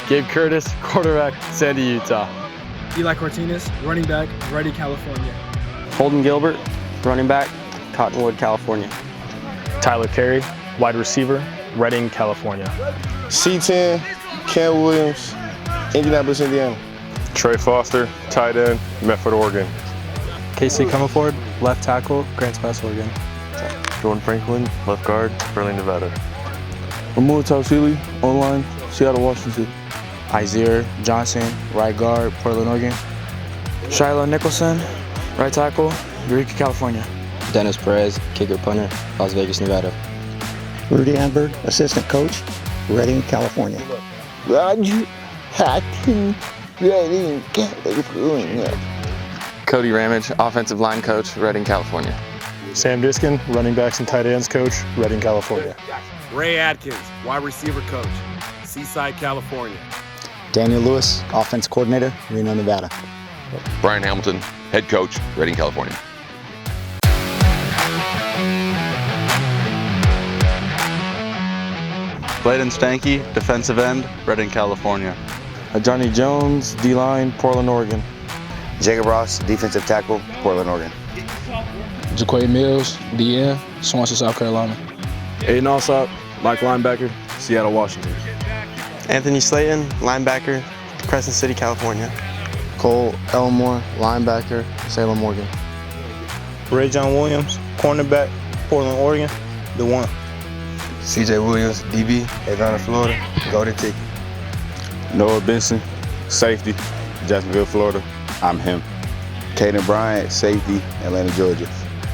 Gabe Curtis, quarterback, Sandy, Utah. Eli Cortines, running back, Reedley, California. Holden Gilbert, running back, Cottonwood, California. Tyler Carey, wide receiver, Redding, California. C10, Cam Williams, Indianapolis, Indiana. Trey Foster, tight end, Medford, Oregon. Casey Comerford, left tackle, Grants Pass, Oregon. Jordan Franklin, left guard, Burlington, Nevada. Amul Tausili, online, Seattle, Washington. Isaiah Johnson, right guard, Portland, Oregon. Shiloh Nicholson, right tackle, Eureka, California. Dennis Perez, kicker punter, Las Vegas, Nevada. Rudy Amberg, assistant coach, Redding, California. Roger Hatton, Redding, California. Cody Ramage, offensive line coach, Redding, California. Sam Diskin, running backs and tight ends coach, Redding, California. Ray Atkins, wide receiver coach, Seaside, California. Daniel Lewis, offense coordinator, Reno, Nevada. Brian Hamilton, head coach, Redding, California. Bladen Stanky, defensive end, Redding, California. Johnny Jones, D-line, Portland, Oregon. Jacob Ross, defensive tackle, Portland, Oregon. Jaquay Mills, DN, Swansea, South Carolina. Aiden Alsop, Mike linebacker, Seattle, Washington. Anthony Slayton, linebacker, Crescent City, California. Cole Elmore, linebacker, Salem, Oregon. Ray John Williams, cornerback, Portland, Oregon, the one. CJ Williams, DB, Atlanta, Florida, Golden Ticket. Noah Benson, safety, Jacksonville, Florida. I'm him. Caden Bryant, safety, Atlanta, Georgia.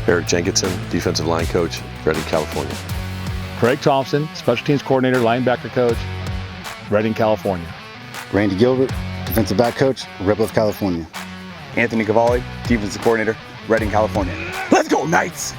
Eric Jenkinson, defensive line coach, Redding, California. Craig Thompson, special teams coordinator, linebacker coach, Redding, California. Randy Gilbert, defensive back coach, Ridley, California. Anthony Cavalli, defensive coordinator, Redding, California. Let's go Knights!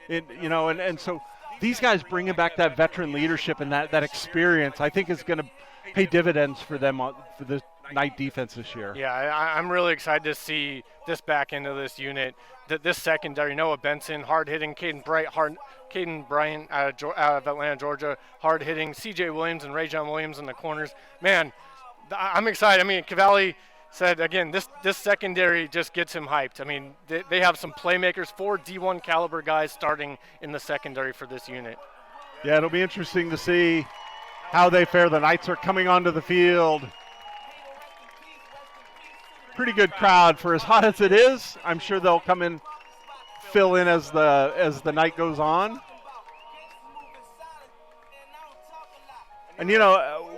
And so these guys bringing back that veteran leadership and that experience, I think is going to pay dividends for them for the Knight defense this year. Yeah, I'm really excited to see this back end of this unit. This secondary, Noah Benson, hard-hitting, Caden Bryant out of Atlanta, Georgia, hard-hitting, CJ Williams and Ray John Williams in the corners. Man, I'm excited. I mean, Cavalli said, again, this secondary just gets him hyped. I mean, they have some playmakers, 4 D1 caliber guys starting in the secondary for this unit. Yeah, it'll be interesting to see how they fare. The Knights are coming onto the field. Pretty good crowd for as hot as it is. I'm sure they'll come in, fill in as the night goes on. And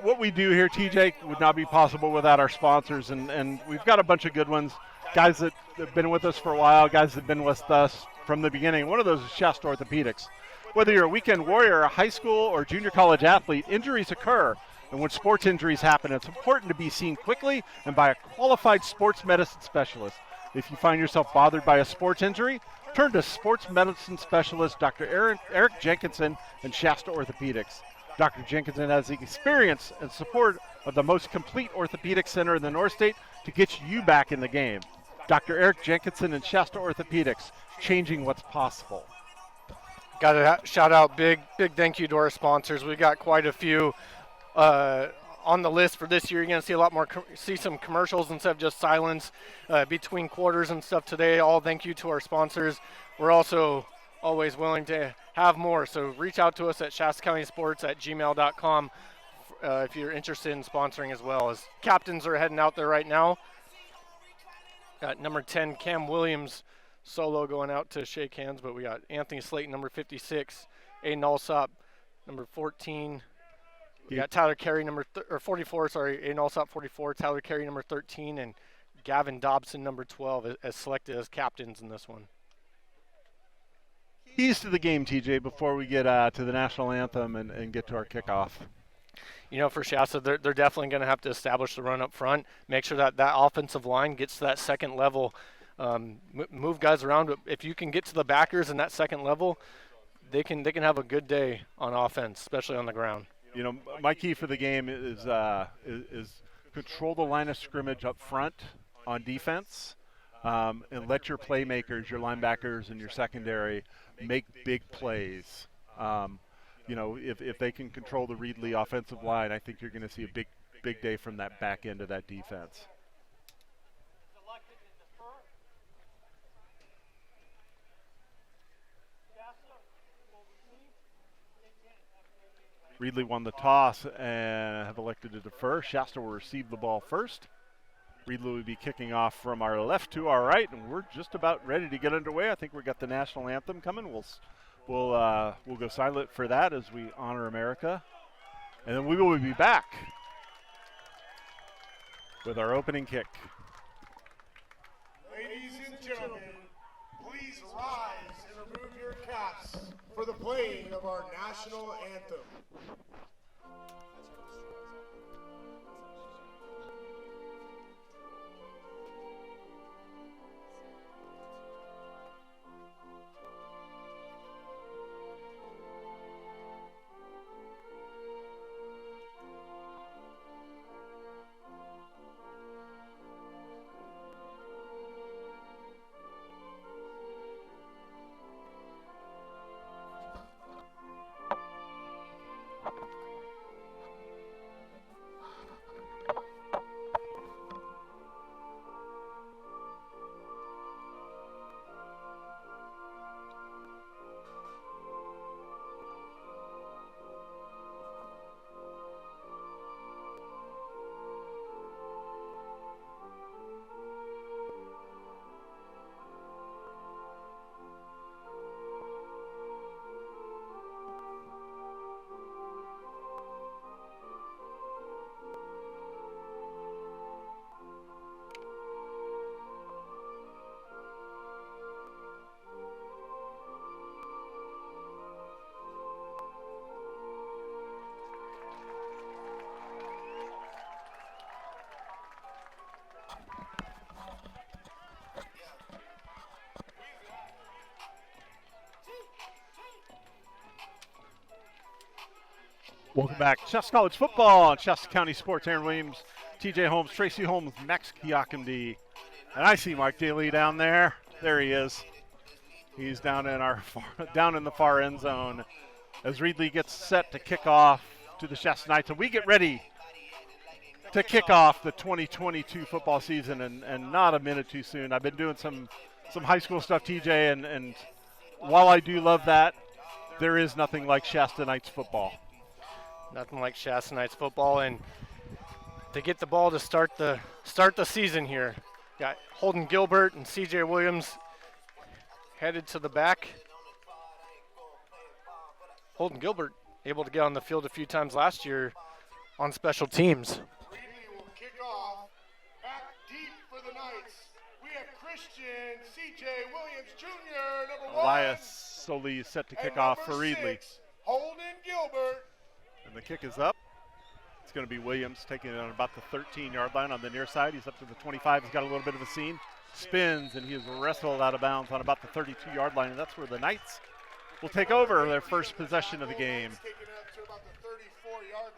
what we do here, TJ, would not be possible without our sponsors, and we've got a bunch of good ones. Guys that have been with us for a while, guys that have been with us from the beginning. One of those is Shasta Orthopedics. Whether you're a weekend warrior, a high school or junior college athlete, injuries occur. And when sports injuries happen, it's important to be seen quickly and by a qualified sports medicine specialist. If you find yourself bothered by a sports injury, turn to sports medicine specialist Dr. Eric Jenkinson and Shasta Orthopedics. Dr. Jenkinson has the experience and support of the most complete orthopedic center in the North State to get you back in the game. Dr. Eric Jenkinson and Shasta Orthopedics, changing what's possible. Got to shout out big thank you to our sponsors. We got quite a few on the list for this year. You're going to see a lot more, see some commercials instead of just silence between quarters and stuff today. All thank you to our sponsors. We're also always willing to have more. So reach out to us at shastacountysports@gmail.com if you're interested in sponsoring as well. As captains are heading out there right now. Got number 10, Cam Williams, solo going out to shake hands, but we got Anthony Slayton, number 56, Aiden Alsop, number 14. We got Tyler Carey, 44, Aiden Alsop, 44, Tyler Carey, number 13, and Gavin Dobson, number 12, as selected as captains in this one. Keys to the game, TJ, before we get to the national anthem and get to our kickoff. For Shasta, they're definitely going to have to establish the run up front, make sure that offensive line gets to that second level, move guys around. But if you can get to the backers in that second level, they can have a good day on offense, especially on the ground. My key for the game is control the line of scrimmage up front on defense, and let your playmakers, your linebackers, and your secondary make big plays. if they can control the Reedley offensive line, I think you're going to see a big day from that back end of that defense. Reedley won the toss and have elected to defer. Shasta will receive the ball first. Reedley will be kicking off from our left to our right, and we're just about ready to get underway. I think we got the national anthem coming. We'll go silent for that as we honor America, and then we will be back with our opening kick. Ladies and gentlemen, please rise and remove your caps for the playing of our national anthem. Welcome back. Shasta College football on Shasta County Sports. Aaron Williams, TJ Holmes, Tracy Holmes, Max Kiakamdi. And I see Mark Daly down there. There he is. He's down in the far end zone as Reedley gets set to kick off to the Shasta Knights. And we get ready to kick off the 2022 football season, and not a minute too soon. I've been doing some high school stuff, TJ, and while I do love that, there is nothing like Shasta Knights football. Nothing like Shasta Knights football, and to get the ball to start the season here. Got Holden Gilbert and CJ Williams headed to the back. Holden Gilbert able to get on the field a few times last year on special teams. Reedley will kick off. Back deep for the Knights. We have Christian CJ Williams Jr., number 1. Elias Soli set to kick off for Reedley. Holden Gilbert. And the kick is up. It's going to be Williams taking it on about the 13-yard line on the near side. He's up to the 25. He's got a little bit of a seam. Spins, and he is wrestled out of bounds on about the 32-yard line, and that's where the Knights will take over their first possession of the game. Taking it up to about the 34-yard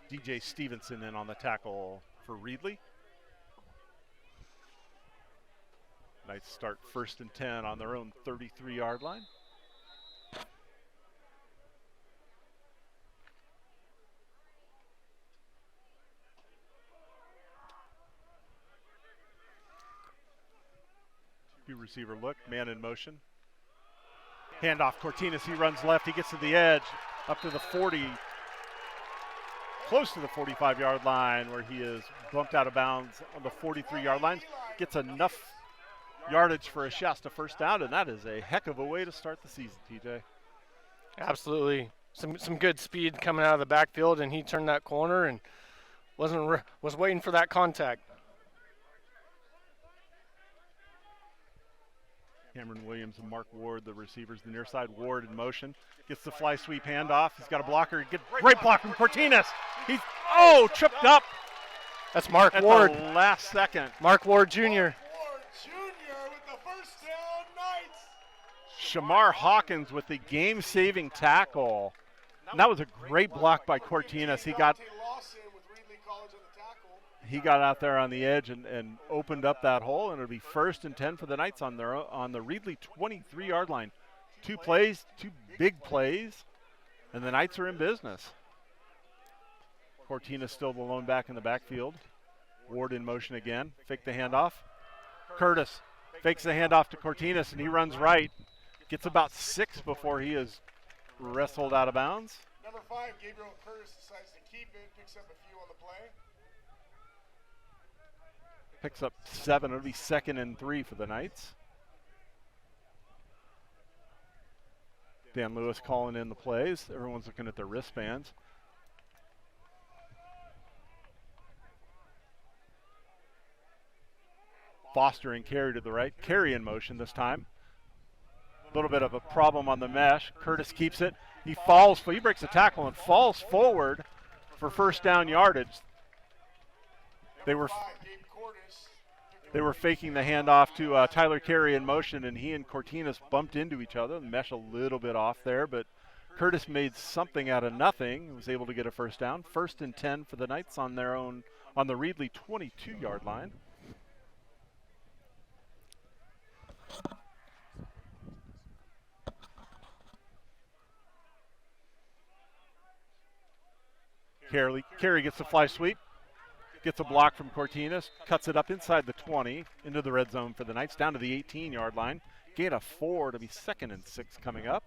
line. DJ Stevenson in on the tackle for Reedley. Knights start 1st and 10 on their own 33-yard line. Two receiver look, man in motion. Handoff, Cortinas, he runs left, he gets to the edge, up to the 40, close to the 45-yard line, where he is bumped out of bounds on the 43-yard line. Gets enough yardage for a Shasta first down, and that is a heck of a way to start the season, TJ. Absolutely. Some good speed coming out of the backfield, and he turned that corner and was waiting for that contact. Cameron Williams and Mark Ward, the receivers, the near side. Ward in motion, gets the fly sweep handoff. He's got a blocker. Great block from Cortinas. He's tripped up. That's Mark Ward. At the last second. Mark Ward Jr. Shamar Hawkins with the game-saving tackle. And that was a great block by Cortinas. he got out there on the edge and opened up that hole, and it'll be 1st and 10 for the Knights on the Reedley 23-yard line. 2 plays, 2 big plays, and the Knights are in business. Cortina's still the lone back in the backfield. Ward in motion again. Fake the handoff. Curtis fakes the handoff to Cortinas, and he runs right. Gets about 6 before he is wrestled out of bounds. Number 5, Gabriel Curtis decides to keep it, picks up a few on the play. Picks up 7. It'll be 2nd and 3 for the Knights. Dan Lewis calling in the plays. Everyone's looking at their wristbands. Foster and Carey to the right. Carey in motion this time. A little bit of a problem on the mesh. Curtis keeps it. He falls. He breaks a tackle and falls forward for 1st down yardage. They were faking the handoff to Tyler Carey in motion, and he and Cortinas bumped into each other. The mesh a little bit off there, but Curtis made something out of nothing. He was able to get a 1st down. 1st and 10 for the Knights on their own, on the Reedley 22-yard line. Carey gets the fly sweep, gets a block from Cortinas, cuts it up inside the 20, into the red zone for the Knights, down to the 18-yard line. Gain of 4 to be 2nd and 6 coming up.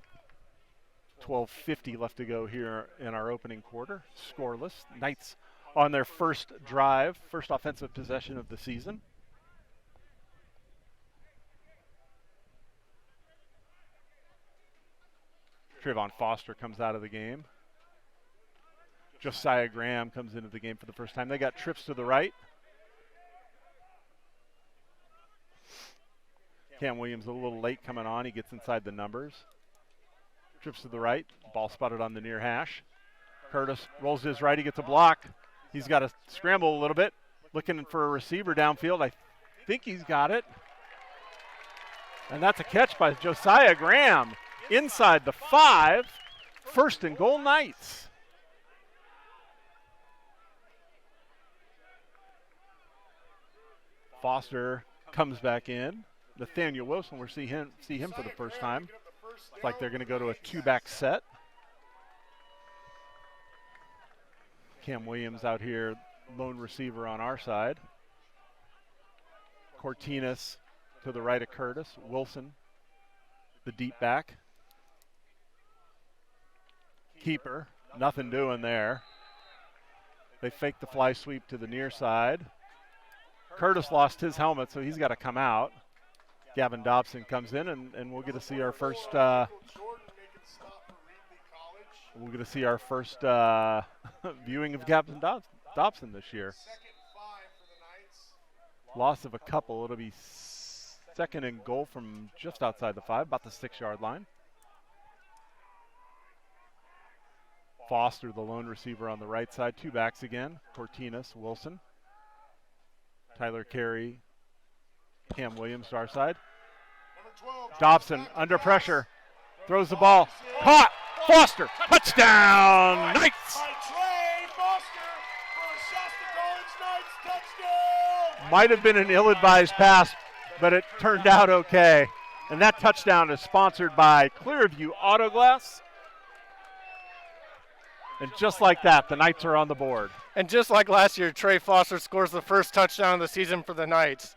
12:50 left to go here in our opening quarter. Scoreless. Knights on their first drive, first offensive possession of the season. Trayvon Foster comes out of the game. Josiah Graham comes into the game for the first time. They got trips to the right. Cam Williams a little late coming on. He gets inside the numbers. Trips to the right. Ball spotted on the near hash. Curtis rolls to his right. He gets a block. He's got to scramble a little bit. Looking for a receiver downfield. I think he's got it. And that's a catch by Josiah Graham. Inside the 5. 1st and goal Knights. Foster comes back in. Nathaniel Wilson, we'll see him for the first time. It's like they're going to go to a 2-back set. Cam Williams out here, lone receiver on our side. Cortinas to the right of Curtis. Wilson, the deep back. Keeper, nothing doing there. They fake the fly sweep to the near side. Curtis lost his helmet, so he's got to come out. Gavin Dobson comes in, and we'll get to see our first. We'll get to see our first viewing of Gavin Dobson this year. Loss of a couple. It'll be 2nd and goal from just outside the 5, about the 6-yard line. Foster, the lone receiver on the right side. 2 backs again. Cortinas, Wilson. Tyler Carey, Cam Williams to our side. Dobson under pressure, throws the ball, caught, Foster, touchdown, Knights! Might have been an ill-advised pass, but it turned out okay. And that touchdown is sponsored by Clearview Auto Glass. And just like that, the Knights are on the board. And just like last year, Trey Foster scores the first touchdown of the season for the Knights.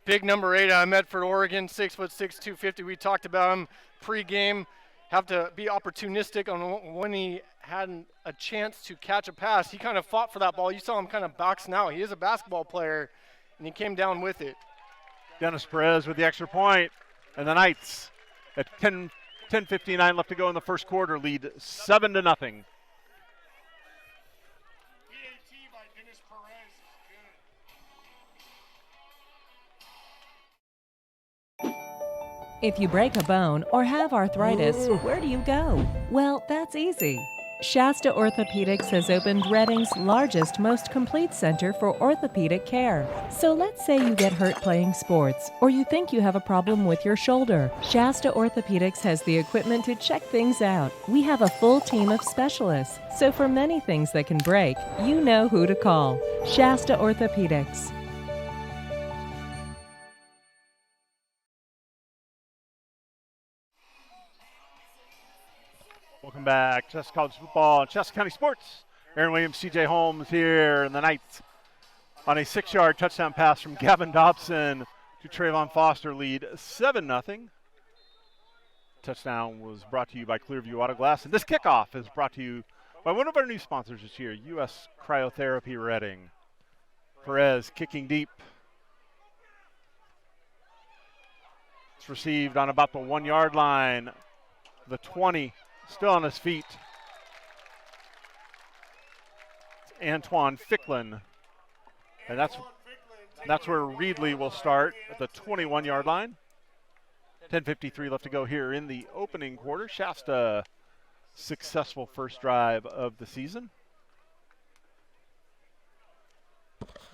Big number 8 out of Medford, Oregon, 6'6", 250. We talked about him pre-game. Have to be opportunistic on when he had a chance to catch a pass. He kind of fought for that ball. You saw him kind of boxing out. He is a basketball player, and he came down with it. Dennis Perez with the extra point, and the Knights at 10:59 left to go in the first quarter, lead 7-0. If you break a bone or have arthritis, where do you go? Well, that's easy. Shasta Orthopedics has opened Reading's largest, most complete center for orthopedic care. So let's say you get hurt playing sports, or you think you have a problem with your shoulder. Shasta Orthopedics has the equipment to check things out. We have a full team of specialists, so for many things that can break, you know who to call. Shasta Orthopedics. Welcome back. Shasta College football and Shasta County Sports. Aaron Williams, CJ Holmes here, and the Knights on a 6-yard touchdown pass from Gavin Dobson to Trayvon Foster lead 7-0. Touchdown was brought to you by Clearview Auto Glass, and this kickoff is brought to you by one of our new sponsors this year, U.S. Cryotherapy Reading. Perez kicking deep. It's received on about the 1-yard line. The 20. Still on his feet. Antoine Ficklin. And that's where Reedley will start at the 21-yard line. 10:53 left to go here in the opening quarter. Shasta, successful first drive of the season.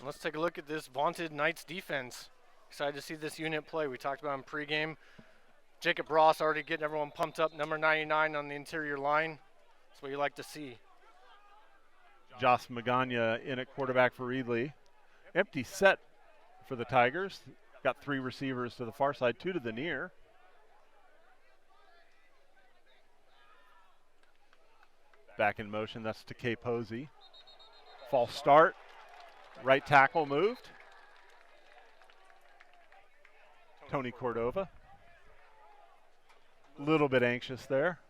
Let's take a look at this vaunted Knights defense. Excited to see this unit play. We talked about in pregame. Jacob Ross already getting everyone pumped up, number 99 on the interior line. That's what you like to see. Josh Magana in at quarterback for Reedley. Empty set for the Tigers. Got 3 receivers to the far side, 2 to the near. Back in motion, that's Takei Posey. False start. Right tackle moved. Tony Cordova. A little bit anxious there.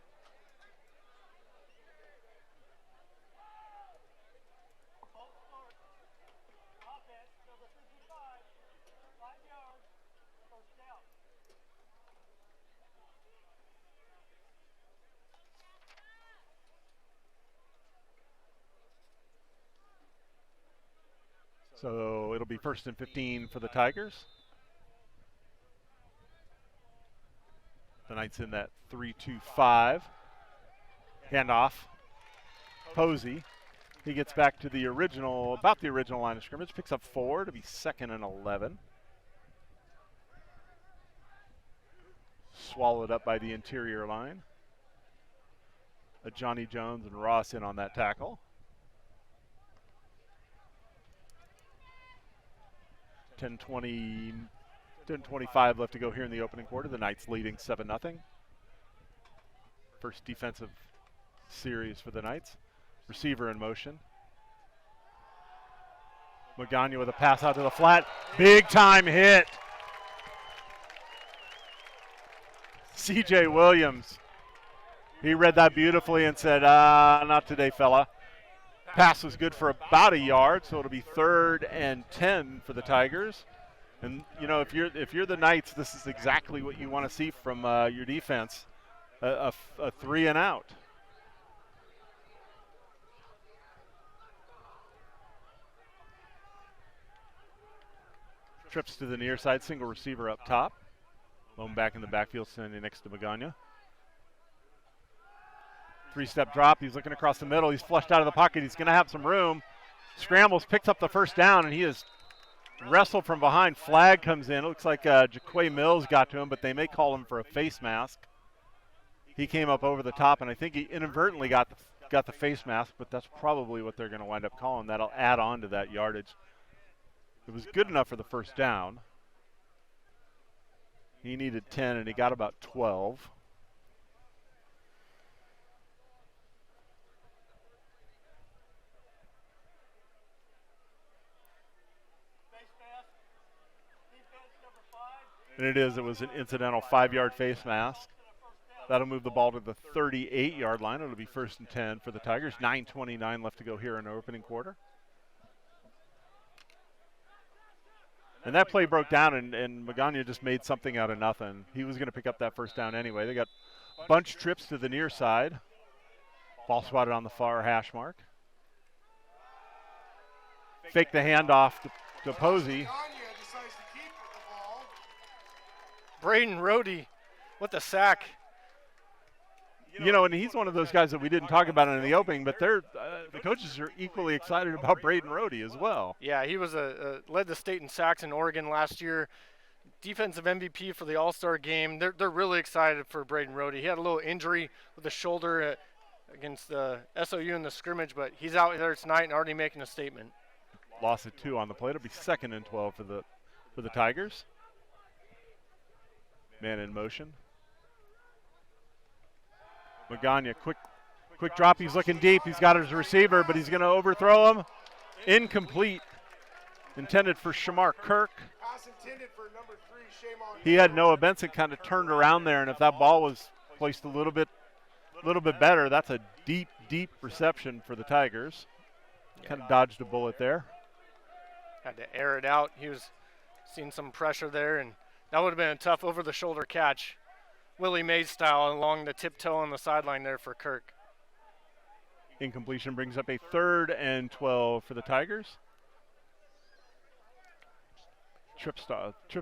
So it'll be 1st and 15 for the Tigers. The Knights in that 3-2-5. Handoff. Posey. He gets back to the original, about the original line of scrimmage. Picks up 4 to be 2nd and 11. Swallowed up by the interior line. Johnny Jones and Ross in on that tackle. 10:25 left to go here in the opening quarter. The Knights leading 7-0. First defensive series for the Knights. Receiver in motion. Magana with a pass out to the flat. Big time hit. CJ Williams. He read that beautifully and said, not today, fella. Pass was good for about a yard, so it'll be 3rd and 10 for the Tigers. And you know, if you're the Knights, this is exactly what you want to see from your defense. A 3 and out. Trips to the near side, single receiver up top. Lone back in the backfield, standing next to Magana. 3-step drop. He's looking across the middle. He's flushed out of the pocket. He's going to have some room. Scrambles, picks up the first down, and he is wrestled from behind. Flag comes in. It looks like Jaquay Mills got to him, but they may call him for a face mask. He came up over the top, and I think he inadvertently got the face mask, but that's probably what they're going to wind up calling. That'll add on to that yardage. It was good enough for the first down. He needed 10, and he got about 12. And it was an incidental 5-yard face mask. That'll move the ball to the 38-yard line. It'll be 1st and 10 for the Tigers. 9:29 left to go here in the opening quarter. And that play broke down, and Magana just made something out of nothing. He was going to pick up that first down anyway. They got bunch trips to the near side. Ball swatted on the far hash mark. Fake the handoff to Posey. Braden Rohde with the sack. You know, and he's one of those guys that we didn't talk about in the opening, but the coaches are equally excited about Braden Rohde as well. Yeah, he was led the state in sacks in Oregon last year. Defensive MVP for the All-Star game. They're really excited for Braden Rohde. He had a little injury with the shoulder against the SOU in the scrimmage, but he's out there tonight and already making a statement. Loss of 2 on the play. It'll be 2nd and 12 for the Tigers. Man in motion. Magana, quick drop. He's looking deep. He's got his receiver, but he's going to overthrow him. Incomplete. Intended for Shamar Kirk. Pass intended for number 3, shame on He had Noah Benson kind of turned around there, and if that ball was placed a little bit better, that's a deep reception for the Tigers. Kind of dodged a bullet there. Had to air it out. He was seeing some pressure there, and that would have been a tough over-the-shoulder catch. Willie Mays style along the tiptoe on the sideline there for Kirk. Incompletion brings up a 3rd and 12 for the Tigers. Trip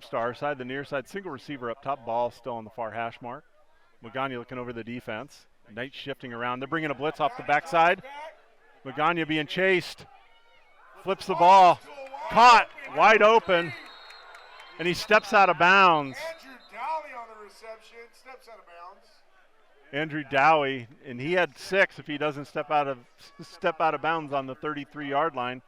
star side, the near side, single receiver up top, ball still on the far hash mark. Magana looking over the defense. Knights shifting around. They're bringing a blitz off the backside. Magana being chased. Flips the ball. Caught, wide open. And he steps out of bounds. Andrew Dowley on the reception, steps out of bounds. Andrew Dowey, and he had 6 if he doesn't step out of bounds on the 33-yard line.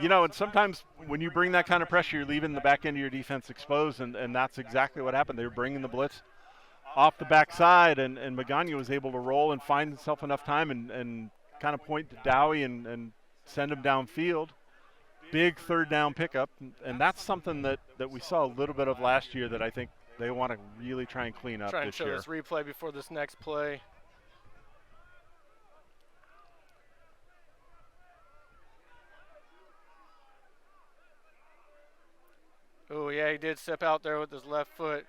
You know, and sometimes when you bring that kind of pressure, you're leaving the back end of your defense exposed, and that's exactly what happened. They were bringing the blitz off the backside, and Magana was able to roll and find himself enough time and kind of point to Dowey and send him downfield. Big 3rd down pickup, and that's something that we saw a little bit of last year that I think they want to really try and clean up Try and this show year. this replay before this next play. Oh, yeah, he did step out there with his left foot.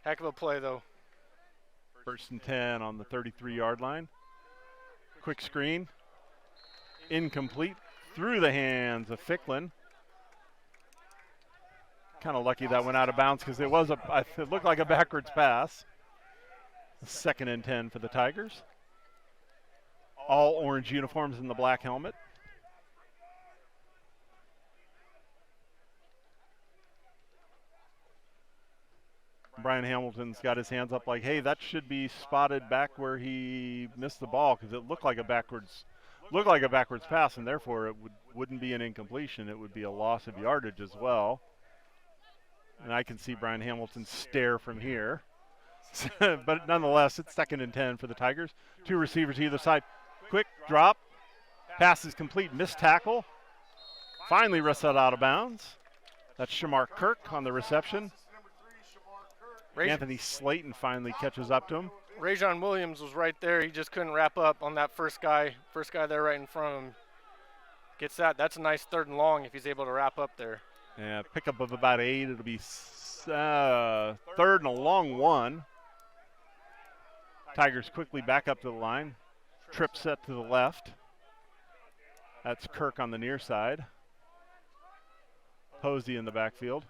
Heck of a play, though. 1st and 10 on the 33-yard line. Quick screen. Incomplete. Through the hands of Ficklin. Kind of lucky that went out of bounds because it looked like a backwards pass. 2nd and 10 for the Tigers. All orange uniforms in the black helmet. Brian Hamilton's got his hands up like, hey, that should be spotted back where he missed the ball because it looked like a backwards pass, and therefore it wouldn't be an incompletion. It would be a loss of yardage as well. And I can see Brian Hamilton stare from here. But nonetheless, it's 2nd and 10 for the Tigers. 2 receivers either side. Quick drop. Pass is complete. Missed tackle. Finally wrestled out of bounds. That's Shamar Kirk on the reception. Anthony Slayton finally catches up to him. Rajon Williams was right there. He just couldn't wrap up on that first guy there right in front of him. Gets that. That's a nice 3rd and long if he's able to wrap up there. Yeah, pickup of about 8. It'll be 3rd and a long 1. Tigers quickly back up to the line. Trip set to the left. That's Kirk on the near side. Posey in the backfield.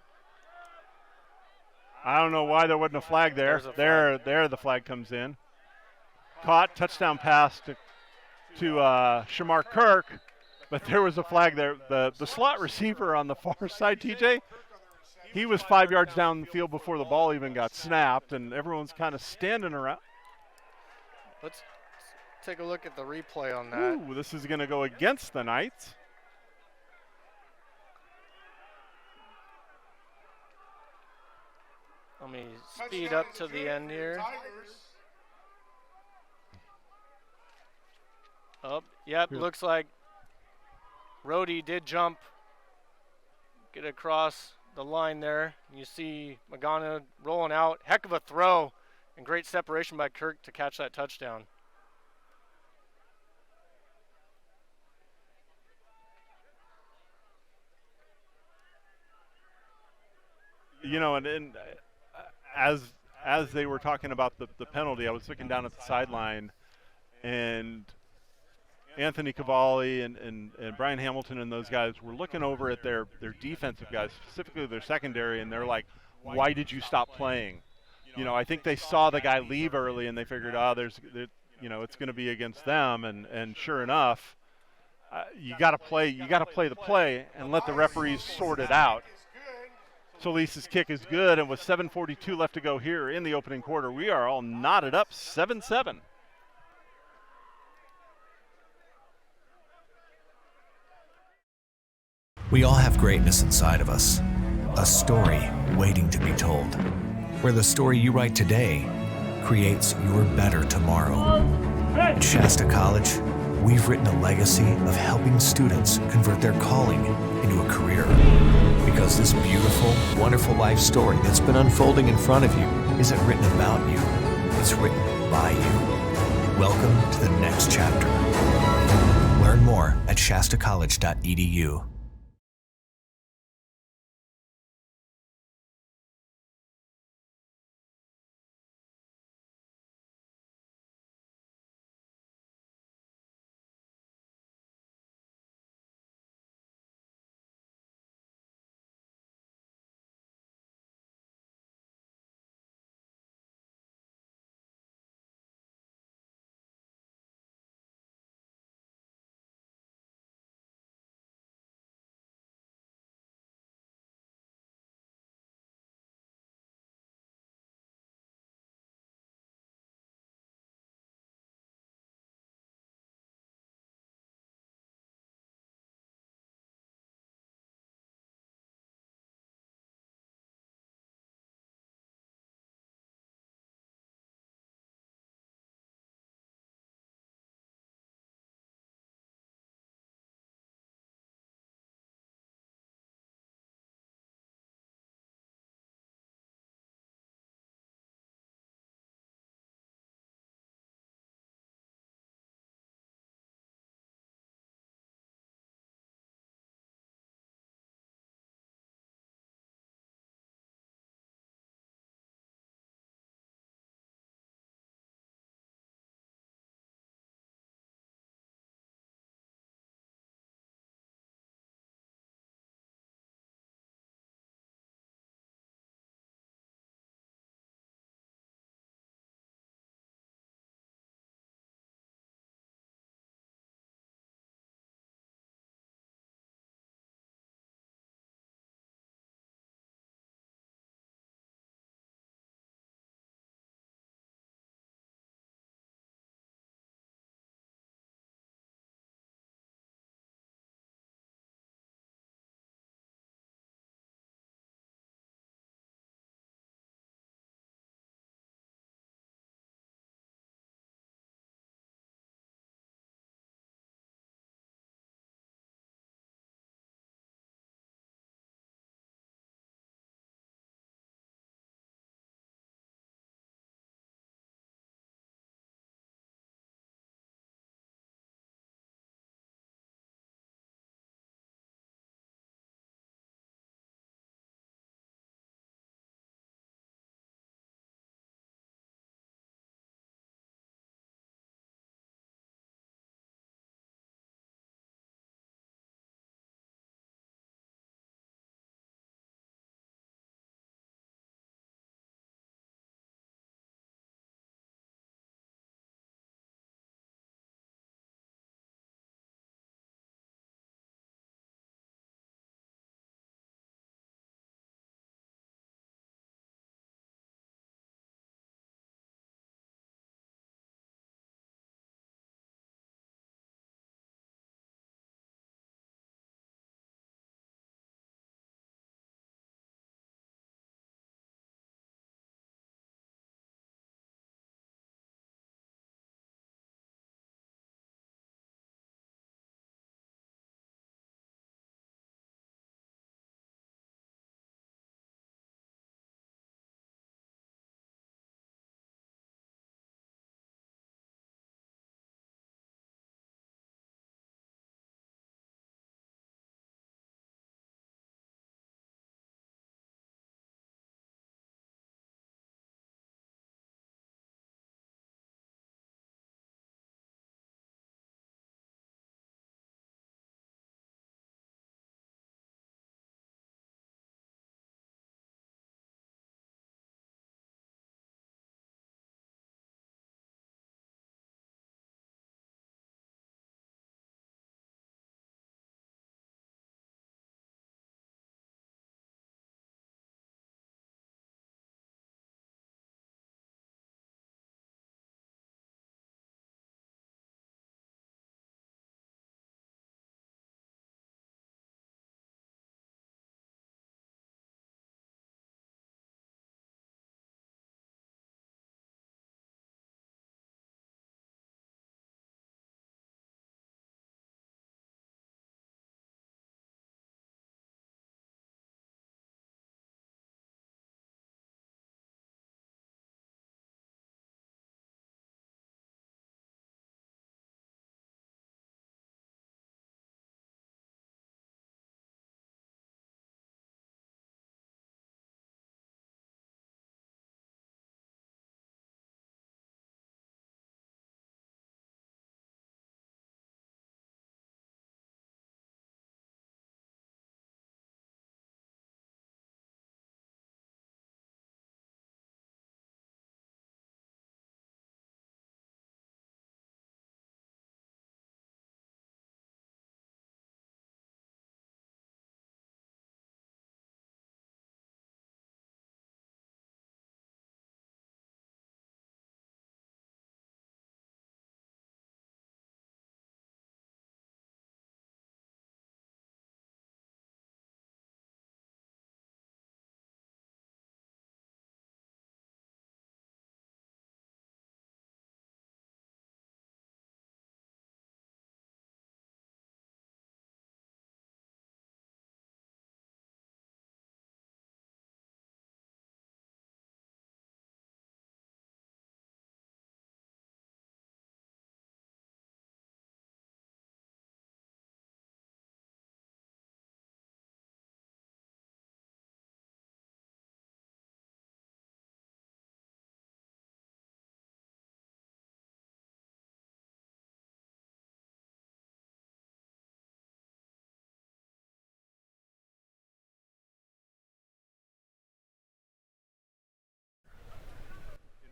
I don't know why there wasn't a flag there. There the flag comes in. Caught, touchdown pass to Shamar Kirk, but there was a flag there. The slot receiver on the far side, TJ, he was 5 yards down the field before the ball even got snapped, and everyone's kind of standing around. Let's take a look at the replay on that. Ooh, this is going to go against the Knights. Let me speed up to the end here. Oh, yep, looks like Rohde did jump, get across the line there. You see Magana rolling out. Heck of a throw and great separation by Kirk to catch that touchdown. You know, and as they were talking about the penalty, I was looking down at the sideline, and Anthony Cavalli and Brian Hamilton and those guys were looking over at their defensive guys, specifically their secondary, and they're like, why did you stop playing? I think they saw the guy leave early and they figured, it's going to be against them. And sure enough, you got to play the play and let the referees sort it out. Solis's kick is good, and with 7:42 left to go here in the opening quarter, we are all knotted up 7-7. We all have greatness inside of us, a story waiting to be told, where the story you write today creates your better tomorrow. At Shasta College, we've written a legacy of helping students convert their calling into a career. Because this beautiful, wonderful life story that's been unfolding in front of you isn't written about you, it's written by you. Welcome to the next chapter. Learn more at shastacollege.edu.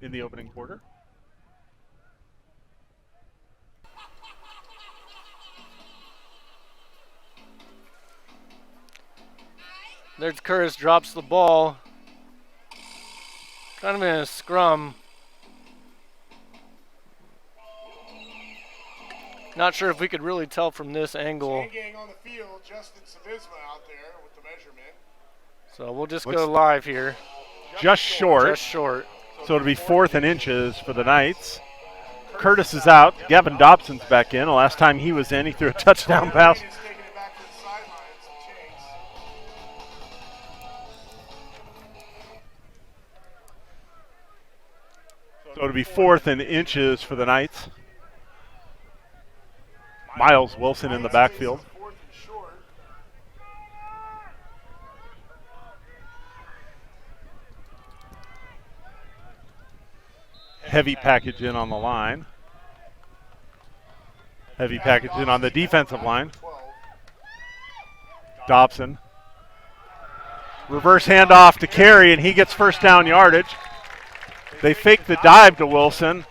in the opening quarter. There's Curtis, drops the ball. Kind of in a scrum. Not sure if we could really tell from this angle. Gang on the field, Justin Savisma out there with the measurement. So we'll just go live here. Just short. Just short. So it'll be 4th and inches for the Knights. Curtis is out. Gavin Dobson's back in. The last time he was in, he threw a touchdown pass. So it'll be 4th and inches for the Knights. Miles Wilson in the backfield. Heavy package in on the line. Heavy package in on the defensive line. Dobson. Reverse handoff to Carey, and he gets first down yardage. They fake the dive to Wilson.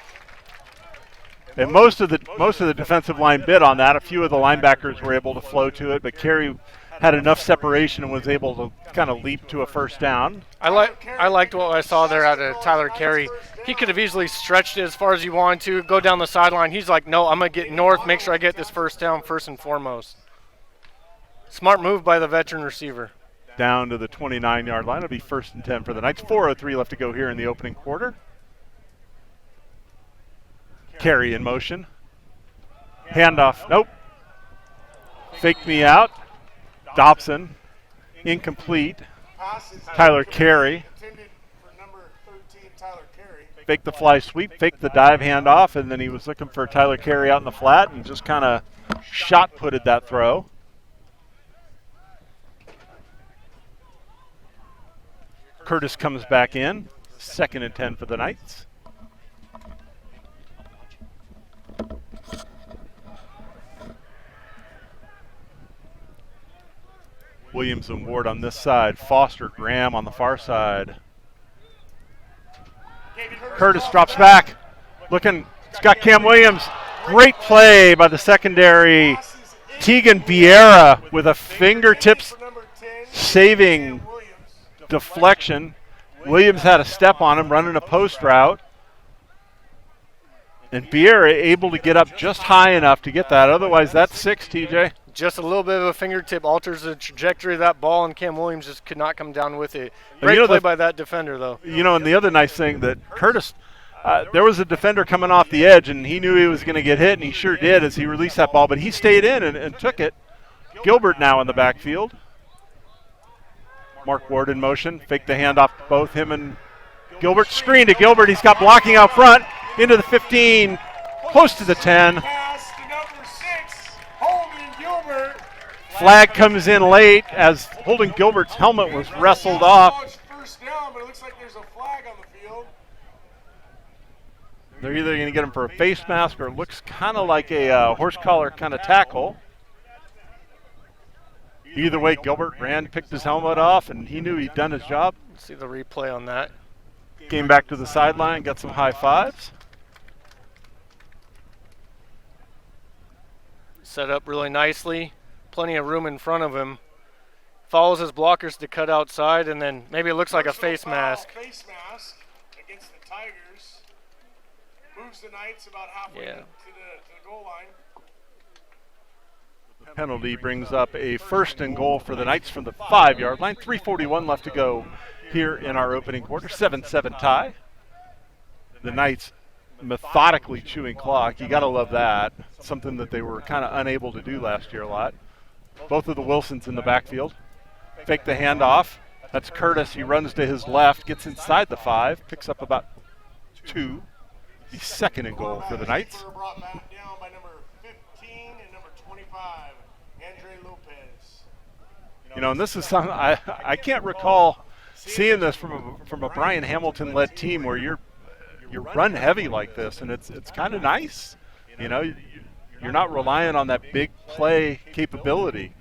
And most of the defensive line bid on that. A few of the linebackers were able to flow to it, but Carey had enough separation and was able to kind of leap to a first down. I liked what I saw there out of Tyler Carey. He could have easily stretched it as far as he wanted to, go down the sideline. He's like, no, I'm going to get north, make sure I get this first down first and foremost. Smart move by the veteran receiver. Down to the 29-yard line. It'll be 1st and 10 for the Knights. 4:03 left to go here in the opening quarter. Carey in motion. Handoff. Nope. Faked me out. Dobson. Incomplete. Tyler Carey. Faked the fly sweep, faked the dive handoff, and then he was looking for Tyler Carey out in the flat and just kind of shot-putted that throw. Curtis comes back in. 2nd and 10 for the Knights. Williams and Ward on this side. Foster, Graham on the far side. Curtis drops back. Looking, it's got Cam Williams. Great play by the secondary. Tegan Vieira with a fingertips saving deflection. Williams had a step on him running a post route. And Vieira able to get up just high enough to get that. Otherwise, that's 6, TJ. Just a little bit of a fingertip alters the trajectory of that ball, and Cam Williams just could not come down with it. Great play by that defender, though. You know, and the other nice thing that Curtis, there was a defender coming off the edge, and he knew he was going to get hit, and he sure did as he released that ball, but he stayed in and took it. Gilbert now in the backfield. Mark Ward in motion. Fake the handoff to both him and Gilbert. Screen to Gilbert. He's got blocking out front. Into the 15. Close to the 10. Flag comes in late as Holden Gilbert's helmet was wrestled off. They're either going to get him for a face mask or it looks kind of like a horse collar kind of tackle. Either way, Gilbert ran, picked his helmet off, and he knew he'd done his job. Let's see the replay on that. Came back to the sideline, got some high fives. Set up really nicely. Plenty of room in front of him. Follows his blockers to cut outside, and then maybe it looks like a face mask. Face mask against the Tigers. Moves the Knights about halfway to the goal line. The penalty brings up a 1st and goal for the Knights from the 5-yard line. 3:41 left to go here in our opening quarter. 7-7 tie. The Knights methodically chewing clock. You got to love that. Something that they were kind of unable to do last year a lot. Both of the Wilsons in the backfield. Fake the handoff. That's Curtis. He runs to his left, gets inside the 5, picks up about 2. The 2nd and goal for the Knights. Brought back down by number 15 and number 25, Andre Lopez. You know, and this is something I can't recall seeing this from a Brian Hamilton-led team where you're run heavy like this, and it's kind of nice. You know, you're not relying on that big play capability.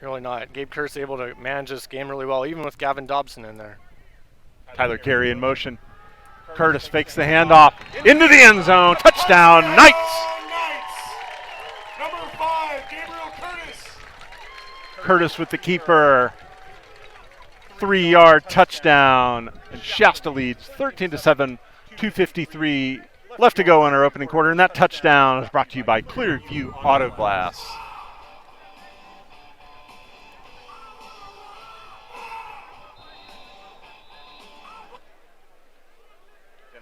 Really not. Gabe Curtis able to manage this game really well, even with Gavin Dobson in there. Tyler Carey in motion. Curtis fakes the handoff into the end zone. Touchdown, Knights! Number 5, Gabriel Curtis. Curtis with the keeper. 3-yard touchdown. And Shasta leads 13-7, 2:53 left to go in our opening quarter. And that touchdown is brought to you by Clearview Auto Glass.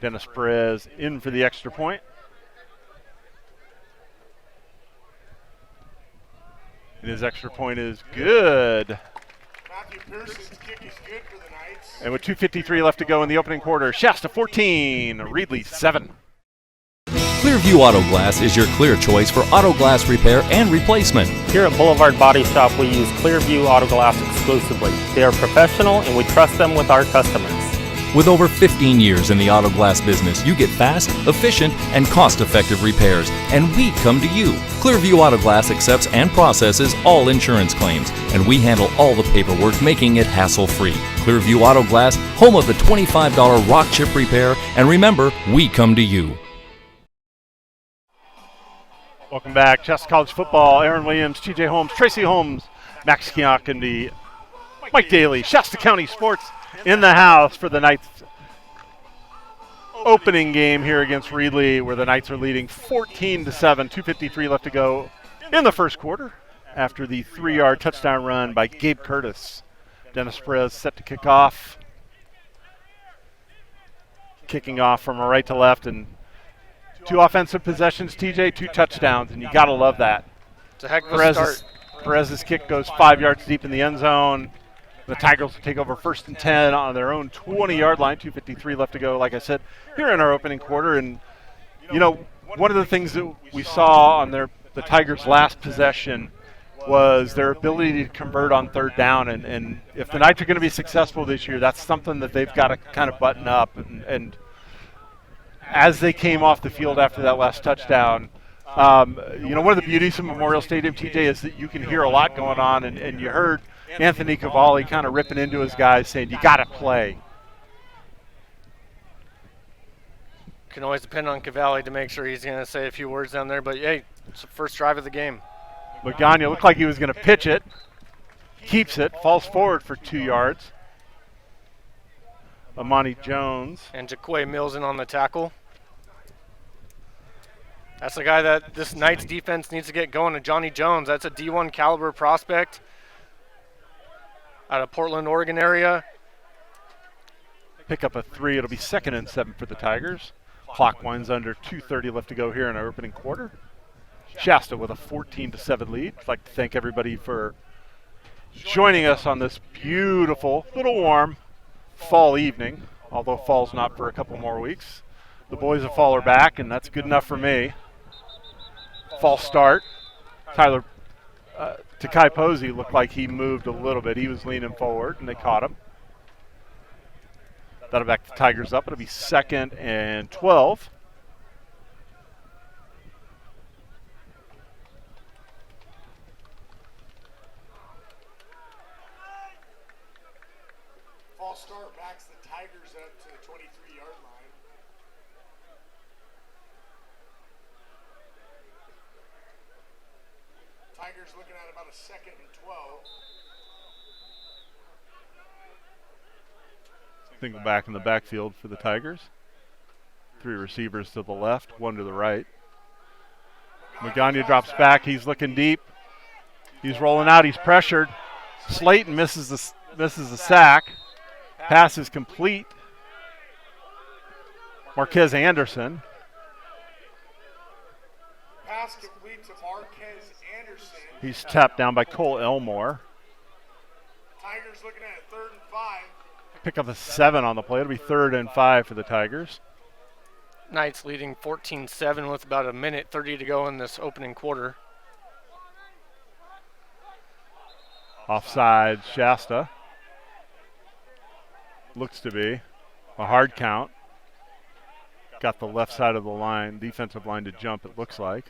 Dennis Perez in for the extra point. And his extra point is good. Matthew Pearson's kick is good for the Knights. And with 2:53 left to go in the opening quarter, Shasta 14, Reedley 7. Clearview Auto Glass is your clear choice for auto glass repair and replacement. Here at Boulevard Body Shop, we use Clearview Auto Glass exclusively. They are professional and we trust them with our customers. With over 15 years in the auto glass business, you get fast, efficient, and cost-effective repairs, and we come to you. Clearview Auto Glass accepts and processes all insurance claims, and we handle all the paperwork, making it hassle-free. Clearview Auto Glass, home of the $25 rock chip repair, and remember, we come to you. Welcome back. Shasta College football. Aaron Williams, TJ Holmes, Tracy Holmes, Max Kiak, and the Mike Daly. Shasta County Sports in the house for the Knights opening game here against Reedley, where the Knights are leading 14-7, 2:53 left to go in the first quarter after the 3-yard touchdown run by Gabe Curtis. Dennis Perez set to kick off. Kicking off from right to left, and 2 offensive possessions, TJ, 2 touchdowns, and you got to love that. It's a heck of a start. Perez's kick goes 5 yards deep in the end zone. The Tigers will take over 1st and 10 on their own 20-yard line, 2:53 left to go, like I said, here in our opening quarter. And, you know, one of the things that we saw on the Tigers' last possession was their ability to convert on 3rd down. And if the Knights are going to be successful this year, that's something that they've got to kind of button up. And as they came off the field after that last touchdown, you know, one of the beauties of Memorial Stadium, TJ, is that you can hear a lot going on, and you heard Anthony Cavalli kind of ripping into his guys saying, you got to play. Can always depend on Cavalli to make sure he's going to say a few words down there, but hey, it's the first drive of the game. Magana looked like he was going to pitch it. Keeps it, falls forward for 2 yards. Amani Jones. And Jaquay Mills in on the tackle. That's the guy that this Knights defense needs to get going, to Johnny Jones. That's a D1 caliber prospect out of Portland, Oregon area. Pick up a 3. It'll be 2nd and 7 for the Tigers. Clock winds under, 2:30 left to go here in our opening quarter. Shasta with a 14-7 lead. I'd like to thank everybody for joining us on this beautiful, little warm fall evening, although fall's not for a couple more weeks. The boys of fall are back, and that's good enough for me. False start. Takai Posey looked like he moved a little bit. He was leaning forward, and they caught him. That'll back the Tigers up. It'll be 2nd and 12. False start backs the Tigers up to the 23-yard line. Tigers looking at about a 2nd and 12. Single back in the backfield for the Tigers. 3 receivers to the left, 1 to the right. Magana drops back. He's looking deep. He's rolling out. He's pressured. Slayton misses the sack. Pass is complete. Marquez Anderson. Pass complete to Marquez Anderson. He's tapped down by Cole Elmore. Tigers looking at 3rd and 5. Pick up a 7 on the play. It'll be 3rd and 5 for the Tigers. Knights leading 14-7 with about a minute 30 to go in this opening quarter. Offside Shasta. Looks to be a hard count. Got the left side of the line, defensive line to jump, it looks like.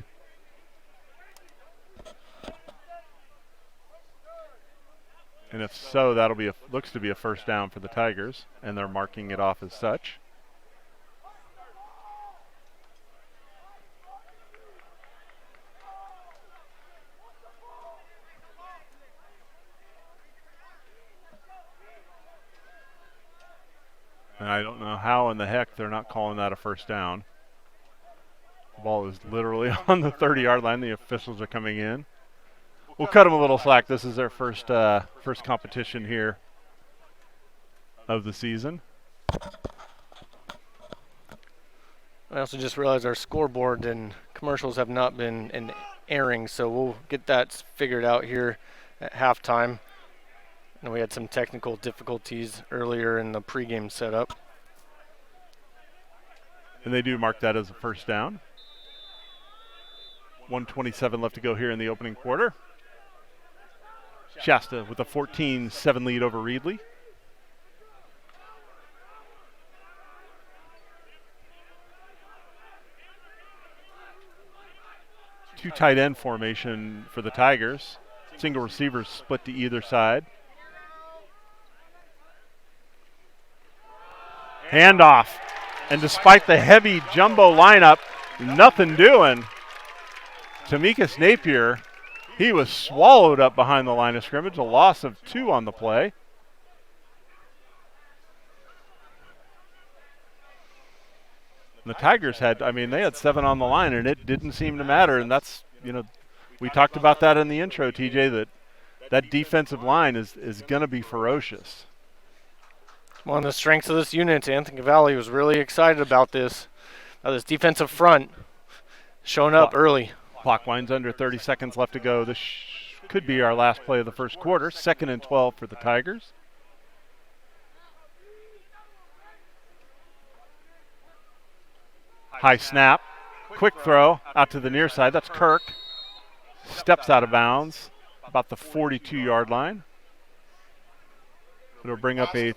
And if so, that'll be looks to be a 1st down for the Tigers, and they're marking it off as such. how in the heck they're not calling that a first down. The ball is literally on the 30-yard line. The officials are coming in. We'll cut them a little slack. This is their first competition here of the season. I also just realized our scoreboard and commercials have not been airing, so we'll get that figured out here at halftime. And we had some technical difficulties earlier in the pregame setup. And they do mark that as a first down. 1:27 left to go here in the opening quarter. Shasta with a 14-7 lead over Reedley. Two tight end formation for the Tigers. Single receivers split to either side. Handoff. And despite the heavy jumbo lineup, nothing doing. Tamikis Napier, he was swallowed up behind the line of scrimmage, a loss of 2 on the play. And the Tigers had, they had 7 on the line, and it didn't seem to matter. And that's, we talked about that in the intro, TJ, that defensive line is going to be ferocious. One of the strengths of this unit, Anthony Valley was really excited about this defensive front showing up early. Clock winds under 30 seconds left to go. This could be our last play of the first quarter. 2nd and 12 for the Tigers. High snap, quick throw out to the near side. That's Kirk. Steps out of bounds about the 42-yard line. It'll bring up a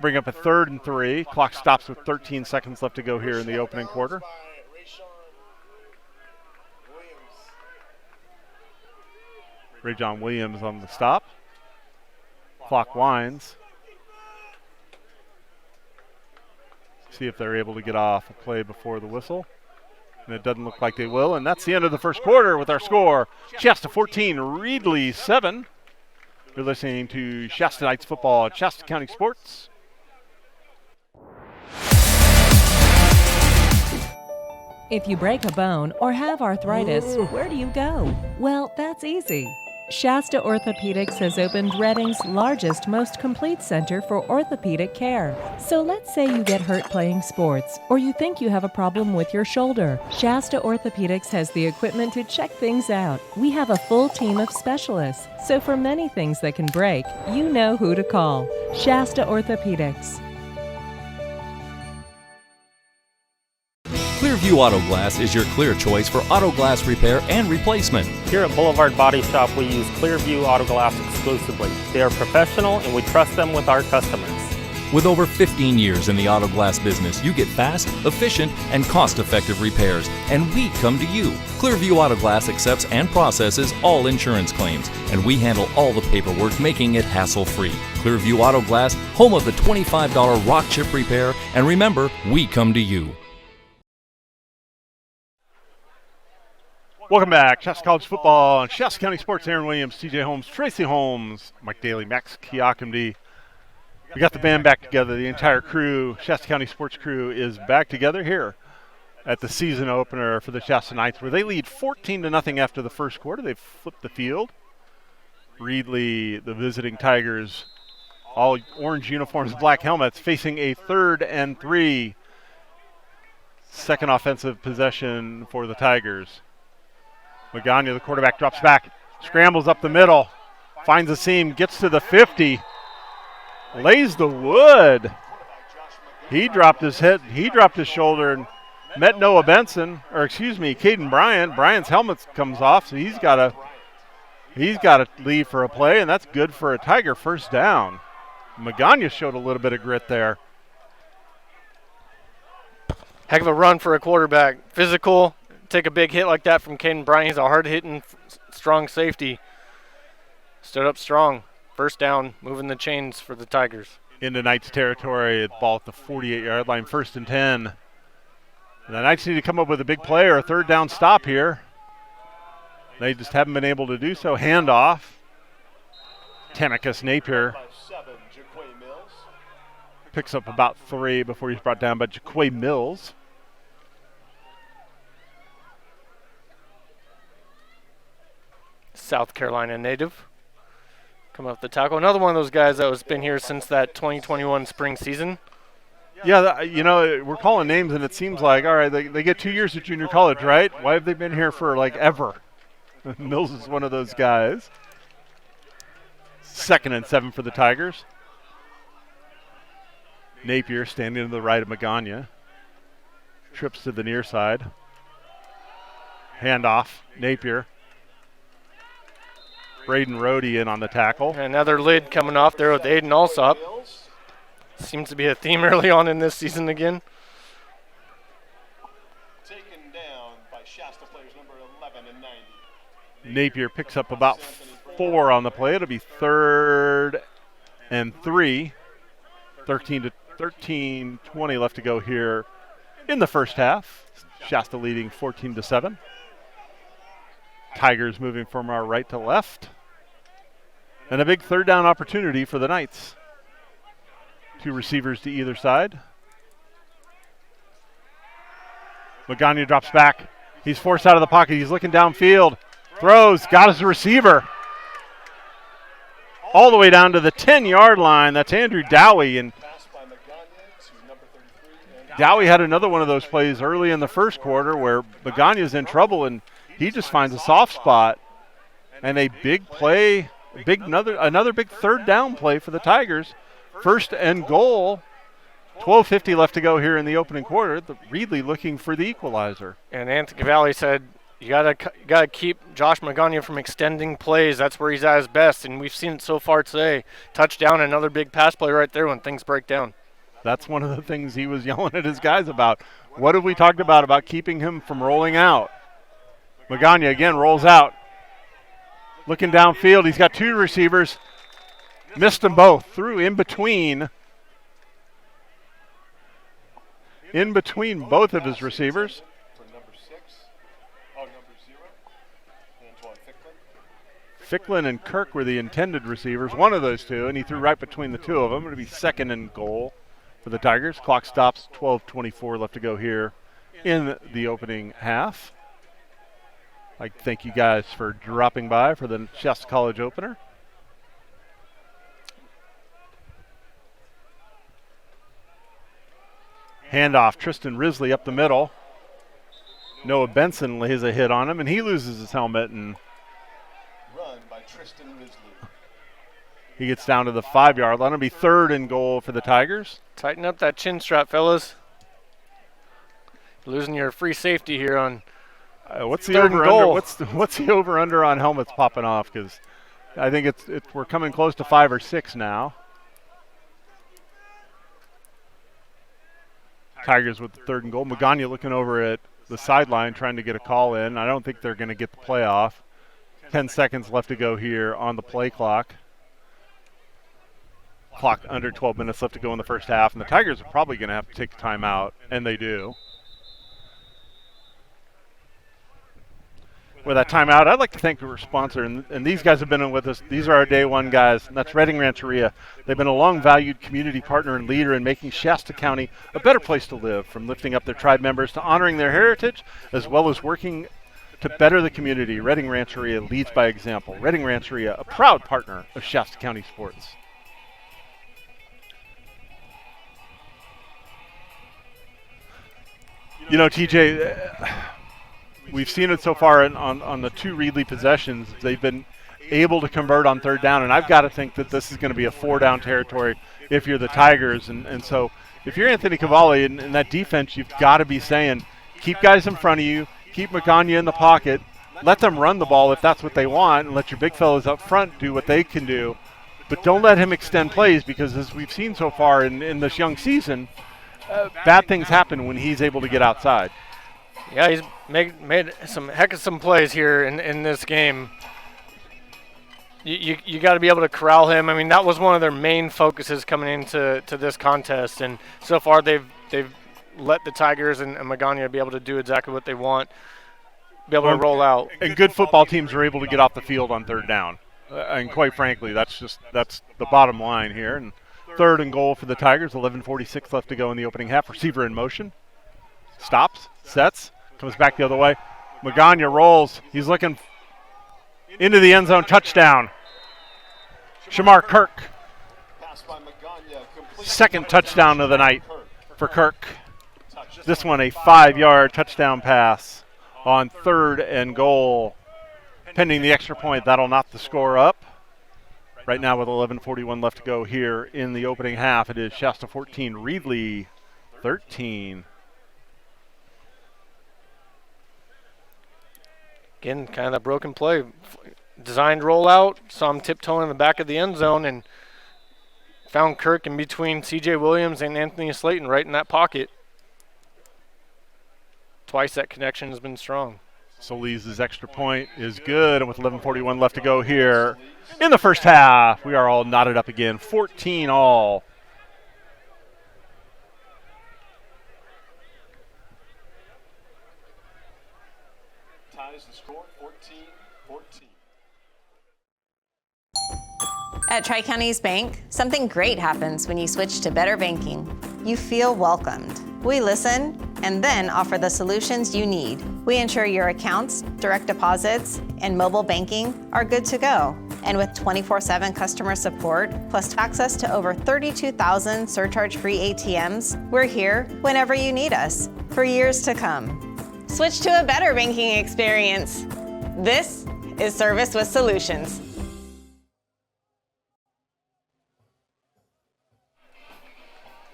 3rd and 3. Clock stops with 13 seconds left to go here in the opening quarter. Rajon Williams on the stop. Clock winds. See if they're able to get off a play before the whistle. And it doesn't look like they will. And that's the end of the first quarter with our score. Shasta 14, Reedley 7. You're listening to Shasta Knights football at Shasta County Sports. If you break a bone or have arthritis, where do you go? Well, that's easy. Shasta Orthopedics has opened Reading's largest, most complete center for orthopedic care. So let's say you get hurt playing sports, or you think you have a problem with your shoulder. Shasta Orthopedics has the equipment to check things out. We have a full team of specialists. So for many things that can break, you know who to call. Shasta Orthopedics. Clearview Auto Glass is your clear choice for auto glass repair and replacement. Here at Boulevard Body Shop, we use Clearview Auto Glass exclusively. They are professional and we trust them with our customers. With over 15 years in the auto glass business, you get fast, efficient, and cost-effective repairs, and we come to you. Clearview Auto Glass accepts and processes all insurance claims, and we handle all the paperwork, making it hassle-free. Clearview Auto Glass, home of the $25 rock chip repair, and remember, we come to you. Welcome back. Shasta College football and Shasta County Sports. Aaron Williams, TJ Holmes, Tracy Holmes, Mike Daly, Max Kiakumdi. We got the band back together. The entire crew, Shasta County Sports crew, is back together here at the season opener for the Shasta Knights, where they lead 14-0 after the first quarter. They've flipped the field. Reedley, the visiting Tigers, all orange uniforms, black helmets, facing a 3rd and 3. Second offensive possession for the Tigers. Magana, the quarterback, drops back, scrambles up the middle, finds a seam, gets to the 50, lays the wood. He dropped his head, he dropped his shoulder and met Noah Benson, Caden Bryant. Bryant's helmet comes off, so he's got to leave for a play, and that's good for a Tiger first down. Magana showed a little bit of grit there. Heck of a run for a quarterback. Physical. Take a big hit like that from Caden Bryant. He's a hard-hitting, strong safety. Stood up strong. First down, moving the chains for the Tigers. Into Knights territory, ball at the 48-yard line, 1st and 10. And the Knights need to come up with a big play or a 3rd down stop here. They just haven't been able to do so. Handoff. Tamikis Napier. picks up about 3 before he's brought down by Jaquay Mills. South Carolina native. Coming off the tackle. Another one of those guys that has been here since that 2021 spring season. Yeah, we're calling names, and it seems like, all right, they get 2 years at junior college, right? Why have they been here for, like, ever? Mills is one of those guys. 2nd and 7 for the Tigers. Napier standing to the right of Magana. Trips to the near side. Handoff, Napier. Braden Rohde in on the tackle. Another lid coming off there with Aiden Alsop. Seems to be a theme early on in this season again. Taken down by Shasta players number 11 and 90. Napier picks up about 4 on the play. It'll be 3rd and 3. 13-20 left to go here in the first half. Shasta leading 14-7. Tigers moving from our right to left. And a big 3rd down opportunity for the Knights. 2 receivers to either side. Magana drops back. He's forced out of the pocket. He's looking downfield. Throws. Got his receiver. All the way down to the 10-yard line. That's Andrew Dowie. And Dowie had another one of those plays early in the first quarter where Magana's in trouble and he just finds a soft spot. And a big play, another big 3rd down play for the Tigers. 1st and goal. 12:50 left to go here in the opening quarter. Reedley looking for the equalizer. And Anthony Cavalli said, you gotta keep Josh Magana from extending plays. That's where he's at his best, and we've seen it so far today. Touchdown, another big pass play right there when things break down. That's one of the things he was yelling at his guys about. What have we talked about keeping him from rolling out? Magana again rolls out. Looking downfield, he's got 2 receivers. Missed them both. Threw in between both of his receivers. Ficklin and Kirk were the intended receivers, one of those 2, and he threw right between the 2 of them. It'll be 2nd and goal for the Tigers. Clock stops, 12:24 left to go here in the opening half. I'd like to thank you guys for dropping by for the Shasta College opener. Handoff, Tristan Risley up the middle. Noah Benson lays a hit on him, and he loses his helmet, and Run by Tristan Risley. he gets down to the 5-yard line. It'll be 3rd and goal for the Tigers. Tighten up that chin strap, fellas. Losing your free safety here on what's the 3rd and over goal. under? What's the over under on helmets popping off? Because I think we're coming close to 5 or 6 now. Tigers with the 3rd and goal. Magana looking over at the sideline trying to get a call in. I don't think they're going to get the play off. 10 seconds left to go here on the play clock. Clock under 12 minutes left to go in the first half, and the Tigers are probably going to have to take a timeout, and they do. With that timeout, I'd like to thank our sponsor, and these guys have been with us. These are our day one guys, and that's Redding Rancheria. They've been a long-valued community partner and leader in making Shasta County a better place to live, from lifting up their tribe members to honoring their heritage, as well as working to better the community. Redding Rancheria leads by example. Redding Rancheria, a proud partner of Shasta County sports. You know, TJ, we've seen it so far on the 2 Reedley possessions. They've been able to convert on 3rd down, and I've got to think that this is going to be a 4-down territory if you're the Tigers. And so if you're Anthony Cavalli in that defense, you've got to be saying, keep guys in front of you, keep Magana in the pocket, let them run the ball if that's what they want, and let your big fellas up front do what they can do. But don't let him extend plays, because as we've seen so far in this young season, bad things happen when he's able to get outside. Yeah, he's made some plays here in this game. You got to be able to corral him. I mean, that was one of their main focuses coming into this contest, and so far they've let the Tigers and Magana be able to do exactly what they want, be able to roll out. And good football teams are able to get off the field on 3rd down. And quite frankly, that's the bottom line here. And 3rd and goal for the Tigers. 11:46 left to go in the opening half. Receiver in motion. Stops, sets, comes back the other way. Magana rolls. He's looking into the end zone. Touchdown. Shamar Kirk. 2nd touchdown of the night for Kirk. This one a 5-yard touchdown pass on 3rd and goal. Pending the extra point, that'll knock the score up. Right now with 11:41 left to go here in the opening half, it is Shasta 14, Reedley 13. Again, kind of that broken play. Designed rollout, saw him tiptoeing in the back of the end zone and found Kirk in between C.J. Williams and Anthony Slayton right in that pocket. Twice that connection has been strong. Solis' extra point is good, and with 11:41 left to go here in the first half, we are all knotted up again, 14 all. Ties the score, 14-14. At Tri-Counties Bank, something great happens when you switch to better banking. You feel welcomed. We listen and then offer the solutions you need. We ensure your accounts, direct deposits, and mobile banking are good to go. And with 24/7 customer support, plus access to over 32,000 surcharge-free ATMs, we're here whenever you need us for years to come. Switch to a better banking experience. This is Service with Solutions.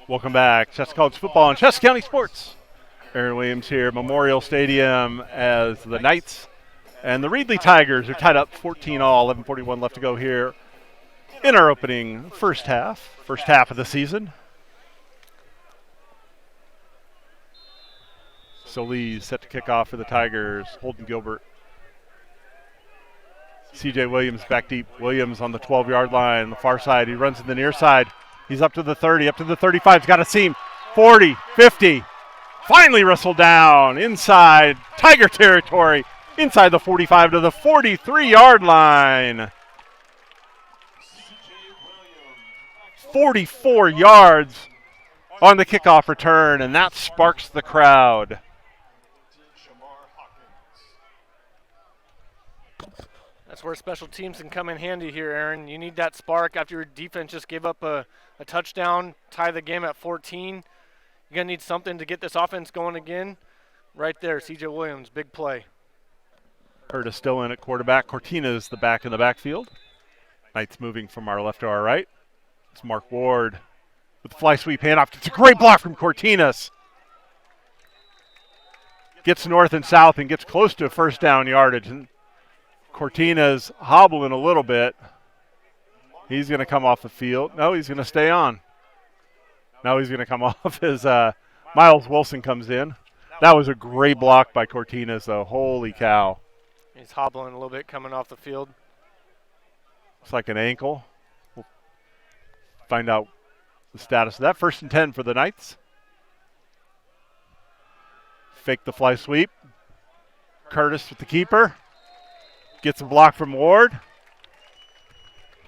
Welcome back. Shasta College football and Shasta County sports. Aaron Williams here, Memorial Stadium, as the Knights and the Reedley Tigers are tied up 14 all, 11:41 left to go here in our opening first half of the season. Solis set to kick off for the Tigers. Holden Gilbert. C.J. Williams back deep. Williams on the 12-yard line, on the far side. He runs to the near side. He's up to the 30, up to the 35. He's got a seam. 40, 50. Finally wrestled down inside Tiger territory. Inside the 45 to the 43-yard line. 44 yards on the kickoff return, and that sparks the crowd. That's where special teams can come in handy here, Aaron. You need that spark after your defense just gave up a touchdown, tie the game at 14. You're going to need something to get this offense going again. Right there, C.J. Williams, big play. Curtis still in at quarterback. Cortina's the back in the backfield. Knights moving from our left to our right. It's Mark Ward with the fly sweep handoff. It's a great block from Cortinas. Gets north and south and gets close to first down yardage. And Cortina's hobbling a little bit. He's going to come off the field. No, he's going to stay on. Now he's going to come off as Miles Wilson comes in. That was a great block by Cortinas, though. Holy cow. He's hobbling a little bit coming off the field. Looks like an ankle. We'll find out the status of that. 1st and 10 for the Knights. Fake the fly sweep. Curtis with the keeper. Gets a block from Ward.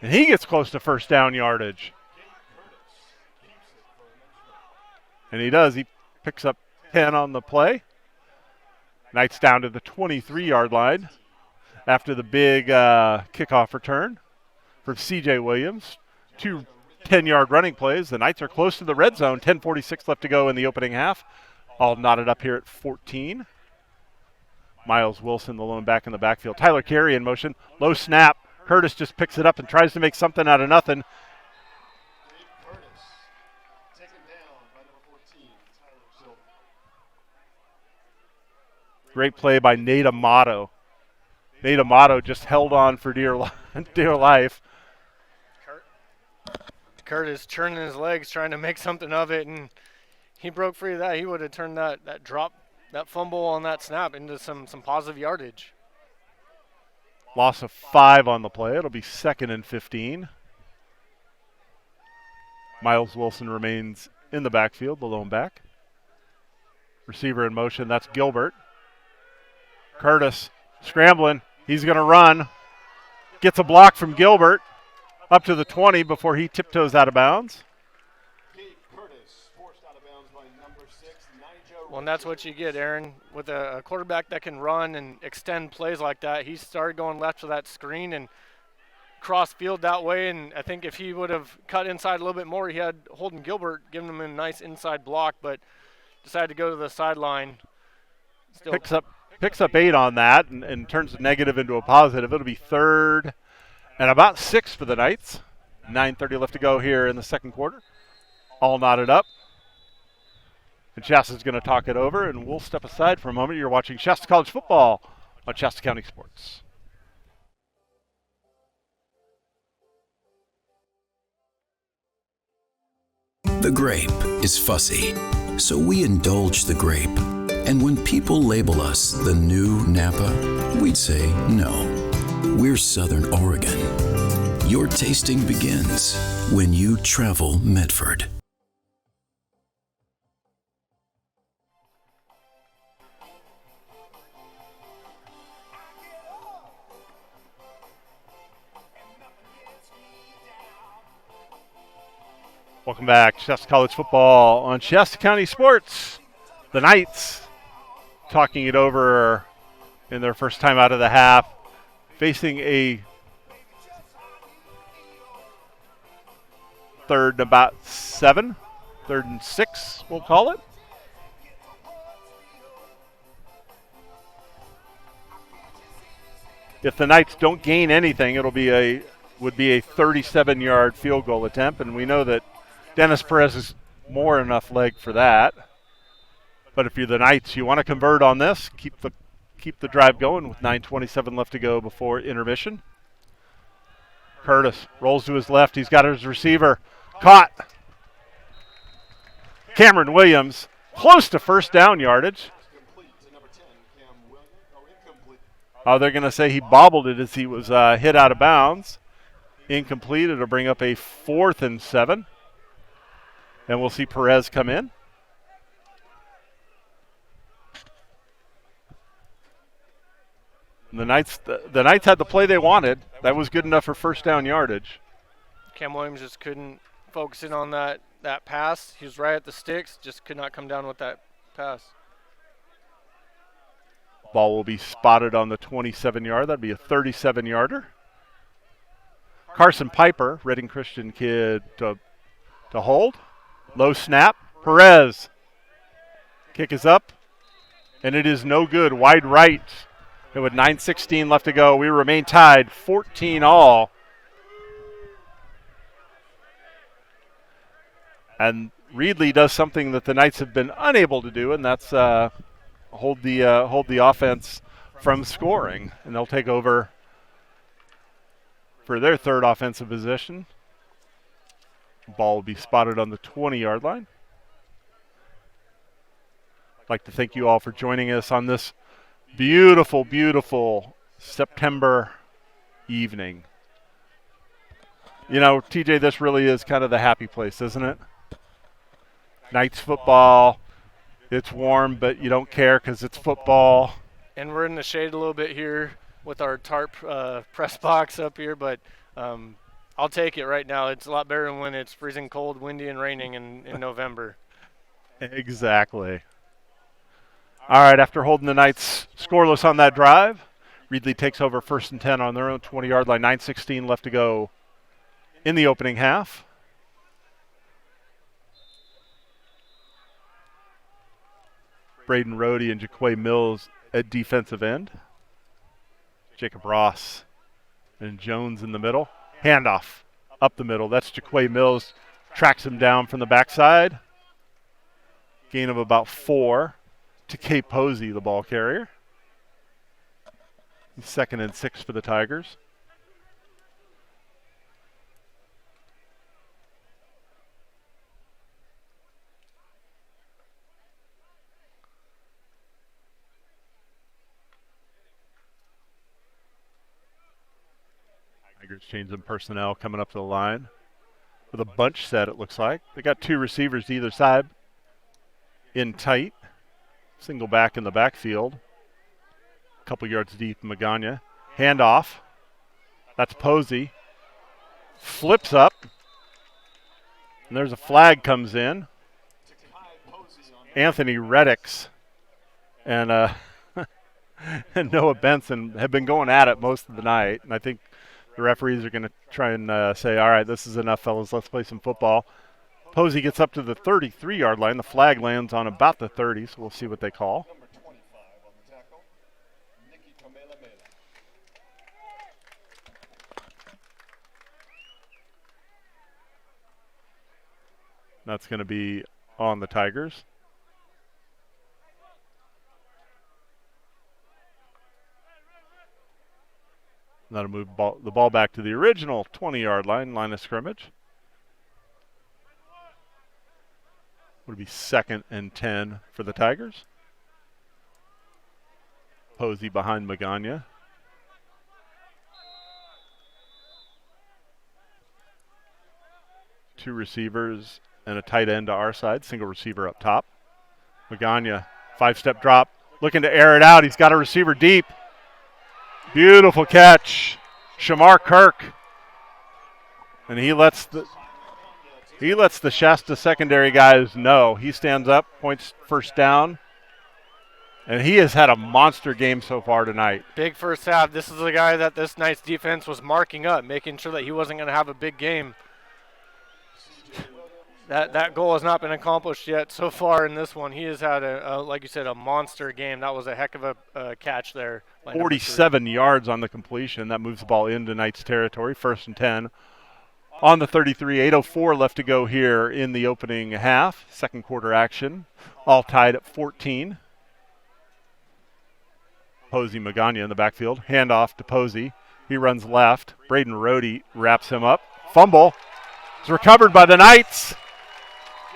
And he gets close to first down yardage. And he does. He picks up 10 on the play. Knights down to the 23-yard line after the big kickoff return from C.J. Williams. 2 10-yard running plays. The Knights are close to the red zone. 10:46 left to go in the opening half. All knotted up here at 14. Miles Wilson, the lone back in the backfield. Tyler Carey in motion. Low snap. Curtis just picks it up and tries to make something out of nothing. Great play by Nate Amato. Nate Amato just held on for dear life. Curtis churning his legs, trying to make something of it, and he broke free of that. He would have turned that drop, that fumble on that snap into some positive yardage. Loss of 5 on the play. It'll be 2nd and 15. Miles Wilson remains in the backfield, the lone back. Receiver in motion, that's Gilbert. Curtis scrambling. He's going to run. Gets a block from Gilbert up to the 20 before he tiptoes out of bounds. Well, and that's what you get, Aaron, with a quarterback that can run and extend plays like that. He started going left to that screen and cross field that way, and I think if he would have cut inside a little bit more, he had Holden Gilbert giving him a nice inside block, but decided to go to the sideline. Still Picks up 8 on that and turns a negative into a positive. It'll be 3rd and about 6 for the Knights. 9:30 left to go here in the second quarter. All knotted up. And Shasta's going to talk it over, and we'll step aside for a moment. You're watching Shasta College football on Shasta County Sports. The grape is fussy, so we indulge the grape. And when people label us the new Napa, we'd say no. We're Southern Oregon. Your tasting begins when you travel Medford. Welcome back, Shasta College football on Shasta County Sports. The Knights talking it over in their first time out of the half, facing a 3rd and about 7, 3rd and 6, we'll call it. If the Knights don't gain anything, would be a 37-yard field goal attempt, and we know that Dennis Perez is more than enough leg for that. But if you're the Knights, you want to convert on this, keep the drive going with 9:27 left to go before intermission. Curtis rolls to his left. He's got his receiver caught. Cameron Williams close to first down yardage. Oh, they're going to say he bobbled it as he was hit out of bounds. Incomplete. It'll bring up a 4th and 7. And we'll see Perez come in. The Knights had the play they wanted. That was good enough for first down yardage. Cam Williams just couldn't focus in on that pass. He was right at the sticks, just could not come down with that pass. Ball will be spotted on the 27-yard. That'd be a 37-yarder. Carson Piper, Reading Christian kid, to hold. Low snap. Perez. Kick is up. And it is no good. Wide right. And with 9:16 left to go, we remain tied 14-all. And Reedley does something that the Knights have been unable to do, and that's hold the offense from scoring. And they'll take over for their 3rd offensive position. Ball will be spotted on the 20-yard line. I'd like to thank you all for joining us on this beautiful, beautiful September evening. You know, TJ, this really is kind of the happy place, isn't it? Knights football. It's warm, but you don't care because it's football. And we're in the shade a little bit here with our tarp press box up here, but I'll take it right now. It's a lot better than when it's freezing cold, windy, and raining in November. Exactly. All right, after holding the Knights scoreless on that drive, Reedley takes over 1st and 10 on their own 20-yard line. 9:16 left to go in the opening half. Braden Rohde and Jaquay Mills at defensive end. Jacob Ross and Jones in the middle. Handoff up the middle. That's Jaquay Mills. Tracks him down from the backside. Gain of about 4 to K. Posey, the ball carrier. 2nd and 6 for the Tigers. Tigers changing personnel coming up to the line with a bunch set, it looks like. They got 2 receivers to either side in tight. Single back in the backfield. A couple yards deep, Magana. Handoff. That's Posey. Flips up. And there's a flag comes in. Anthony Retakes and and Noah Benson have been going at it most of the night, and I think the referees are going to try and say, all right, this is enough, fellas. Let's play some football. Posey gets up to the 33-yard line. The flag lands on about the 30, so we'll see what they call. That's going to be on the Tigers. That'll move the ball back to the original 20-yard line of scrimmage. Would be 2nd and 10 for the Tigers. Posey behind Magana. Two receivers and a tight end to our side. Single receiver up top. Magana, 5-step drop. Looking to air it out. He's got a receiver deep. Beautiful catch. Shamar Kirk. And he lets the Shasta secondary guys know. He stands up, points first down. And he has had a monster game so far tonight. Big first half. This is the guy that this Knights defense was marking up, making sure that he wasn't going to have a big game. That goal has not been accomplished yet so far in this one. He has had, like you said, a monster game. That was a heck of a catch there. 47 yards on the completion. That moves the ball into Knights territory. 1st and 10 on the 33. 8:04 left to go here in the opening half. Second quarter action. All tied at 14. Posey Magana in the backfield. Handoff to Posey. He runs left. Braden Rohde wraps him up. Fumble. It's recovered by the Knights.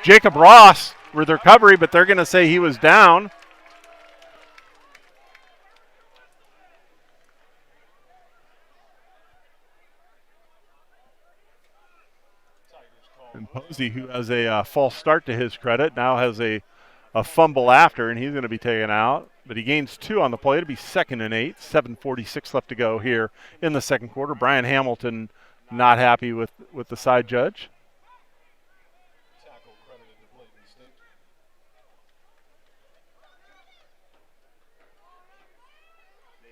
Jacob Ross with the recovery, but they're going to say he was down. And Posey, who has a false start to his credit, now has a fumble after, and he's going to be taken out. But he gains 2 on the play. It'll be 2nd and 8. 7:46 left to go here in the second quarter. Brian Hamilton not happy with the side judge.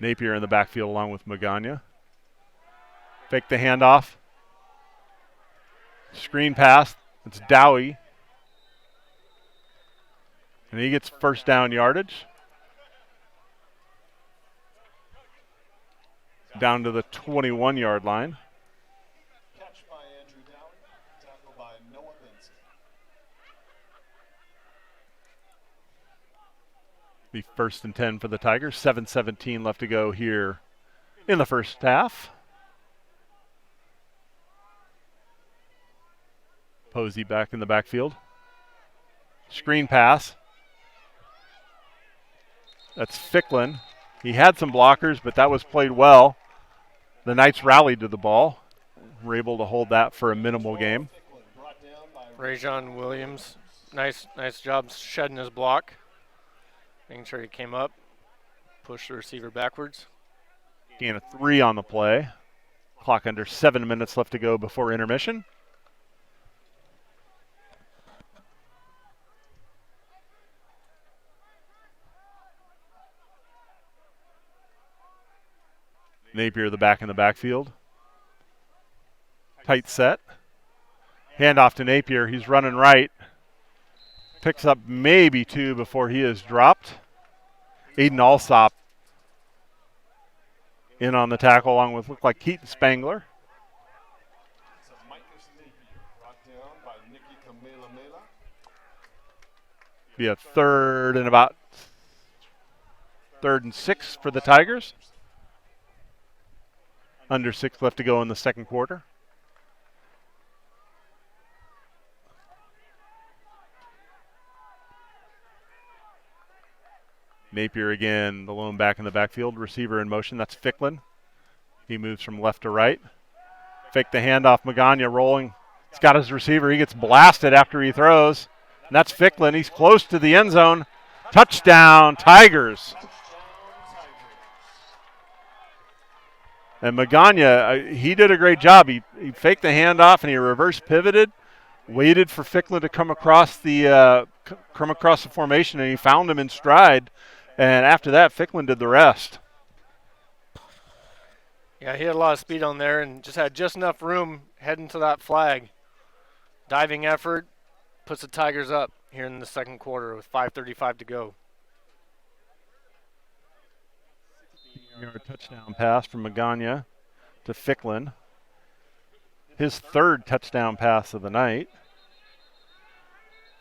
Napier in the backfield along with Magana. Fake the handoff. Screen pass. It's Dowie. And he gets first down yardage. Down to the 21-yard line. Catch by Andrew Dowie, tackle by Noah Benson. Be 1st and 10 for the Tigers. 7:17 left to go here in the first half. Posey back in the backfield. Screen pass. That's Ficklin. He had some blockers, but that was played well. The Knights rallied to the ball. Were able to hold that for a minimal game. Rajon Williams, nice job shedding his block. Making sure he came up, pushed the receiver backwards. Gain of 3 on the play. Clock under 7 minutes left to go before intermission. Napier the back in the backfield. Tight set. Handoff to Napier. He's running right. Picks up maybe 2 before he is dropped. Aiden Alsop in on the tackle along with, looked like Keaton Spangler. Be a 3rd and 6 for the Tigers. Under 6 left to go in the second quarter. Napier again, the lone back in the backfield. Receiver in motion, that's Ficklin. He moves from left to right. Fake the handoff, Magana rolling. He's got his receiver. He gets blasted after he throws. And that's Ficklin. He's close to the end zone. Touchdown, Tigers. And Magana, he did a great job. He faked the handoff and he reverse pivoted, waited for Ficklin to come across the come across the formation, and he found him in stride. And after that, Ficklin did the rest. Yeah, he had a lot of speed on there and just had just enough room heading to that flag. Diving effort puts the Tigers up here in the second quarter with 5:35 to go. Yard touchdown pass from Magana to Ficklin. His third touchdown pass of the night.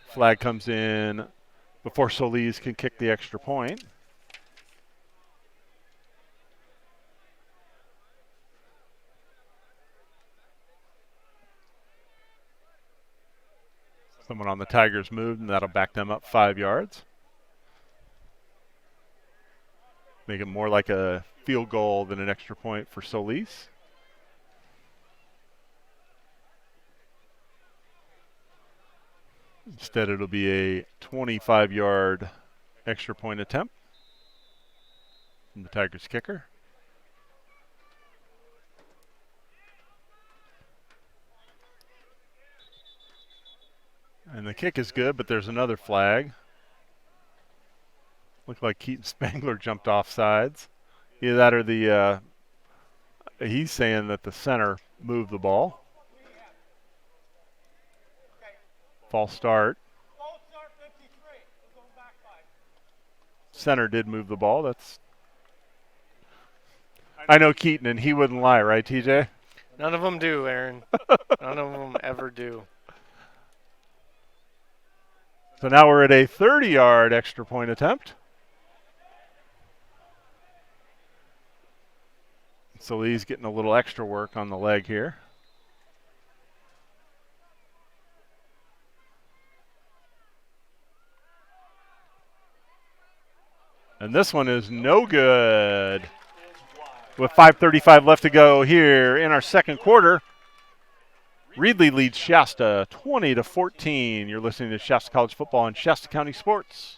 Flag comes in before Solis can kick the extra point. Someone on the Tigers moved, and that'll back them up 5 yards. Make it more like a field goal than an extra point for Solis. Instead, it'll be a 25-yard extra point attempt from the Tigers kicker. And the kick is good, but there's another flag. Looked like Keaton Spangler jumped off sides. Either that or the he's saying that the center moved the ball. False start. Center did move the ball. I know Keaton, and he wouldn't lie, right, TJ? None of them do, Aaron. None of them ever do. So now we're at a 30-yard extra point attempt. So he's getting a little extra work on the leg here. And this one is no good. With 5:35 left to go here in our second quarter, Reedley leads Shasta 20-14. You're listening to Shasta College Football and Shasta County Sports.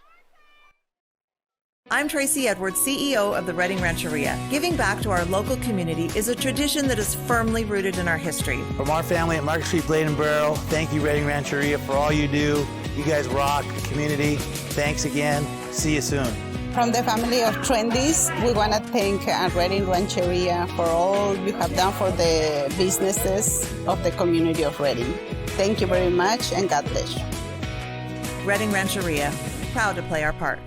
I'm Tracy Edwards, CEO of the Reading Rancheria. Giving back to our local community is a tradition that is firmly rooted in our history. From our family at Market Street Blade and Barrel, thank you, Reading Rancheria, for all you do. You guys rock the community. Thanks again. See you soon. From the family of Trendies, we want to thank Reading Rancheria for all you have done for the businesses of the community of Reading. Thank you very much, and God bless you. Reading Rancheria, proud to play our part.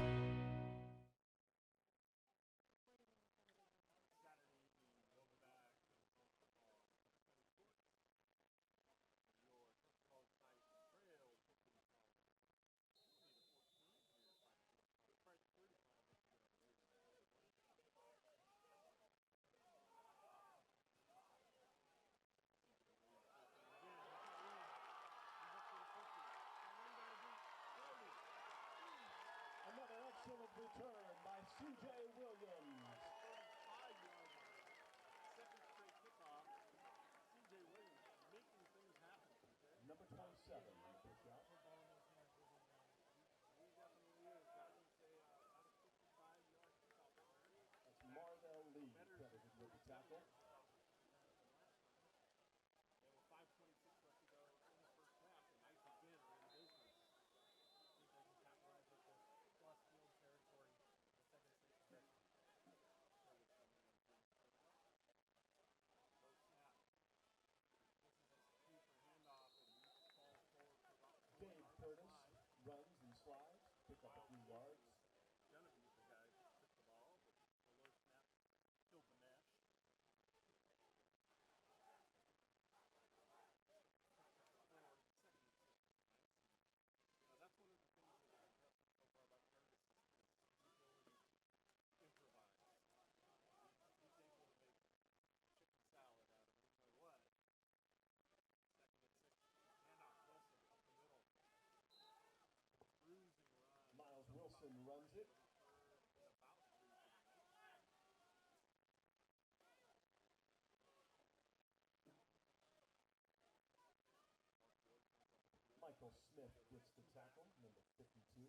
Return by C.J. Williams. Number 27. That's Marvell Lee credited with the tackle. Runs and slides, pick up a few yards. Wilson runs it. Michael Smith gets the tackle, number 52.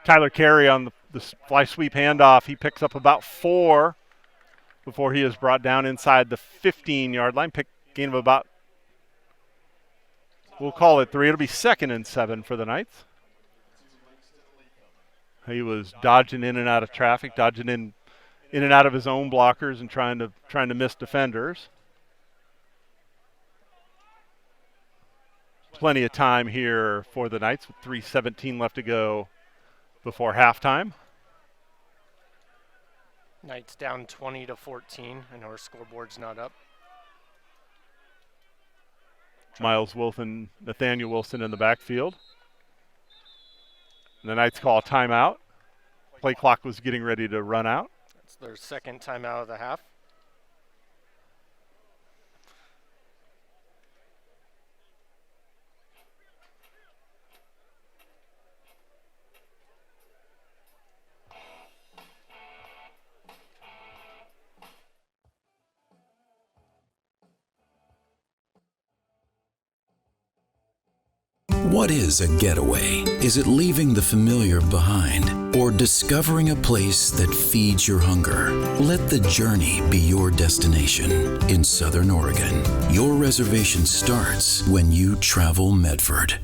Tyler Carey on the fly sweep handoff. He picks up about 4 before he is brought down inside the 15-yard line. Gain of about, we'll call it 3. It'll be 2nd and 7 for the Knights. He was dodging in and out of traffic, dodging in and out of his own blockers and trying to miss defenders. Plenty of time here for the Knights with 3:17 left to go before halftime. Knights down 20-14. I know our scoreboard's not up. Miles Wilson, Nathaniel Wilson in the backfield. The Knights call a timeout. Play clock was getting ready to run out. That's their 2nd timeout of the half. What is a getaway? Is it leaving the familiar behind or discovering a place that feeds your hunger? Let the journey be your destination in Southern Oregon. Your reservation starts when you travel Medford.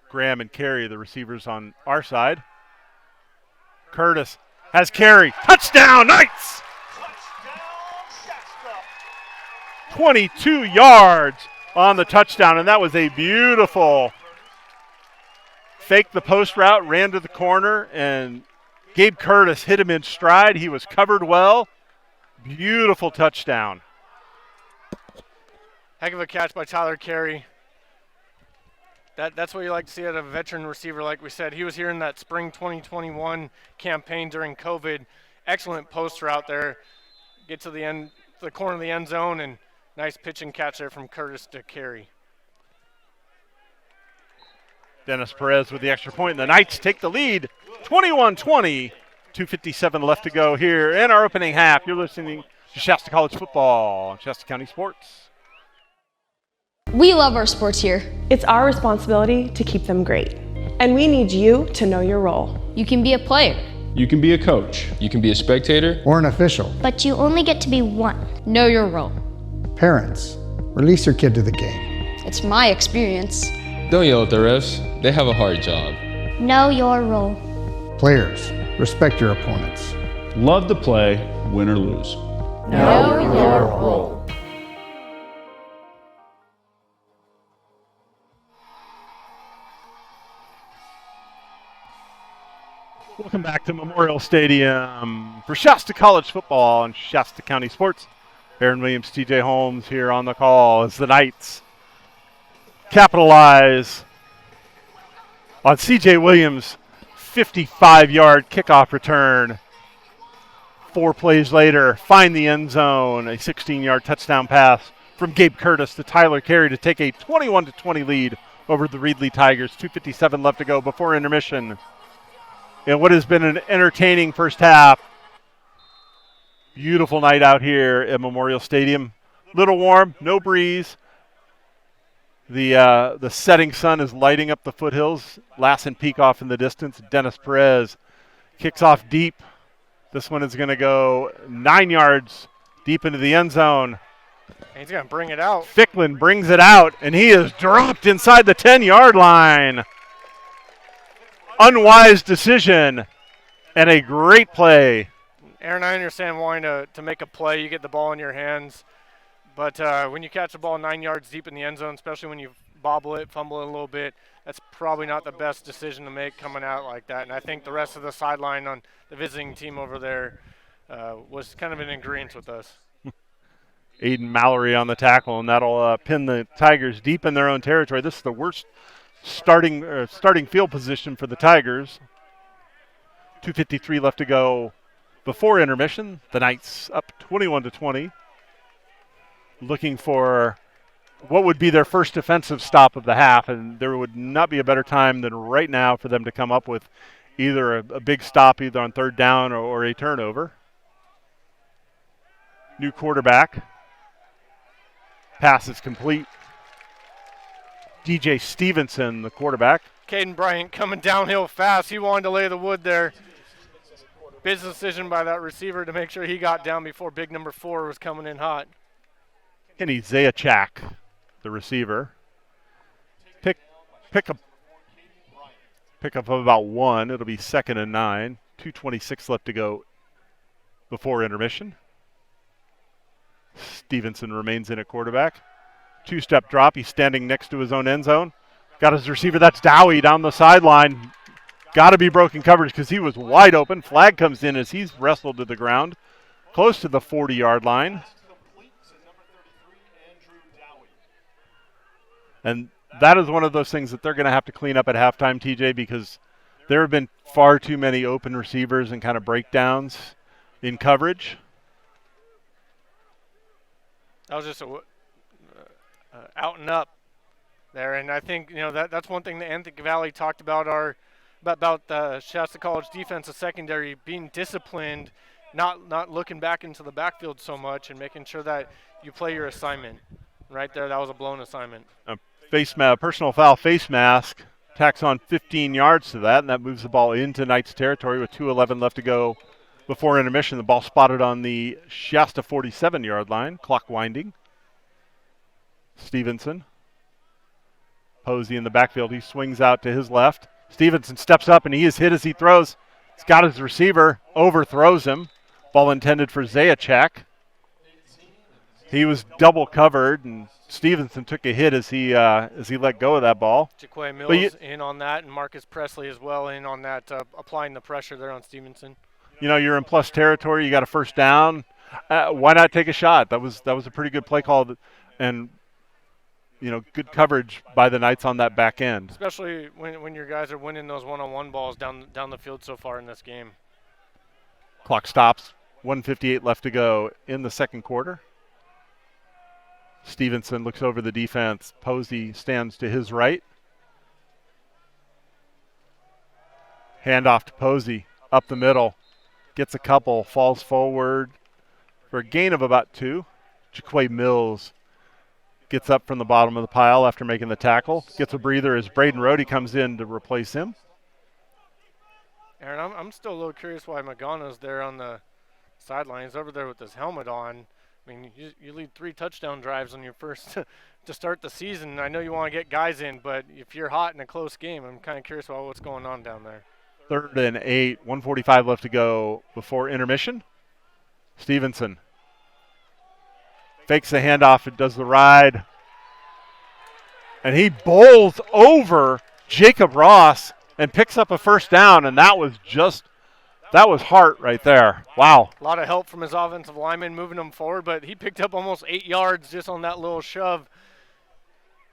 Graham and Carey, the receivers on our side. Curtis has Carey. Touchdown, Knights! 22 yards on the touchdown, and that was a beautiful fake the post route, ran to the corner, and Gabe Curtis hit him in stride. He was covered well. Beautiful touchdown. Heck of a catch by Tyler Carey. That's what you like to see out of a veteran receiver, like we said. He was here in that spring 2021 campaign during COVID. Excellent post route there. Get to the end, the corner of the end zone, and nice pitch and catch there from Curtis to Carey. Dennis Perez with the extra point, and the Knights take the lead, 21-20. 2:57 left to go here in our opening half. You're listening to Shasta College Football on Shasta County Sports. We love our sports here. It's our responsibility to keep them great. And we need you to know your role. You can be a player. You can be a coach. You can be a spectator. Or an official. But you only get to be one. Know your role. Parents, release your kid to the game. It's my experience. Don't yell at the refs. They have a hard job. Know your role. Players, respect your opponents. Love to play, win or lose. Know your role. Welcome back to Memorial Stadium for Shasta College Football on Shasta County Sports. Aaron Williams, TJ Holmes here on the call as the Knights capitalize on CJ Williams' 55-yard kickoff return. 4 plays later, find the end zone, a 16-yard touchdown pass from Gabe Curtis to Tyler Carey to take a 21-20 lead over the Reedley Tigers. 2:57 left to go before intermission. In what has been an entertaining first half. Beautiful night out here at Memorial Stadium. Little warm, no breeze. The setting sun is lighting up the foothills. Lassen Peak off in the distance. Dennis Perez kicks off deep. This one is going to go 9 yards deep into the end zone. He's going to bring it out. Ficklin brings it out, and he is dropped inside the 10-yard line. unwise decision and a great play. Aaron, I understand wanting to make a play. You get the ball in your hands. But when you catch the ball 9 yards deep in the end zone, especially when you bobble it, fumble it a little bit, that's probably not the best decision to make coming out like that. And I think the rest of the sideline on the visiting team over there was kind of in agreement with us. Aiden Mallory on the tackle, and that'll pin the Tigers deep in their own territory. This is the worst starting field position for the Tigers. 2:53 left to go before intermission. The Knights up 21-20. Looking for what would be their first defensive stop of the half, and there would not be a better time than right now for them to come up with either a big stop, either on third down or a turnover. New quarterback. Pass is complete. DJ Stevenson, the quarterback. Caden Bryant coming downhill fast. He wanted to lay the wood there. Business decision by that receiver to make sure he got down before big number 4 was coming in hot. Kenny Zajac, the receiver. Pick up of about 1. It'll be 2nd and 9. 2:26 left to go before intermission. Stevenson remains in at quarterback. 2-step drop. He's standing next to his own end zone. Got his receiver. That's Dowie down the sideline. Got to be broken coverage because he was wide open. Flag comes in as he's wrestled to the ground, close to the 40-yard line. And that is one of those things that they're going to have to clean up at halftime, TJ, because there have been far too many open receivers and kind of breakdowns in coverage. That was just out and up there, and I think that's one thing that Anthem Valley talked about the Shasta College defensive secondary being disciplined, not looking back into the backfield so much, and making sure that you play your assignment. Right there, that was a blown assignment. Personal foul face mask tacks on 15 yards to that, and that moves the ball into Knights territory with 2:11 left to go before intermission. The ball spotted on the Shasta 47-yard line, clock winding. Stevenson. Posey in the backfield. He swings out to his left. Stevenson steps up, and he is hit as he throws. He's got his receiver, overthrows him. Ball intended for Zajac. He was double covered, and Stevenson took a hit as he let go of that ball. Jaquay Mills in on that, and Marcus Presley as well in on that, applying the pressure there on Stevenson. You're in plus territory. You got a first down. Why not take a shot? That was a pretty good play call, and good coverage by the Knights on that back end. Especially when your guys are winning those one-on-one balls down the field so far in this game. Clock stops. 1:58 left to go in the second quarter. Stevenson looks over the defense. Posey stands to his right. Handoff to Posey. Up the middle. Gets a couple. Falls forward for a gain of about 2. Jaquay Mills gets up from the bottom of the pile after making the tackle. Gets a breather as Braden Rohde comes in to replace him. Aaron, I'm still a little curious why Magana's there on the sideline. He's over there with his helmet on. I mean, you lead 3 touchdown drives on your first to start the season. I know you want to get guys in, but if you're hot in a close game, I'm kind of curious about what's going on down there. 3rd and 8, 1:45 left to go before intermission. Stevenson fakes the handoff and does the ride. And he bowls over Jacob Ross and picks up a first down, and that was heart right there. Wow. A lot of help from his offensive lineman moving him forward, but he picked up almost 8 yards just on that little shove.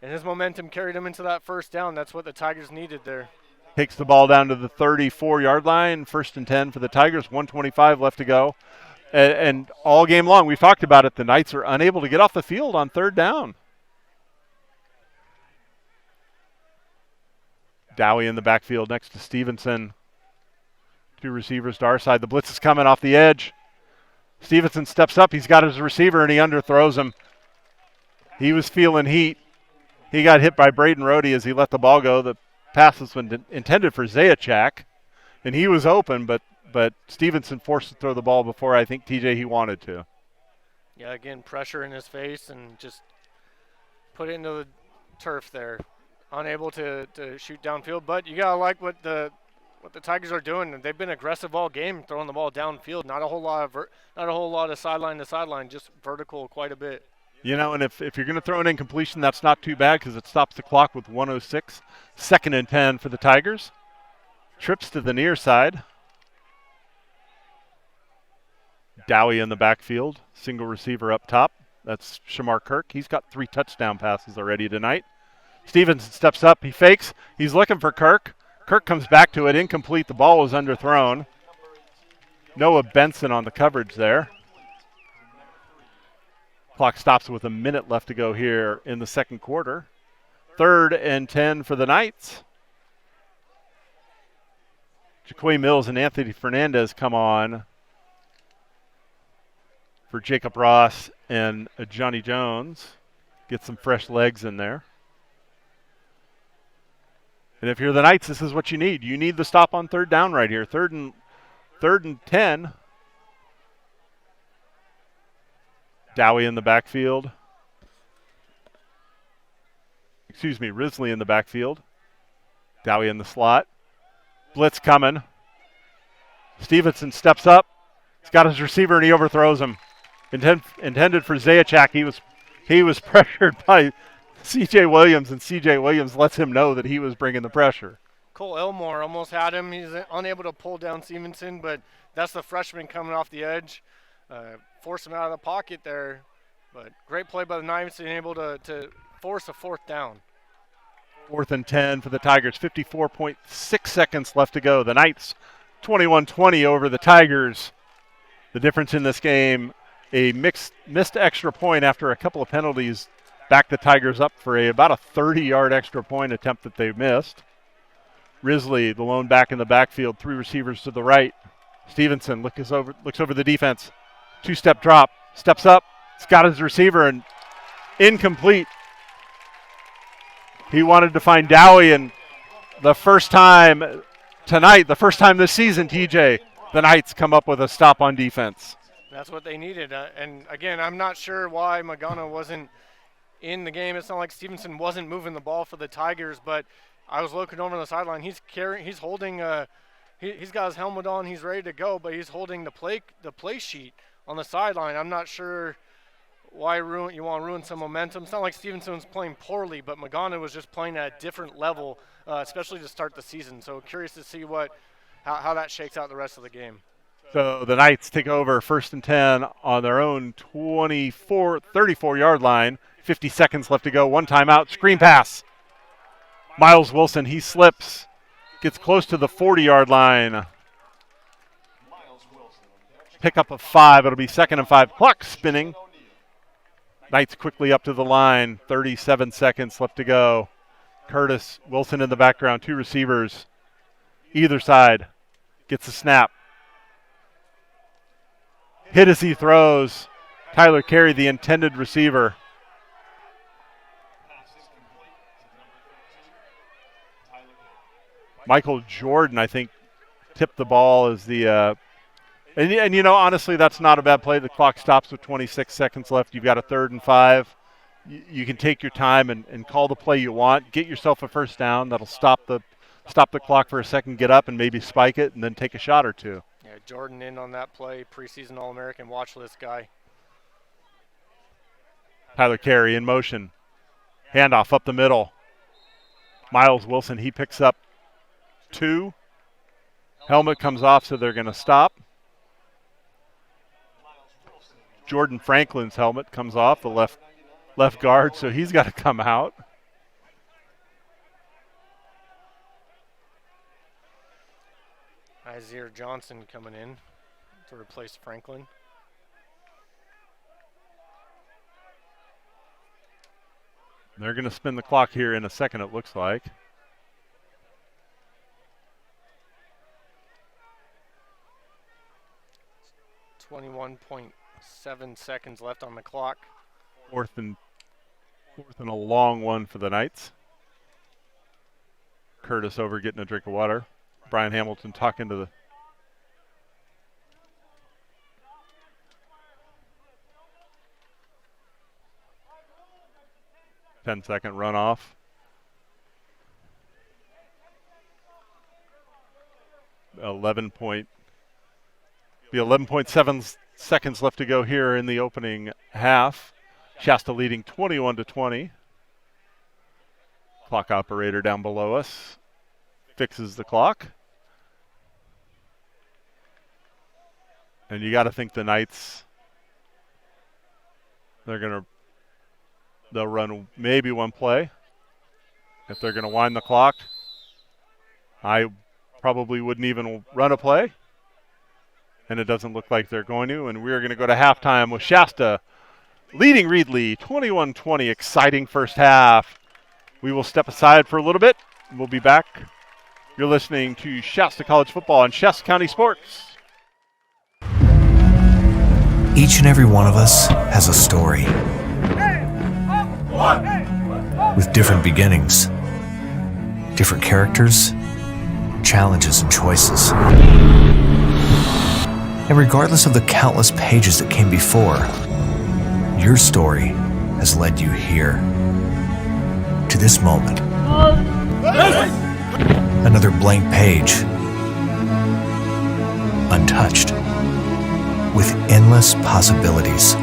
And his momentum carried him into that first down. That's what the Tigers needed there. Takes the ball down to the 34-yard line. 1st and 10 for the Tigers. 1:25 left to go. And all game long, we've talked about it, the Knights are unable to get off the field on 3rd down. Dowie in the backfield next to Stevenson. 2 receivers to our side. The blitz is coming off the edge. Stevenson steps up. He's got his receiver, and he underthrows him. He was feeling heat. He got hit by Braden Rohde as he let the ball go. The pass was intended for Zajac, and he was open, but Stevenson forced to throw the ball before I think, TJ, he wanted to. Yeah, again, pressure in his face and just put it into the turf there. Unable to shoot downfield, but you got to like what the what the Tigers are doing. They've been aggressive all game, throwing the ball downfield. Not a whole lot of sideline to sideline, just vertical quite a bit. You know, and if you're going to throw an incompletion, that's not too bad because it stops the clock with 1:06. 2nd and 10 for the Tigers. Trips to the near side. Dowie in the backfield. Single receiver up top. That's Shamar Kirk. He's got 3 touchdown passes already tonight. Stevenson steps up. He fakes. He's looking for Kirk. Kirk comes back to it. Incomplete. The ball was underthrown. Noah Benson on the coverage there. Clock stops with a minute left to go here in the second quarter. 3rd and 10 for the Knights. Jaquay Mills and Anthony Fernandez come on for Jacob Ross and Johnny Jones. Get some fresh legs in there. And if you're the Knights, this is what you need. You need the stop on 3rd down right here. 3rd and 10. Dowie in the backfield. Ridley in the backfield. Dowie in the slot. Blitz coming. Stevenson steps up. He's got his receiver and he overthrows him. Intended for Zajac. He was pressured by C.J. Williams, and C.J. Williams lets him know that he was bringing the pressure. Cole Elmore almost had him. He's unable to pull down Stevenson, but that's the freshman coming off the edge. Force him out of the pocket there. But great play by the Knights and able to force a 4th down. 4th and 10 for the Tigers. 54.6 seconds left to go. The Knights 21-20 over the Tigers. The difference in this game, a missed extra point after a couple of penalties backed the Tigers up for about a 30-yard extra point attempt that they missed. Risley, the lone back in the backfield, 3 receivers to the right. Stevenson looks over the defense. 2-step drop, steps up, he's got his receiver, and incomplete. He wanted to find Dowie, and the first time tonight, the first time this season, TJ, the Knights come up with a stop on defense. That's what they needed. And again, I'm not sure why Magana wasn't in the game. It's not like Stevenson wasn't moving the ball for the Tigers, but I was looking over on the sideline. He's holding he's got his helmet on, he's ready to go, but he's holding the play sheet on the sideline. I'm not sure why you want to ruin some momentum. It's not like Stevenson was playing poorly, but Magana was just playing at a different level, especially to start the season. So curious to see how that shakes out the rest of the game. So the Knights take over 1st and 10 on their own 34-yard line. 50 seconds left to go. 1 timeout. Screen pass. Miles Wilson, he slips. Gets close to the 40-yard line. Pickup of 5. It'll be 2nd and 5. Clock spinning. Knights quickly up to the line. 37 seconds left to go. Curtis Wilson in the background. 2 receivers. Either side. Gets the snap. Hit as he throws. Tyler Carey, the intended receiver. Michael Jordan, I think, tipped the ball as the and you know, honestly, that's not a bad play. The clock stops with 26 seconds left. You've got a 3rd and 5. You can take your time and call the play you want. Get yourself a 1st down. That'll stop the clock for a second, get up and maybe spike it, and then take a shot or 2. Yeah, Jordan in on that play, preseason All-American watch list guy. Tyler Carey in motion. Handoff up the middle. Miles Wilson, he picks up 2. Helmet comes off, so they're going to stop. Jordan Franklin's helmet comes off, the left guard, so he's got to come out. Isaiah Johnson coming in to replace Franklin. They're going to spin the clock here in a second, it looks like. .7 seconds left on the clock. Fourth and a long one for the Knights. Curtis over getting a drink of water. Brian Hamilton talking to the ten-second runoff. 11.7 seconds left to go here in the opening half. Shasta leading 21-20. Clock operator down below us fixes the clock. And you got to think the Knights, they'll run maybe one play. If they're going to wind the clock, I probably wouldn't even run a play. And it doesn't look like they're going to. And we're going to go to halftime with Shasta leading Reedley 21-20. Exciting first half. We will step aside for a little bit. We'll be back. You're listening to Shasta College Football on Shasta County Sports. Each and every one of us has a story with different beginnings, different characters, challenges, and choices. And regardless of the countless pages that came before, your story has led you here to this moment. Another blank page, untouched, with endless possibilities.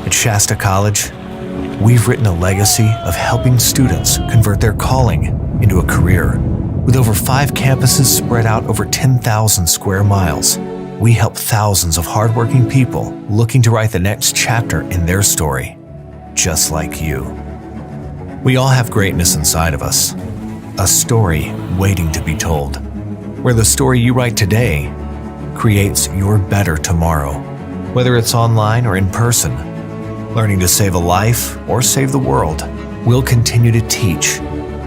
At Shasta College, we've written a legacy of helping students convert their calling into a career. With over 5 campuses spread out over 10,000 square miles, we help thousands of hardworking people looking to write the next chapter in their story, just like you. We all have greatness inside of us, a story waiting to be told, where the story you write today creates your better tomorrow. Whether it's online or in person, learning to save a life or save the world, we'll continue to teach,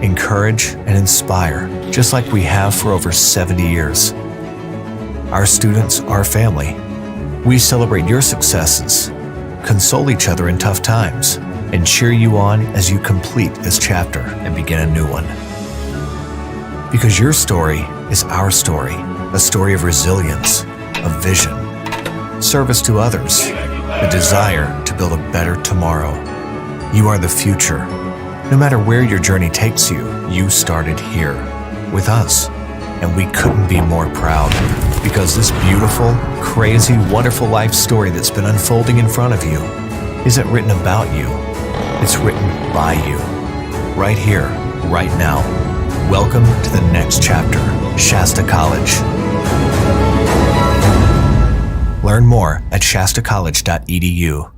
encourage, and inspire, just like we have for over 70 years. Our students are family. We celebrate your successes, console each other in tough times, and cheer you on as you complete this chapter and begin a new one. Because your story is our story, a story of resilience, of vision, service to others, a desire to build a better tomorrow. You are the future. No matter where your journey takes you, you started here with us. And we couldn't be more proud, because this beautiful, crazy, wonderful life story that's been unfolding in front of you isn't written about you. It's written by you. Right here, right now. Welcome to the next chapter, Shasta College. Learn more at shastacollege.edu.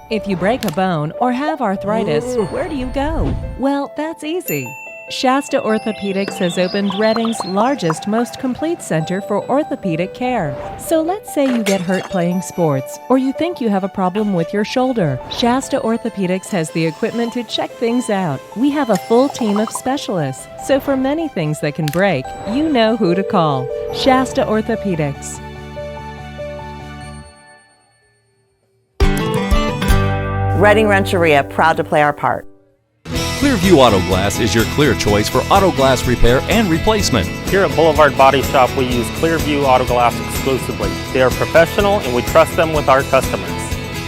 If you break a bone or have arthritis, where do you go? Well, that's easy. Shasta Orthopedics has opened Reading's largest, most complete center for orthopedic care. So let's say you get hurt playing sports, or you think you have a problem with your shoulder. Shasta Orthopedics has the equipment to check things out. We have a full team of specialists, so for many things that can break, you know who to call. Shasta Orthopedics. Reading Rancheria, proud to play our part. Clearview Auto Glass is your clear choice for auto glass repair and replacement. Here at Boulevard Body Shop, we use Clearview Auto Glass exclusively. They are professional and we trust them with our customers.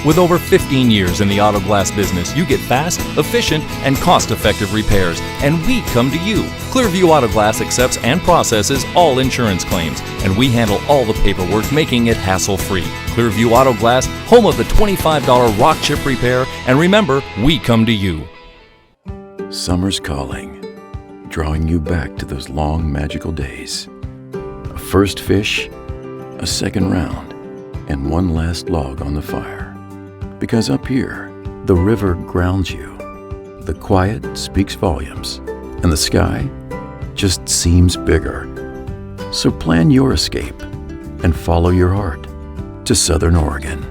With over 15 years in the auto glass business, you get fast, efficient, and cost-effective repairs, and we come to you. Clearview Auto Glass accepts and processes all insurance claims, and we handle all the paperwork, making it hassle-free. Clearview Auto Glass, home of the $25 rock chip repair, and remember, we come to you. Summer's calling, drawing you back to those long, magical days. A first fish, a second round, and one last log on the fire. Because up here, the river grounds you, the quiet speaks volumes, and the sky just seems bigger. So plan your escape and follow your heart to Southern Oregon.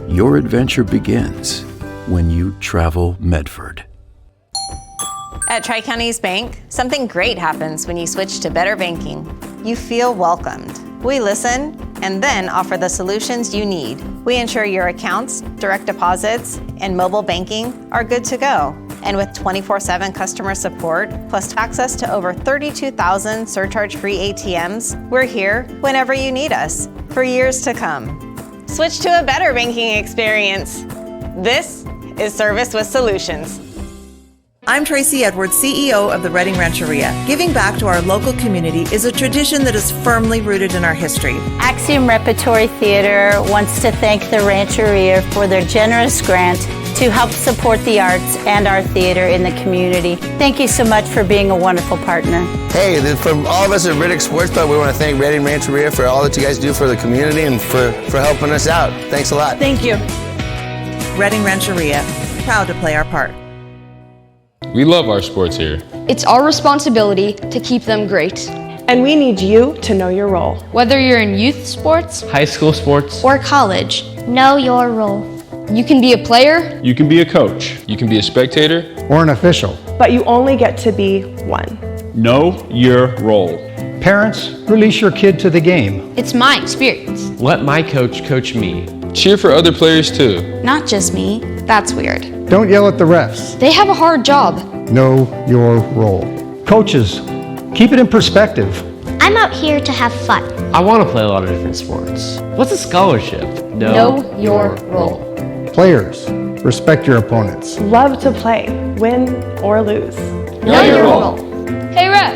Your adventure begins when you travel Medford. At Tri-Counties Bank, something great happens when you switch to better banking. You feel welcomed. We listen and then offer the solutions you need. We ensure your accounts, direct deposits, and mobile banking are good to go. And with 24/7 customer support, plus access to over 32,000 surcharge-free ATMs, we're here whenever you need us for years to come. Switch to a better banking experience. This is Service with Solutions. I'm Tracy Edwards, CEO of the Reading Rancheria. Giving back to our local community is a tradition that is firmly rooted in our history. Axiom Repertory Theater wants to thank the Rancheria for their generous grant to help support the arts and our theater in the community. Thank you so much for being a wonderful partner. Hey, from all of us at Riddick Sports Club, we want to thank Reading Rancheria for all that you guys do for the community and for helping us out. Thanks a lot. Thank you. Reading Rancheria, proud to play our part. We love our sports here. It's our responsibility to keep them great. And we need you to know your role. Whether you're in youth sports, High school sports, or college, know your role. You can be a player. You can be a coach. You can be a spectator. Or an official. But you only get to be one. Know your role. Parents, release your kid to the game. It's my experience. Let my coach coach me. Cheer for other players too. Not just me. That's weird. Don't yell at the refs. They have a hard job. Know your role. Coaches, keep it in perspective. I'm out here to have fun. I want to play a lot of different sports. What's a scholarship? Know your role. Players, respect your opponents. Love to play, win or lose. Know your role. Hey ref.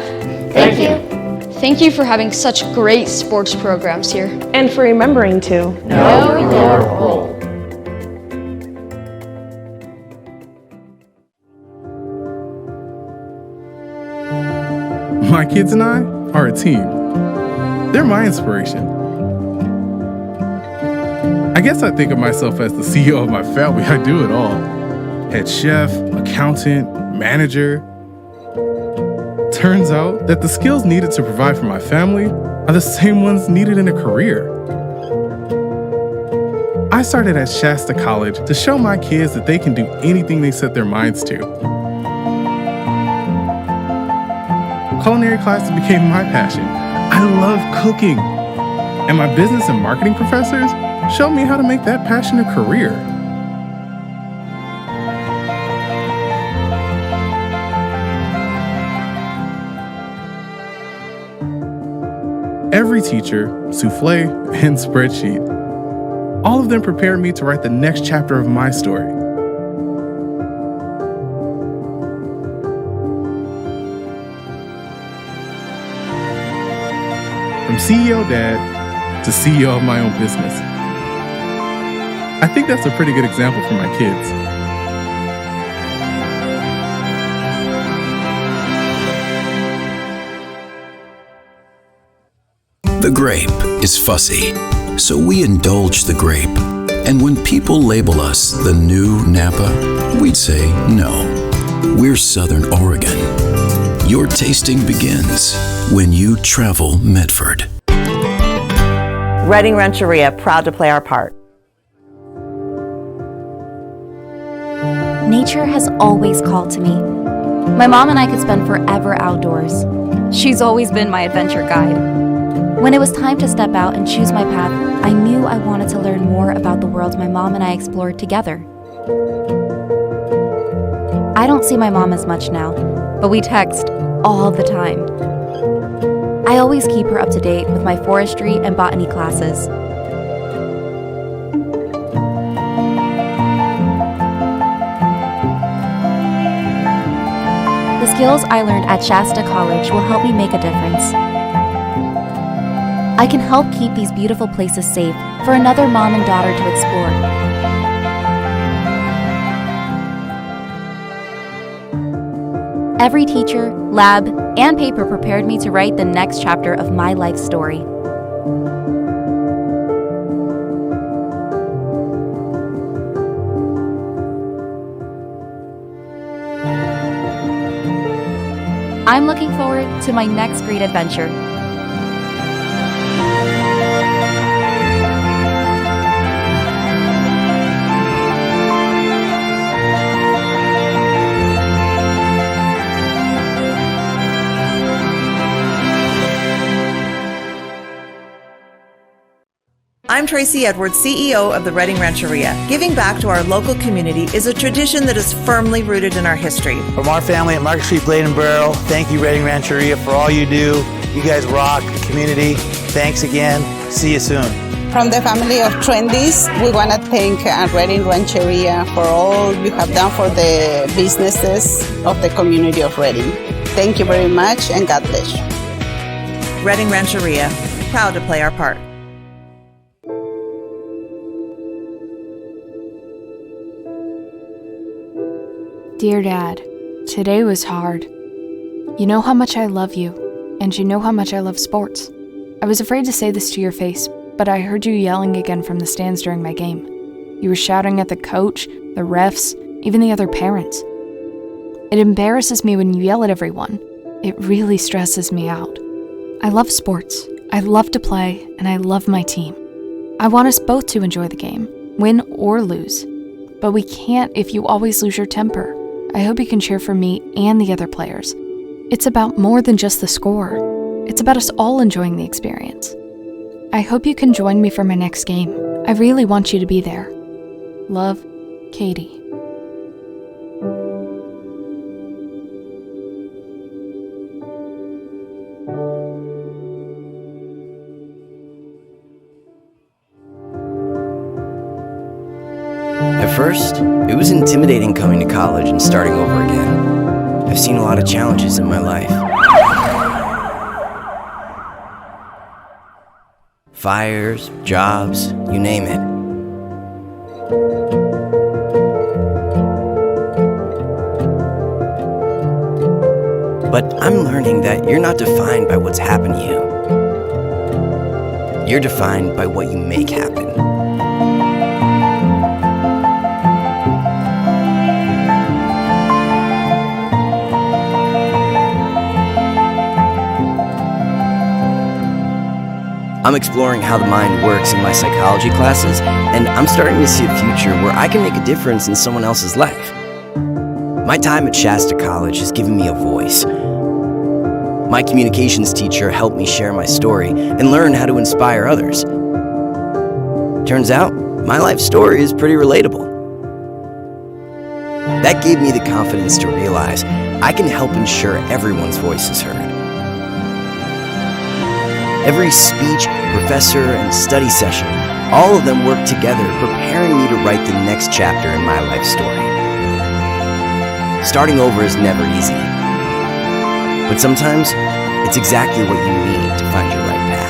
Thank you. Thank you for having such great sports programs here. And for remembering to know your role. My kids and I are a team. They're my inspiration. I guess I think of myself as the CEO of my family. I do it all. Head chef, accountant, manager. Turns out that the skills needed to provide for my family are the same ones needed in a career. I started at Shasta College to show my kids that they can do anything they set their minds to. Culinary classes became my passion. I love cooking. And my business and marketing professors showed me how to make that passion a career. Every teacher, souffle, and spreadsheet, all of them prepared me to write the next chapter of my story. From CEO dad to CEO of my own business. I think that's a pretty good example for my kids. The grape is fussy, so we indulge the grape. And when people label us the new Napa, we'd say no. We're Southern Oregon. Your tasting begins when you travel Medford. Reading Rancheria, proud to play our part. Nature has always called to me. My mom and I could spend forever outdoors. She's always been my adventure guide. When it was time to step out and choose my path, I knew I wanted to learn more about the world my mom and I explored together. I don't see my mom as much now, but we text all the time. I always keep her up to date with my forestry and botany classes. The skills I learned at Shasta College will help me make a difference. I can help keep these beautiful places safe for another mom and daughter to explore. Every teacher, lab, and paper prepared me to write the next chapter of my life story. I'm looking forward to my next great adventure. I'm Tracy Edwards, CEO of the Reading Rancheria. Giving back to our local community is a tradition that is firmly rooted in our history. From our family at Market Street Blade and Barrel, thank you, Reading Rancheria, for all you do. You guys rock the community. Thanks again. See you soon. From the family of Trendies, we want to thank Reading Rancheria for all you have done for the businesses of the community of Reading. Thank you very much, and God bless you. Reading Rancheria, proud to play our part. Dear Dad, today was hard. You know how much I love you, and you know how much I love sports. I was afraid to say this to your face, but I heard you yelling again from the stands during my game. You were shouting at the coach, the refs, even the other parents. It embarrasses me when you yell at everyone. It really stresses me out. I love sports, I love to play, and I love my team. I want us both to enjoy the game, win or lose. But we can't if you always lose your temper. I hope you can cheer for me and the other players. It's about more than just the score. It's about us all enjoying the experience. I hope you can join me for my next game. I really want you to be there. Love, Katie. At first, it was intimidating coming to college and starting over again. I've seen a lot of challenges in my life. Fires, jobs, you name it. But I'm learning that you're not defined by what's happened to you. You're defined by what you make happen. I'm exploring how the mind works in my psychology classes, and I'm starting to see a future where I can make a difference in someone else's life. My time at Shasta College has given me a voice. My communications teacher helped me share my story and learn how to inspire others. Turns out, my life story is pretty relatable. That gave me the confidence to realize I can help ensure everyone's voice is heard. Every speech, professor, and study session, all of them work together, preparing me to write the next chapter in my life story. Starting over is never easy, but sometimes it's exactly what you need to find your right path.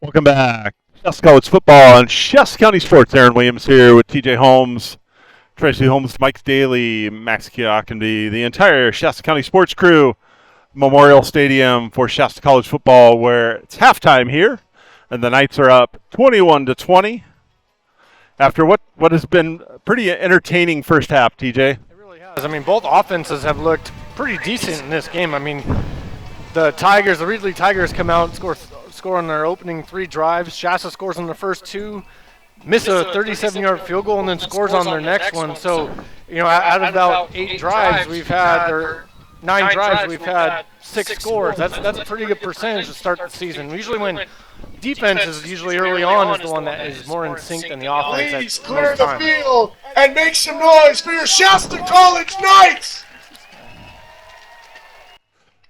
Welcome back. Shasta College football and Shasta County Sports. Aaron Williams here with TJ Holmes, Tracy Holmes, Mike Daly, Max Kiakandy, the entire Shasta County Sports crew. Memorial Stadium for Shasta College football, where it's halftime here, and the Knights are up 21-20 after what has been a pretty entertaining first half, TJ. I mean, both offenses have looked pretty decent in this game. I mean, the Reedley Tigers come out and score on their opening 3 drives. Shasta scores on the first 2, miss a 37-yard field goal, and then scores on their next one. So, out of about 8 drives we've had, or 9 drives, we've had 6 scores. That's a pretty good percentage to start the season. Usually when defense is usually early on is the one that is more in sync than the offense. Please clear the field and make some noise for your Shasta College Knights.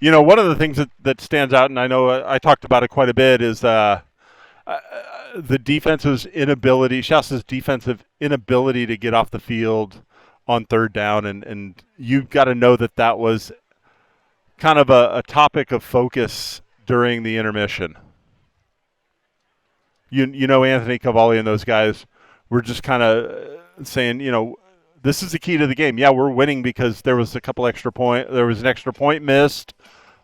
One of the things that stands out, and I know I talked about it quite a bit, is the defense's inability, Shasta's defensive inability to get off the field on third down, and you've got to know that was kind of a topic of focus during the intermission. Anthony Cavalli and those guys were just kind of saying, this is the key to the game. Yeah, we're winning because there was an extra point missed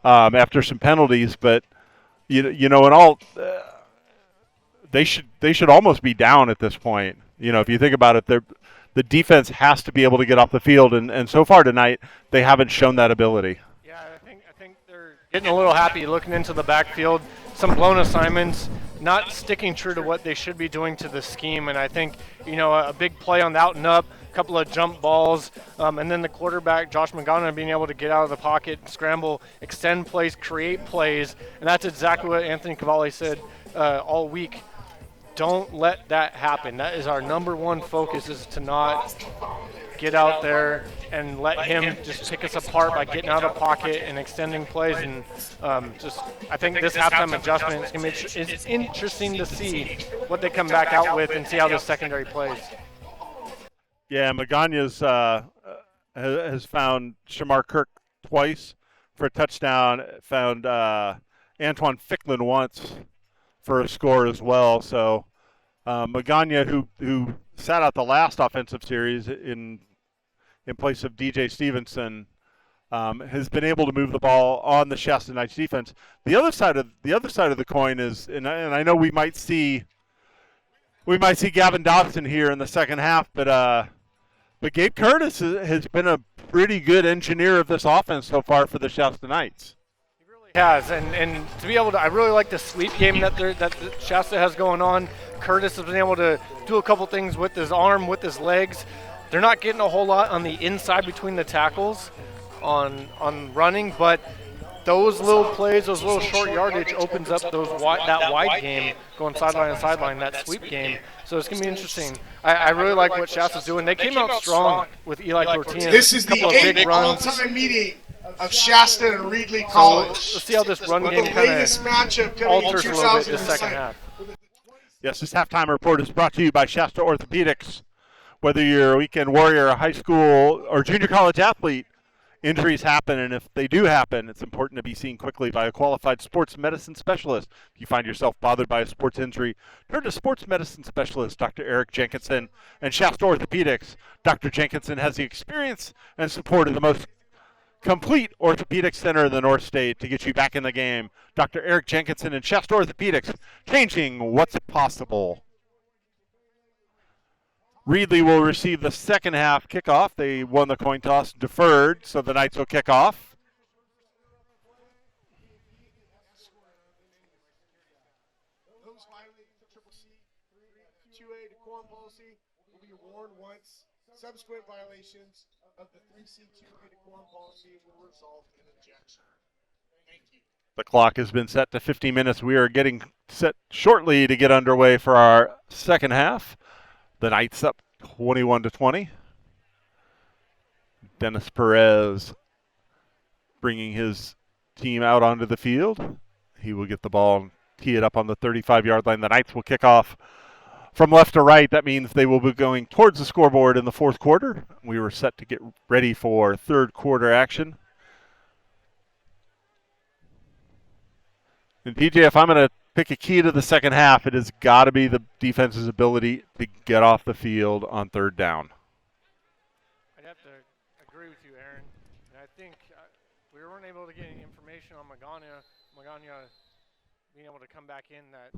after some penalties, but in all, they should almost be down at this point. If you think about it, the defense has to be able to get off the field, and so far tonight they haven't shown that ability. Yeah, I think they're getting a little happy looking into the backfield. Some blown assignments, not sticking true to what they should be doing to the scheme, and I think a big play on the out and up, a couple of jump balls, and then the quarterback Josh Magana being able to get out of the pocket, scramble, extend plays, create plays, and that's exactly what Anthony Cavalli said all week. Don't let that happen. That is our number one focus, is to not get out there and let him just pick us apart by getting out of the pocket and extending plays. And I think this halftime adjustment is going to be it's interesting to see what they come back out with and see how the secondary plays. Yeah, Maganya's has found Shamar Kirk twice for a touchdown, found Antoine Ficklin once for a score as well. So Magana, who sat out the last offensive series in place of DJ Stevenson, has been able to move the ball on the Shasta Knights defense. The other side of the coin is, and I know we might see Gavin Dodson here in the second half, but Gabe Curtis has been a pretty good engineer of this offense so far for the Shasta Knights. Has, and to be able to, I really like the sweep game that Shasta has going on. Curtis has been able to do a couple things with his arm, with his legs. They're not getting a whole lot on the inside between the tackles on running, but those little plays, those little short yardage opens up that wide game, going sideline to sideline, that sweep game. So it's going to be interesting. I really like what Shasta's doing. They came out strong with Eli Cortina. This is the 8th all-time meeting of Shasta and Reedley College. So let's see how this run game kind of alters a little bit this second half. Yes, this halftime report is brought to you by Shasta Orthopedics. Whether you're a weekend warrior, a high school, or junior college athlete, injuries happen, and if they do happen, it's important to be seen quickly by a qualified sports medicine specialist. If you find yourself bothered by a sports injury, turn to sports medicine specialist Dr. Eric Jenkinson and Shasta Orthopedics. Dr. Jenkinson has the experience and support of the most complete orthopedic center in the North State to get you back in the game. Dr. Eric Jenkinson and Shasta Orthopedics, changing what's possible. Reedley will receive the second half kickoff. They won the coin toss, deferred, so the Knights will kick off. Those violating the CCC 2A decorum policy will be warned once. Subsequent violations of the 3C 2A decorum policy will result in ejection. Thank you. The clock has been set to 50 minutes. We are getting set shortly to get underway for our second half. The Knights up 21-20. Dennis Perez bringing his team out onto the field. He will get the ball and tee it up on the 35-yard line. The Knights will kick off from left to right. That means they will be going towards the scoreboard in the fourth quarter. We were set to get ready for third quarter action. And PJ, if I'm going to pick a key to the second half, it has got to be the defense's ability to get off the field on third down. I'd have to agree with you, Aaron. And I think we weren't able to get any information on Magana being able to come back in the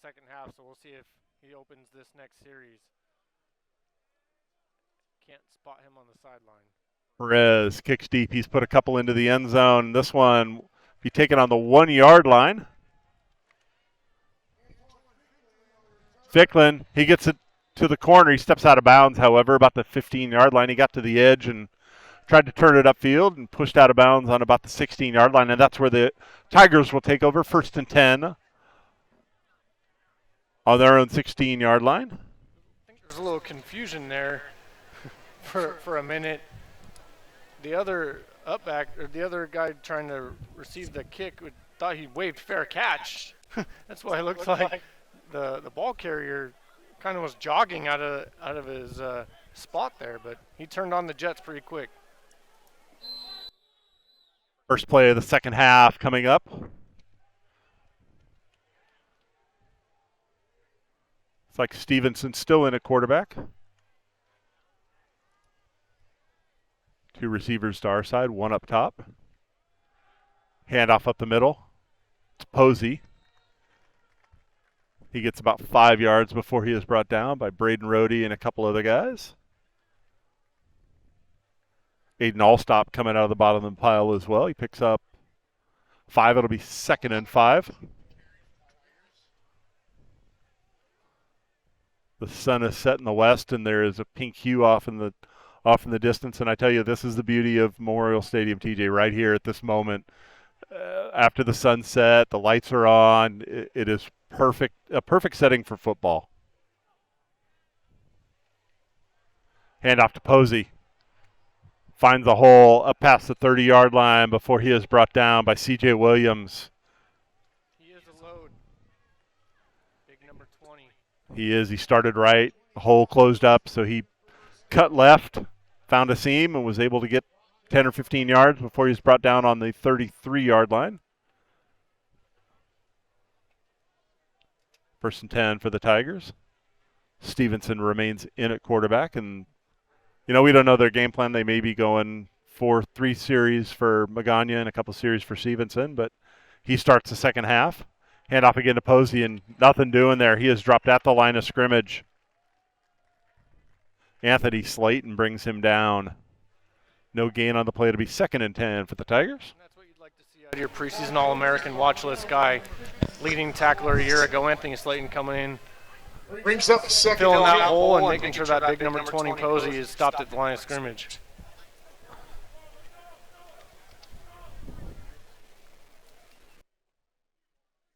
second half, so we'll see if he opens this next series. Can't spot him on the sideline. Perez kicks deep. He's put a couple into the end zone. This one will be taken on the 1-yard line. Ficklin, he gets it to the corner. He steps out of bounds, however, about the 15-yard line. He got to the edge and tried to turn it upfield and pushed out of bounds on about the 16-yard line, and that's where the Tigers will take over, 1st and 10 on their own 16-yard line. I think there's a little confusion there for a minute. The other the other guy trying to receive the kick thought he waved fair catch. That's why it looked like the ball carrier kind of was jogging out of his spot there, but he turned on the Jets pretty quick. First play of the second half coming up. It's like Stevenson still in at quarterback. 2 receivers to our side, 1 up top. Handoff up the middle. It's Posey. He gets about 5 yards before he is brought down by Braden Rohde and a couple other guys. Aiden Allstop coming out of the bottom of the pile as well. He picks up 5. It'll be 2nd and 5. The sun is set in the west, and there is a pink hue off in the distance. And I tell you, this is the beauty of Memorial Stadium, TJ, right here at this moment. After the sunset, the lights are on. It is perfect, a perfect setting for football. Handoff to Posey. Finds a hole up past the 30-yard line before he is brought down by C.J. Williams. He is a load. Big number 20. He is. He started right. The hole closed up, so he cut left, found a seam, and was able to get 10 or 15 yards before he was brought down on the 33-yard line. 1st and 10 for the Tigers. Stevenson remains in at quarterback, and we don't know their game plan. They may be going 4-3 series for Magana and a couple series for Stevenson, but he starts the second half. Handoff again to Posey, and nothing doing there. He has dropped at the line of scrimmage. Anthony Slayton brings him down. No gain on the play to be 2nd and 10 for the Tigers. And that's what you'd like to see out of your preseason All-American watch list guy, leading tackler a year ago, Anthony Slayton coming in. Brings up a second, filling that hole and making sure that big number 20 Posey is stopped at the line of scrimmage.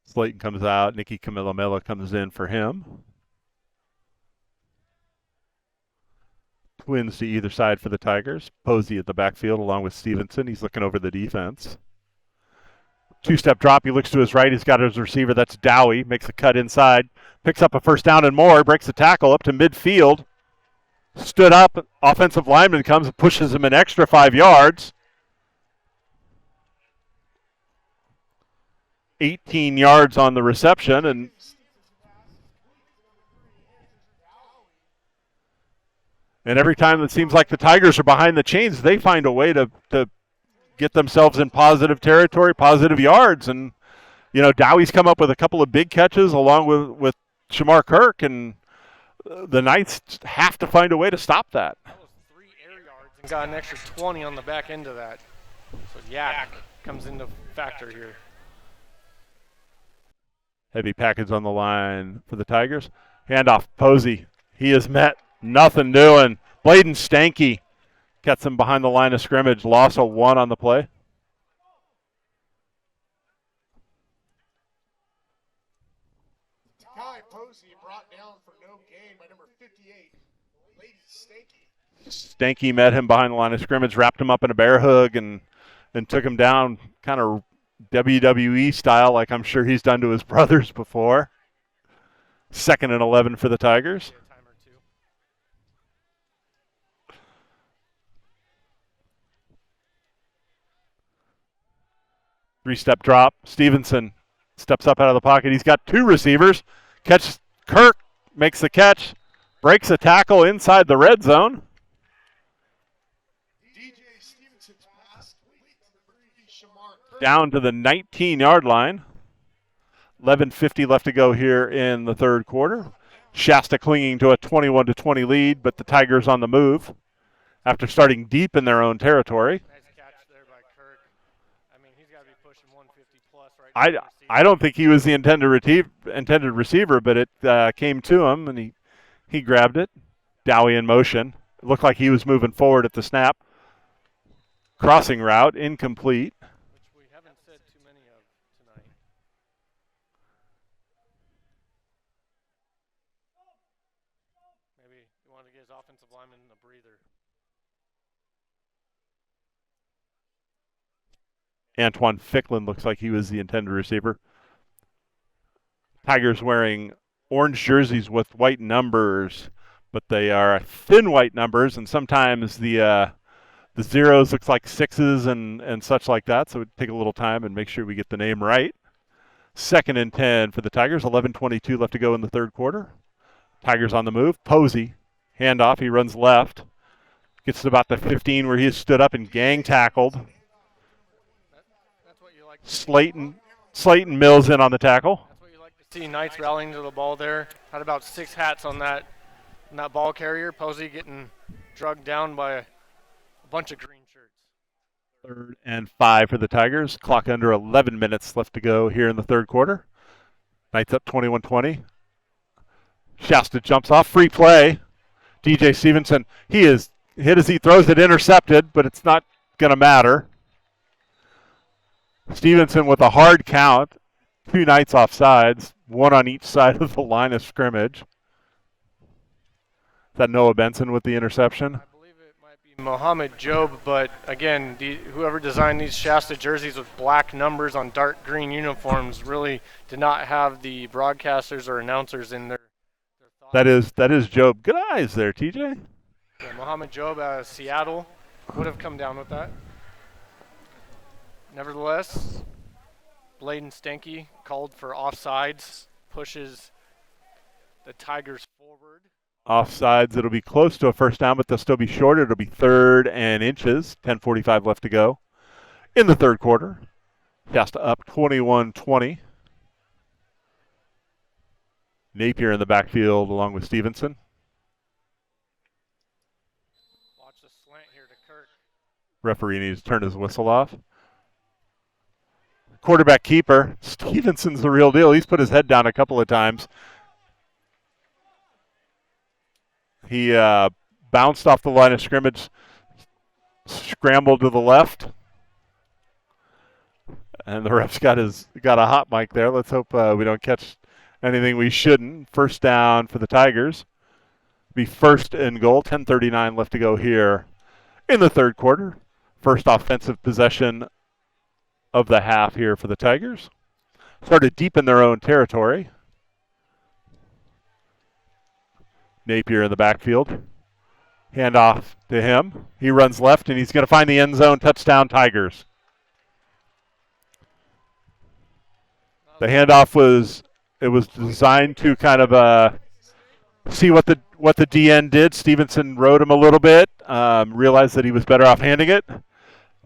Slayton comes out. Nicky Camillamella comes in for him. Twins to either side for the Tigers. Posey at the backfield along with Stevenson. He's looking over the defense. 2-step drop. He looks to his right. He's got his receiver. That's Dowie. Makes a cut inside. Picks up a first down and more. Breaks the tackle up to midfield. Stood up. Offensive lineman comes and pushes him an extra 5 yards. 18 yards on the reception. And every time it seems like the Tigers are behind the chains, they find a way to get themselves in positive territory, positive yards. And, Dowie's come up with a couple of big catches along with Shamar Kirk, and the Knights have to find a way to stop that. That was 3 air yards and got an extra 20 on the back end of that. So Yak comes into factor here. Heavy package on the line for the Tigers. Handoff, Posey. He is met. Nothing doing. Bladen Stanky gets him behind the line of scrimmage. Loss of 1 on the play. Ty Posey brought down for no gain by number 58, Bladen Stanky. Stanky met him behind the line of scrimmage, wrapped him up in a bear hug, and took him down kind of WWE style, like I'm sure he's done to his brothers before. 2nd and 11 for the Tigers. 3-step drop. Stevenson Steps up out of the pocket. He's got two receivers. Catch. Kirk makes the catch. Breaks a tackle inside the red zone. Down to the 19-yard line. 11:50 left to go here in the third quarter. Shasta clinging to a 21-20 lead, but the Tigers on the move after starting deep in their own territory. Nice catch there by Kirk. I mean, he's got to be pushing 150 plus right now. I don't think he was the intended receiver, but it came to him, and he grabbed it. Dowie in motion. It looked like he was moving forward at the snap. Crossing route, incomplete. Which we haven't said too many of tonight. Maybe he wanted to get his offensive lineman a breather. Antoine Ficklin looks like he was the intended receiver. Tigers wearing orange jerseys with white numbers, but they are thin white numbers, and sometimes the zeros looks like sixes and such like that, so it would take a little time and make sure we get the name right. 2nd and 10 for the Tigers, 11:22 left to go in the third quarter. Tigers on the move. Posey, handoff, he runs left. Gets to about the 15 where he is stood up and gang tackled. Slayton Mills in on the tackle. That's what you like to see. Knights rallying to the ball there. Had about 6 hats on that ball carrier. Posey getting drugged down by a bunch of green shirts. 3rd and 5 for the Tigers. Clock under 11 minutes left to go here in the third quarter. Knights up 21-20. Shasta jumps off. Free play. DJ Stevenson, he is hit as he throws it, intercepted, but it's not going to matter. Stevenson with a hard count. 2 Knights offsides, 1 on each side of the line of scrimmage. Is that Noah Benson with the interception? Mohammed Job, but again, whoever designed these Shasta jerseys with black numbers on dark green uniforms really did not have the broadcasters or announcers in their thoughts. That is Job. Good eyes there, TJ. Yeah, Mohammed Job out of Seattle would have come down with that. Nevertheless, Bladen Stanky called for offsides, pushes the Tigers forward. Offsides, it'll be close to a first down, but they'll still be short. It'll be 3rd and inches, 10:45 left to go in the third quarter. Shasta up 21-20. Napier in the backfield along with Stevenson. Watch the slant here to Kirk. Referee needs to turn his whistle off. Quarterback keeper. Stevenson's the real deal. He's put his head down a couple of times. He bounced off the line of scrimmage, scrambled to the left, and the ref's got a hot mic there. Let's hope we don't catch anything we shouldn't. First down for the Tigers. Be 1st and goal. 10:39 left to go here in the third quarter. First offensive possession of the half here for the Tigers. Started deep in their own territory. Napier in the backfield. Handoff to him. He runs left, and he's going to find the end zone. Touchdown, Tigers. The handoff was designed to kind of see what the DN did. Stevenson rode him a little bit, realized that he was better off handing it.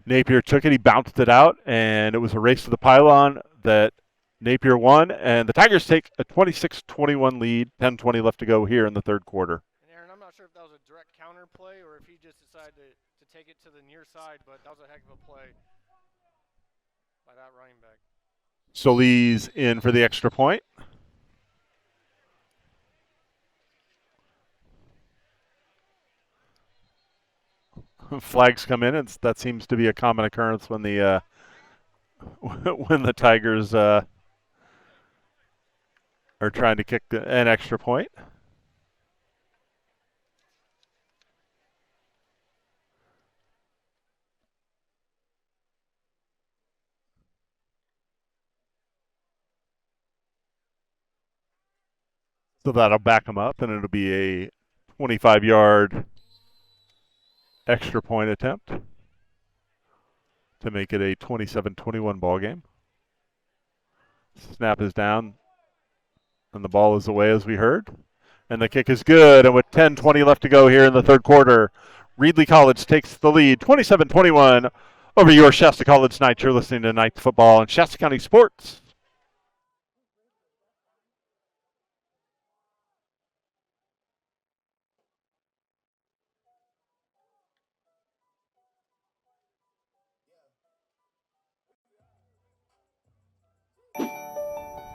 Napier took it. He bounced it out, and it was a race to the pylon that Napier won, and the Tigers take a 26-21 lead, 10:20 left to go here in the third quarter. And Aaron, I'm not sure if that was a direct counter play or if he just decided to take it to the near side, but that was a heck of a play by that running back. Solis in for the extra point. Flags come in, and that seems to be a common occurrence when the Tigers are trying to kick an extra point. So that'll back them up, and it'll be a 25-yard extra point attempt to make it a 27-21 ball game. Snap is down, and the ball is away as we heard. And the kick is good, and with 10:20 left to go here in the third quarter, Reedley College takes the lead, 27-21 over your Shasta College Knights. You're listening to Night Football and Shasta County Sports.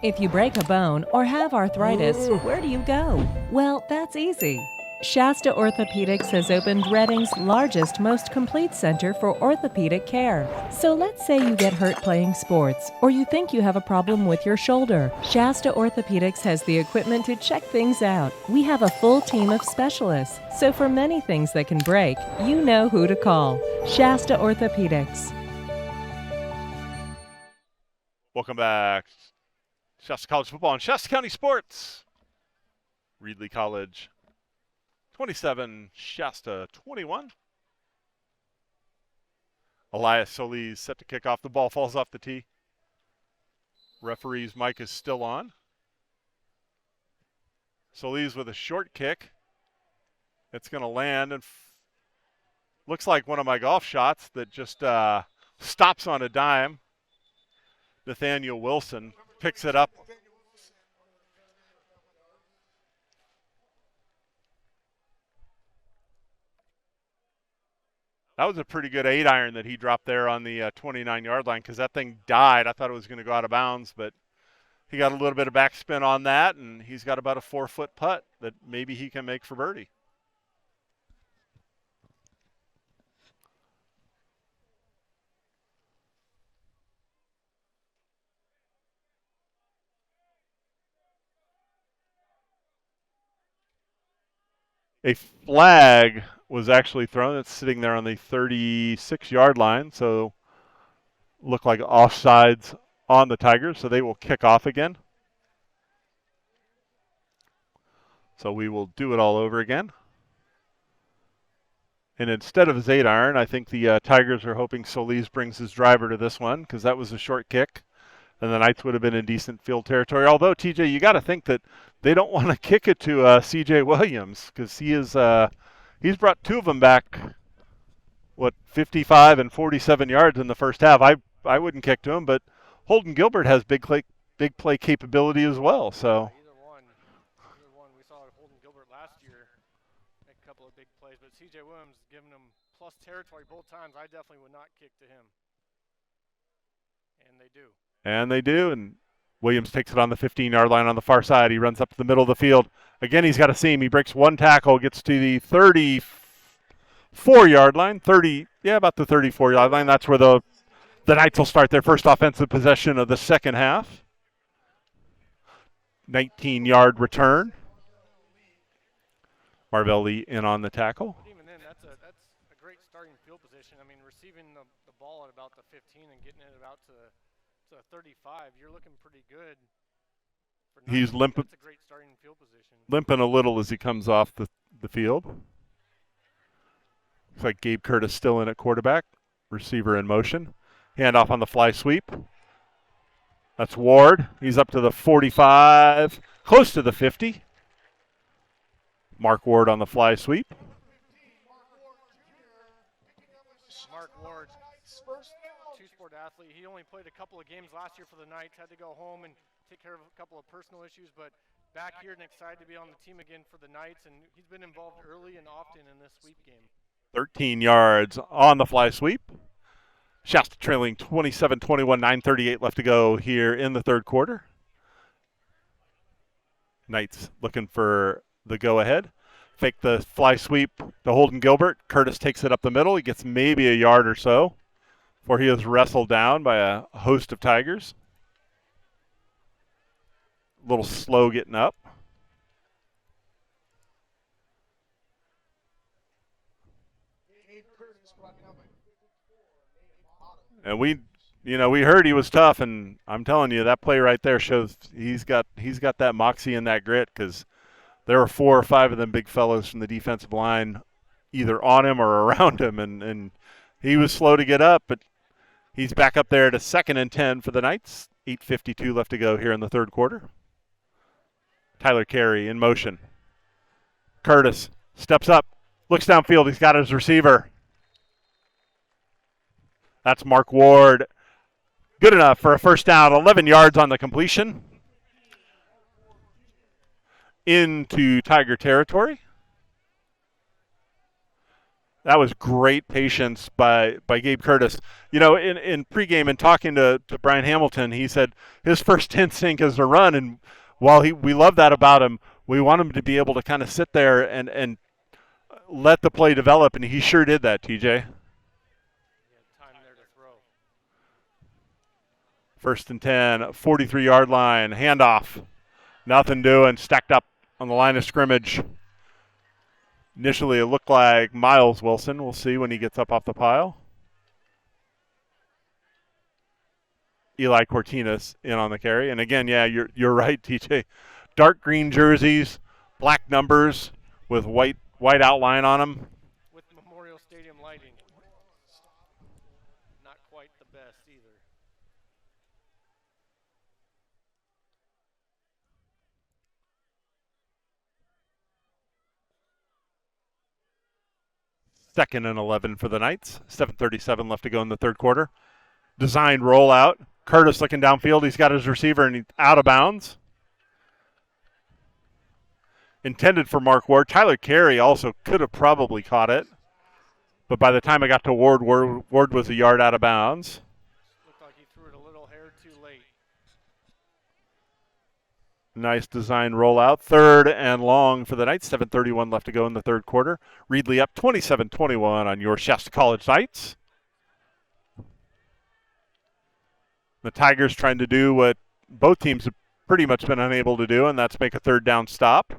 If you break a bone or have arthritis, where do you go? Well, that's easy. Shasta Orthopedics has opened Reading's largest, most complete center for orthopedic care. So let's say you get hurt playing sports, or you think you have a problem with your shoulder. Shasta Orthopedics has the equipment to check things out. We have a full team of specialists, so for many things that can break, you know who to call. Shasta Orthopedics. Welcome back. Shasta College Football and Shasta County Sports. Reedley College 27, Shasta 21. Elias Solis set to kick off. The ball falls off the tee. Referee's mic is still on. Solis with a short kick. It's going to land and looks like one of my golf shots that just stops on a dime. Nathaniel Wilson picks it up. That was a pretty good 8-iron that he dropped there on the 29-yard line because that thing died. I thought it was going to go out of bounds, but he got a little bit of backspin on that, and he's got about a 4-foot putt that maybe he can make for birdie. A flag was actually thrown. It's sitting there on the 36-yard line, so look like offsides on the Tigers, so they will kick off again. So we will do it all over again. And instead of his 8-iron, I think the Tigers are hoping Solis brings his driver to this one because that was a short kick. And the Knights would have been in decent field territory. Although, TJ, you got to think that they don't want to kick it to C.J. Williams because he's brought two of them back, 55 and 47 yards in the first half. I wouldn't kick to him, but Holden Gilbert has big play capability as well. So Either one. We saw Holden Gilbert last year make a couple of big plays, but C.J. Williams giving him plus territory both times. I definitely would not kick to him. And they do. And Williams takes it on the 15-yard line on the far side. He runs up to the middle of the field. Again, he's got a seam. He breaks one tackle, gets to the 34-yard line. About the 34-yard line. That's where the Knights will start their first offensive possession of the second half. 19-yard return. Marvelli in on the tackle. But even then, that's a great starting field position. I mean, receiving the ball at about the 15 and getting it about to 35, you're looking pretty good. He's limping. That's a great starting field position. Limping a little as he comes off the field. Looks like Gabe Curtis still in at quarterback. Receiver in motion. Handoff on the fly sweep. That's Ward. He's up to the 45, close to the 50. Mark Ward on the fly sweep. Mark Ward, two-sport athlete. He only played a couple of games last year for the Knights, had to go home and take care of a couple of personal issues, but back here and excited to be on the team again for the Knights, and he's been involved early and often in this sweep game. 13 yards on the fly sweep. Shasta trailing 27-21, 9:38 left to go here in the third quarter. Knights looking for the go-ahead. Fake the fly sweep to Holden Gilbert. Curtis takes it up the middle. He gets maybe a yard or so before he is wrestled down by a host of Tigers. A little slow getting up. And we heard he was tough, and I'm telling you, that play right there shows he's got that moxie and that grit because there were 4 or 5 of them big fellows from the defensive line either on him or around him, and he was slow to get up, but he's back up there at a 2nd and 10 for the Knights. 8:52 left to go here in the third quarter. Tyler Carey in motion. Curtis steps up, looks downfield. He's got his receiver. That's Mark Ward. Good enough for a first down, 11 yards on the completion. Into Tiger territory. That was great patience by Gabe Curtis. You know, in pregame and talking to Brian Hamilton, he said his first instinct is to run, and while we love that about him, we want him to be able to kind of sit there and let the play develop, and he sure did that, TJ. First and 10, 43-yard line, handoff. Nothing doing, stacked up on the line of scrimmage. Initially, it looked like Miles Wilson. We'll see when he gets up off the pile. Eli Cortinas in on the carry. And again, yeah, you're right, TJ. Dark green jerseys, black numbers with white outline on them. With Memorial Stadium lighting. Not quite the best either. Second and 11 for the Knights. 7:37 left to go in the third quarter. Designed rollout. Curtis looking downfield. He's got his receiver and he's out of bounds. Intended for Mark Ward. Tyler Carey also could have probably caught it. But by the time I got to Ward was a yard out of bounds. Looked like he threw it a little hair too late. Nice design rollout. Third and long for the Knights. 7:31 left to go in the third quarter. Reedley up 27-21 on your Shasta College Knights. The Tigers trying to do what both teams have pretty much been unable to do, and that's make a third down stop.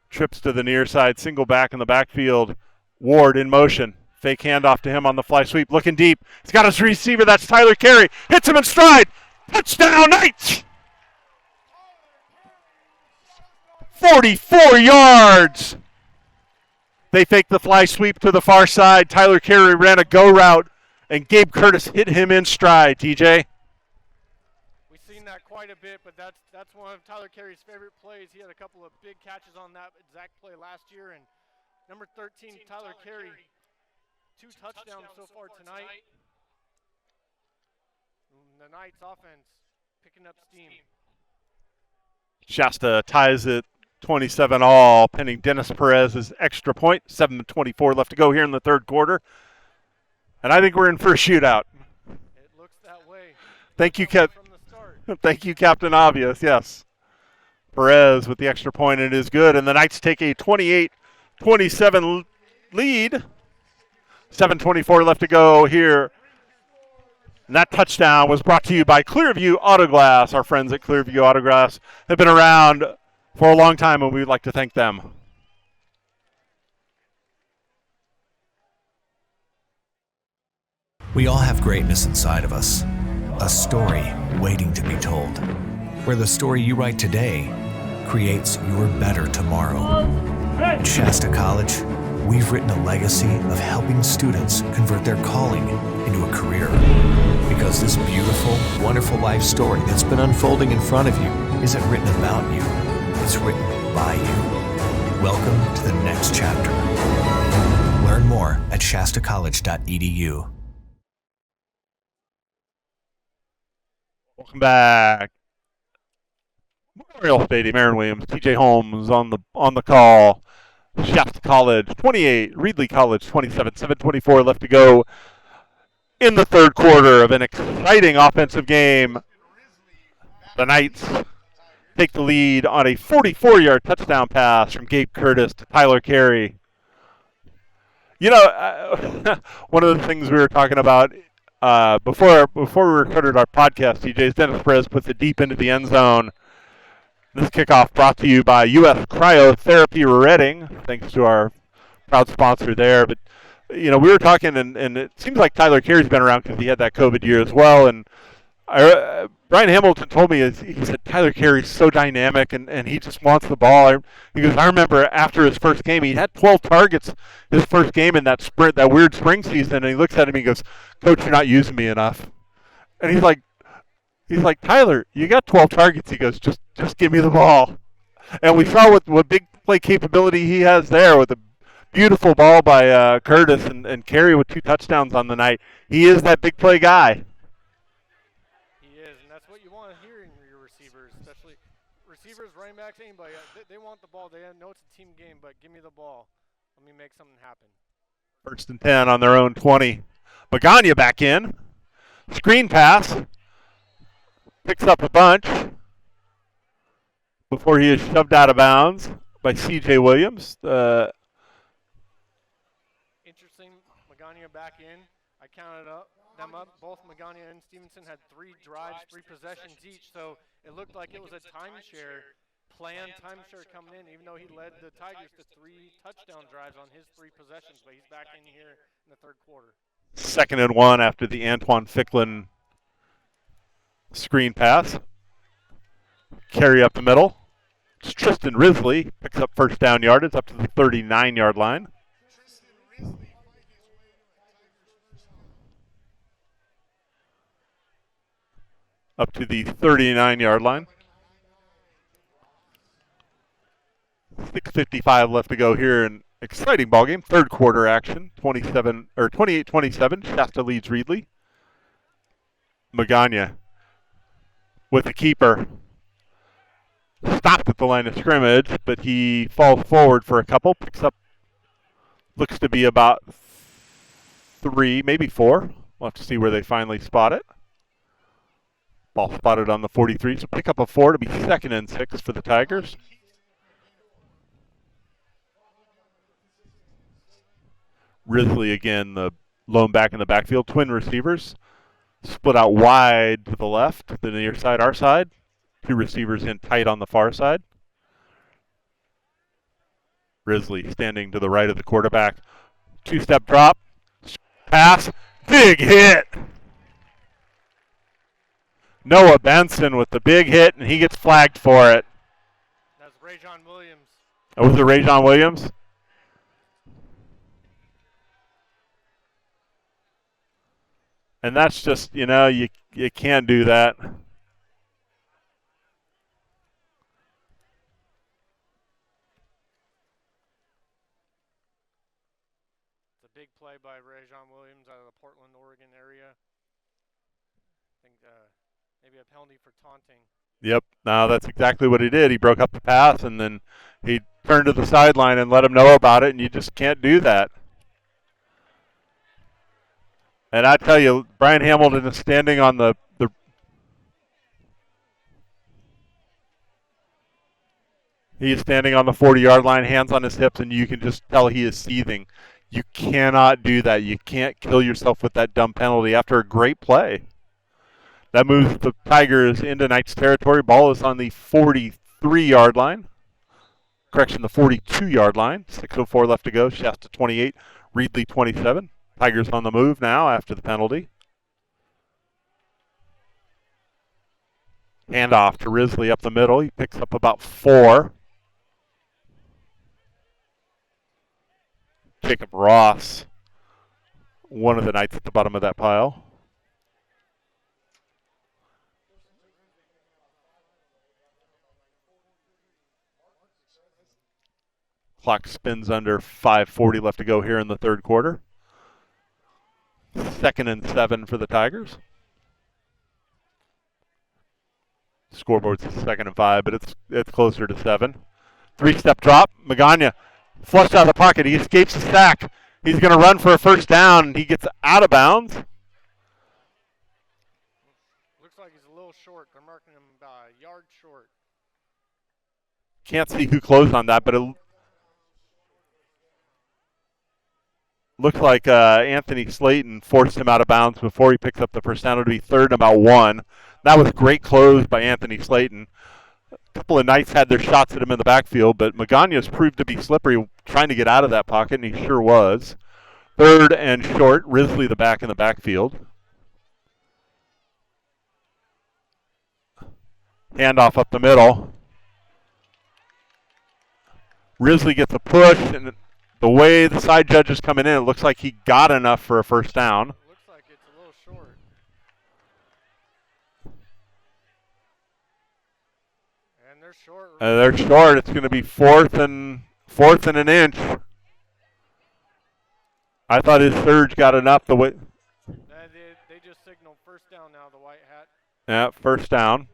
Trips to the near side, single back in the backfield. Ward in motion. Fake handoff to him on the fly sweep. Looking deep. He's got his receiver. That's Tyler Carey. Hits him in stride. Touchdown, Knights! 44 yards. They faked the fly sweep to the far side. Tyler Carey ran a go route, and Gabe Curtis hit him in stride, TJ. We've seen that quite a bit, but that's one of Tyler Carey's favorite plays. He had a couple of big catches on that exact play last year. And number 13, Tyler Carey, two touchdowns so far tonight. And the Knights offense picking up steam. Shasta ties it 27-all, pending Dennis Perez's extra point. 7:24 left to go here in the third quarter. And I think we're in for a shootout. It looks that way. Thank you, Thank you, Captain Obvious. Yes. Perez with the extra point, and it is good. And the Knights take a 28-27 lead. 7:24 left to go here. And that touchdown was brought to you by Clearview Auto Glass. Our friends at Clearview Auto Glass have been around for a long time, and we'd like to thank them. We all have greatness inside of us, a story waiting to be told, where the story you write today creates your better tomorrow. At Shasta College, we've written a legacy of helping students convert their calling into a career. Because this beautiful, wonderful life story that's been unfolding in front of you isn't written about you, it's written by you. Welcome to the next chapter. Learn more at shastacollege.edu. Welcome back. Memorial Stadium, Aaron Williams, TJ Holmes on the call. Shasta College 28, Reedley College 27, 7:24 left to go in the third quarter of an exciting offensive game. The Knights take the lead on a 44-yard touchdown pass from Gabe Curtis to Tyler Carey. You know, one of the things we were talking about before we recorded our podcast, TJ, Dennis Perez puts it deep into the end zone. This kickoff brought to you by U.S. Cryotherapy Reading, thanks to our proud sponsor there. But, you know, we were talking, and it seems like Tyler Carey's been around because he had that COVID year as well. And Brian Hamilton told me, he said, Tyler Carey's so dynamic, and he just wants the ball. He goes, I remember after his first game, he had 12 targets his first game in that weird spring season. And he looks at him, he goes, Coach, you're not using me enough. And he's like, He's like, Tyler, you got 12 targets. He goes, just give me the ball. And we saw what big play capability he has there with a beautiful ball by Curtis and Carey with 2 touchdowns on the night. He is that big play guy. He is, and that's what you want to hear in your receivers, especially receivers, running backs, anybody. They want the ball. They know it's a team game, but give me the ball. Let me make something happen. 1st and 10 on their own 20. Magana back in. Screen pass. Picks up a bunch before he is shoved out of bounds by C.J. Williams. Interesting, Magana back in. I counted them up. Both Magana and Stevenson had 3 drives, 3 possessions each, so it looked like it was a timeshare, planned timeshare coming in, even though he led the Tigers to 3 touchdown drives on his 3 possessions, but he's back in here in the 3rd quarter. 2nd and 1 after the Antoine Ficklin screen pass. Carry up the middle. It's Tristan Ridley. Picks up 1st down yardage up to the 39-yard line. Up to the 39-yard line. 6:55 left to go here in exciting ball game. 3rd quarter action. 28-27. Shasta leads Reedley. Magana with the keeper. Stopped at the line of scrimmage, but he falls forward for a couple. Picks up, looks to be about 3, maybe 4. We'll have to see where they finally spot it. Ball spotted on the 43, so pick up a 4 to be 2nd and 6 for the Tigers. Ridley again, the lone back in the backfield. Twin receivers. Split out wide to the left, the near side, our side. 2 receivers in tight on the far side. Ridley standing to the right of the quarterback. 2-step drop. Pass. Big hit. Noah Benson with the big hit, and he gets flagged for it. That's Rajon Williams. That was it Rajon Williams? And that's just, you can't do that. It's a big play by Rajon Williams out of the Portland, Oregon area. I think maybe a penalty for taunting. Yep, no, that's exactly what he did. He broke up the pass, and then he turned to the sideline and let him know about it, and you just can't do that. And I tell you, Brian Hamilton is standing on the he is standing on the 40-yard line, hands on his hips, and you can just tell he is seething. You cannot do that. You can't kill yourself with that dumb penalty after a great play. That moves the Tigers into Knights territory. Ball is on the 43-yard line. Correction, the 42-yard line. 6:04 left to go. Shasta 28, Reedley 27. Tigers on the move now after the penalty. Handoff to Ridley up the middle. He picks up about 4. Jacob Ross, one of the Knights at the bottom of that pile. Clock spins under 5:40 left to go here in the 3rd quarter. 2nd and 7 for the Tigers. Scoreboard's 2nd and 5, but it's closer to 7. 3-step drop. Magana flushed out of the pocket. He escapes the sack. He's going to run for a 1st down, and he gets out of bounds. Looks like he's a little short. They're marking him about a yard short. Can't see who closed on that, but it looks like Anthony Slayton forced him out of bounds before he picks up the 1st down. It'll be 3rd and about 1. That was great close by Anthony Slayton. A couple of Knights had their shots at him in the backfield, but Magana's proved to be slippery trying to get out of that pocket, and he sure was. 3rd and short. Ridley the back in the backfield. Handoff up the middle. Ridley gets a push, and the way the side judge is coming in, it looks like he got enough for a 1st down. Looks like it's a little short. They're short. It's going to be fourth and an inch. I thought his surge got enough the way. They just signaled first down now, the white hat. Yeah, first down.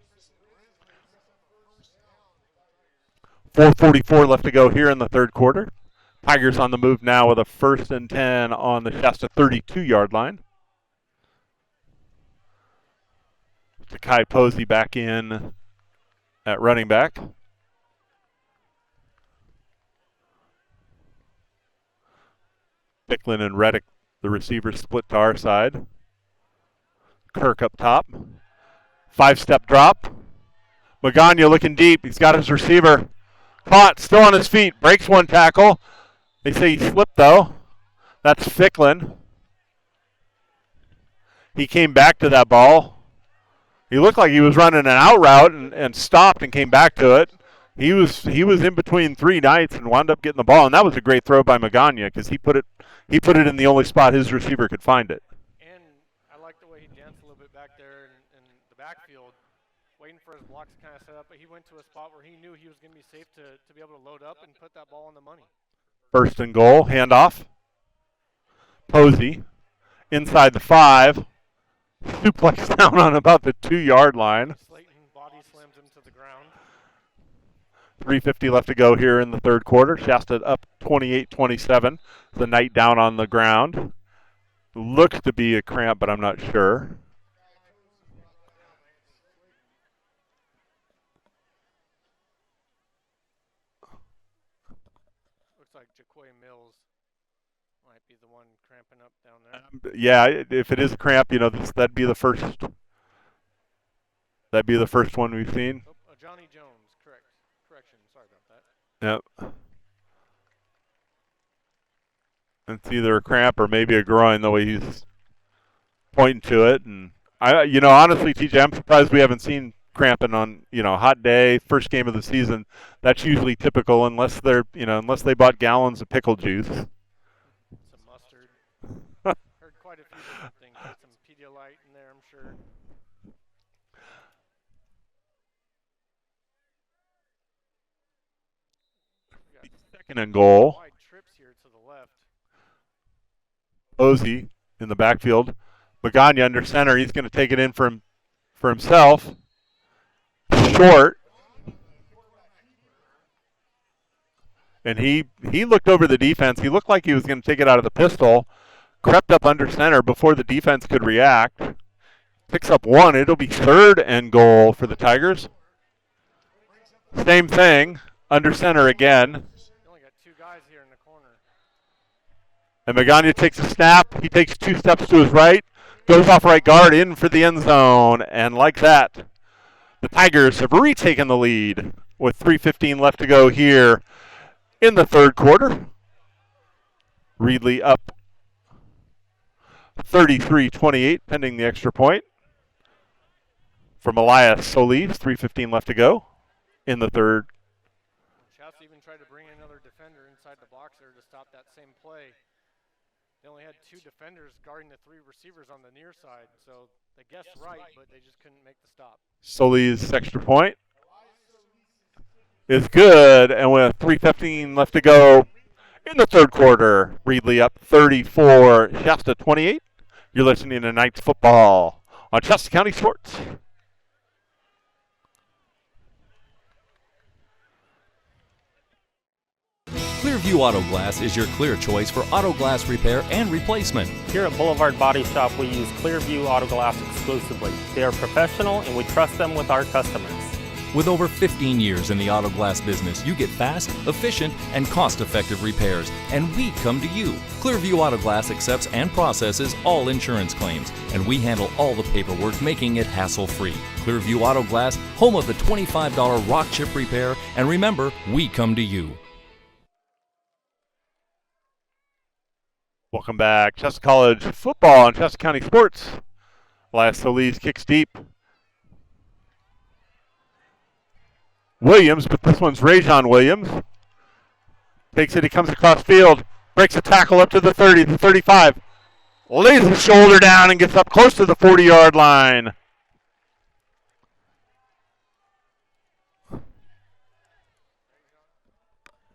4:44 left to go here in the third quarter. Tigers on the move now with a 1st and 10 on the Shasta 32-yard line. Kai Posey back in at running back. Ficklin and Reddick, the receivers, split to our side. Kirk up top. 5-step drop. Magana looking deep. He's got his receiver. Caught, still on his feet. Breaks one tackle. They say he slipped, though. That's Ficklin. He came back to that ball. He looked like he was running an out route and stopped and came back to it. He was in between 3 Knights and wound up getting the ball, and that was a great throw by Magana because he put it in the only spot his receiver could find it. And I like the way he danced a little bit back there in the backfield, waiting for his blocks to kind of set up, but he went to a spot where he knew he was going to be safe to be able to load up and put that ball on the money. 1st and goal, handoff. Posey inside the 5. Suplex down on about the 2-yard line. Slayton body slams him to the ground. 3:50 left to go here in the third quarter. Shasta up 28-27. The Knight down on the ground. Looks to be a cramp, but I'm not sure. Looks like Jaquay Mills might be the one cramping up down there. Yeah, if it is a cramp, that'd be the first. That'd be the first one we've seen. Johnny Jones, correction. Sorry about that. Yep. It's either a cramp or maybe a groin, the way he's pointing to it. And honestly, TJ, I'm surprised we haven't seen cramping on, hot day, first game of the season. That's usually typical, unless they bought gallons of pickle juice. Some mustard. Heard quite a few different things. Got some Pedialyte in there, I'm sure. Second and goal. Wide trips here to the left. Posey in the backfield. Magana under center. He's going to take it in for himself. Short. And he looked over the defense. He looked like he was going to take it out of the pistol. Crept up under center before the defense could react. Picks up 1. It'll be 3rd and goal for the Tigers. Same thing. Under center again. And Magana takes a snap. He takes 2 steps to his right. Goes off right guard in for the end zone. And like that, the Tigers have retaken the lead with 3:15 left to go here in the third quarter. Reedley up 33-28 pending the extra point from Elias Solis. 3:15 left to go in the third. Shasta even tried to bring in another defender inside the box there to stop that same play. They only had 2 defenders guarding the 3 receivers on the near side, so they guessed right, but they just couldn't make the stop. Solis' extra point is good, and with 3:15 left to go in the third quarter, Reedley up 34, Shasta 28. You're listening to Knights football on Shasta County Sports. Clearview Auto Glass is your clear choice for auto glass repair and replacement. Here at Boulevard Body Shop, we use Clearview Auto Glass exclusively. They are professional and we trust them with our customers. With over 15 years in the auto glass business, you get fast, efficient, and cost-effective repairs, and we come to you. Clearview Auto Glass accepts and processes all insurance claims, and we handle all the paperwork, making it hassle-free. Clearview Auto Glass, home of the $25 rock chip repair, and remember, we come to you. Welcome back. Shasta College football on Shasta County Sports. Elias Solis kicks deep. Williams, but this one's Rajon Williams. Takes it, he comes across field. Breaks a tackle up to the 30, the 35. Lays his shoulder down and gets up close to the 40-yard line.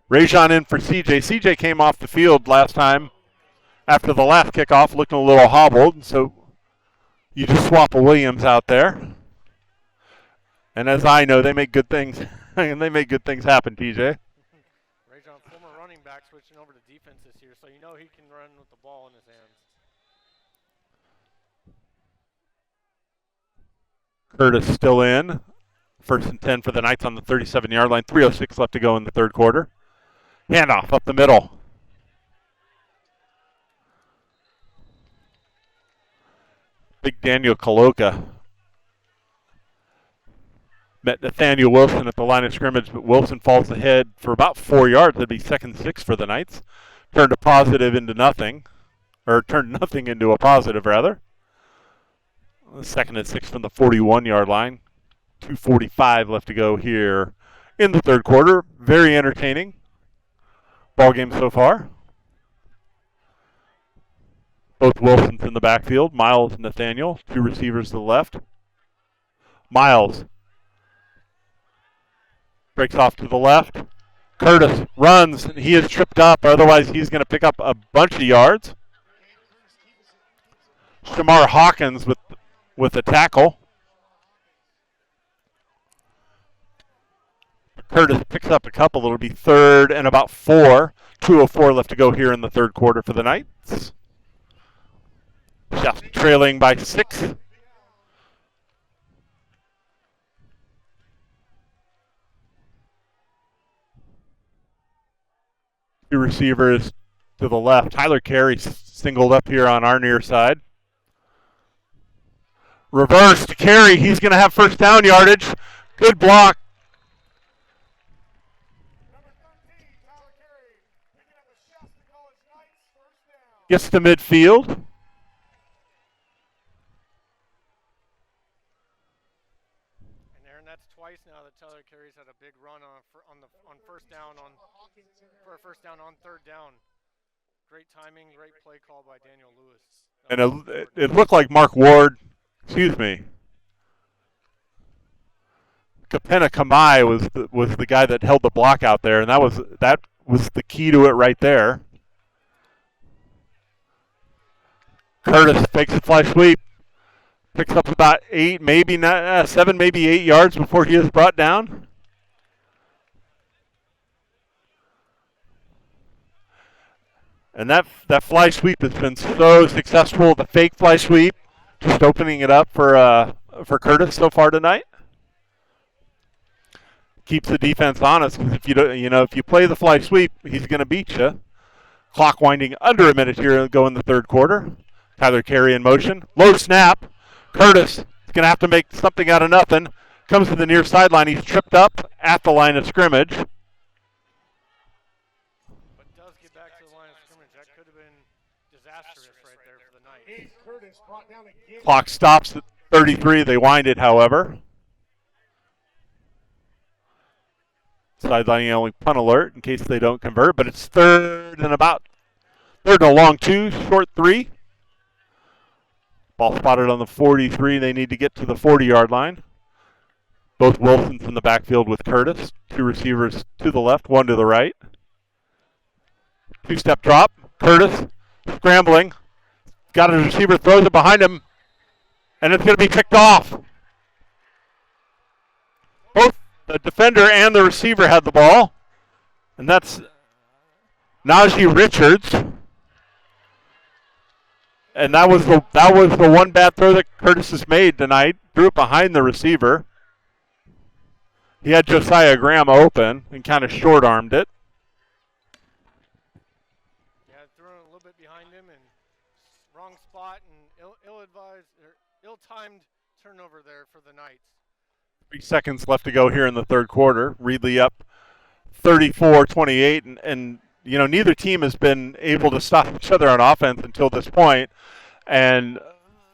Rajon in for CJ. CJ came off the field last time after the last kickoff looking a little hobbled, so you just swap a Williams out there. And as I know, they make good things and they make good things happen, TJ. Rajon, former running back, switching over to defense this year, so you know he can run with the ball in his hands. Curtis still in. 1st and 10 for the Knights on the 37-yard line. 3:06 left to go in the third quarter. Handoff up the middle. Big Daniel Kaloka met Nathaniel Wilson at the line of scrimmage, but Wilson falls ahead for about 4 yards. That'd be 2nd and 6 for the Knights. Turned a positive into nothing, or turned nothing into a positive, rather. 2nd and 6 from the 41-yard line. 2:45 left to go here in the third quarter. Very entertaining ball game so far. Both Wilsons in the backfield. Miles and Nathaniel, 2 receivers to the left. Miles breaks off to the left. Curtis runs, and he is tripped up. Otherwise, he's going to pick up a bunch of yards. Shamar Hawkins with a tackle. Curtis picks up a couple. It'll be 3rd and about 4. 2:04 left to go here in the third quarter for the Knights. Shasta trailing by 6. Two receivers to the left. Tyler Carey singled up here on our near side. Reverse to Carey. He's going to have first down yardage. Good block. Gets to midfield. And Aaron, that's twice now that Tyler Carey's had a big run on first down for a first down on 3rd down. Great timing, great play call by Daniel Lewis. And it looked like Mark Ward, Kapena Kamai was the guy that held the block out there, and that was the key to it right there. Curtis fakes a fly sweep, picks up about 8, maybe 7, maybe 8 yards before he is brought down. And that fly sweep has been so successful. The fake fly sweep, just opening it up for Curtis so far tonight. Keeps the defense honest, because if you play the fly sweep, he's going to beat you. Clock winding under a minute here to go in the third quarter. Tyler Carey in motion. Low snap. Curtis is going to have to make something out of nothing. Comes to the near sideline. He's tripped up at the line of scrimmage. But does get back to the line of scrimmage. That could have been disastrous right there for the Knights. Curtis brought down again. Clock stops at 33. They wind it, however. Sidelining only punt alert in case they don't convert, but it's 3rd and a long 2, short 3. Ball spotted on the 43. They need to get to the 40-yard line. Both Wilsons in the backfield with Curtis. 2 receivers to the left, 1 to the right. 2-step drop. Curtis scrambling. Got his receiver, throws it behind him, and it's going to be picked off. Both the defender and the receiver had the ball, and that's Najee Richards. And that was the one bad throw that Curtis has made tonight. Threw it behind the receiver. He had Josiah Graham open and kind of short-armed it. Yeah, threw it a little bit behind him and wrong spot and ill-advised or ill-timed turnover there for the Knights. 3 seconds left to go here in the third quarter. Reedley up 34-28, and neither team has been able to stop each other on offense until this point. And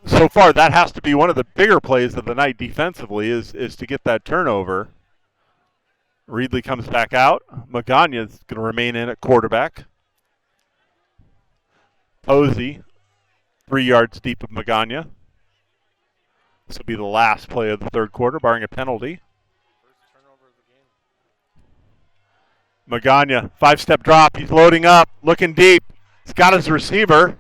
so far, that has to be one of the bigger plays of the night defensively is to get that turnover. Reedley comes back out. Magana is going to remain in at quarterback. Posey, 3 yards deep of Magana. This will be the last play of the third quarter, barring a penalty. Magana, 5-step drop. He's loading up, looking deep. He's got his receiver.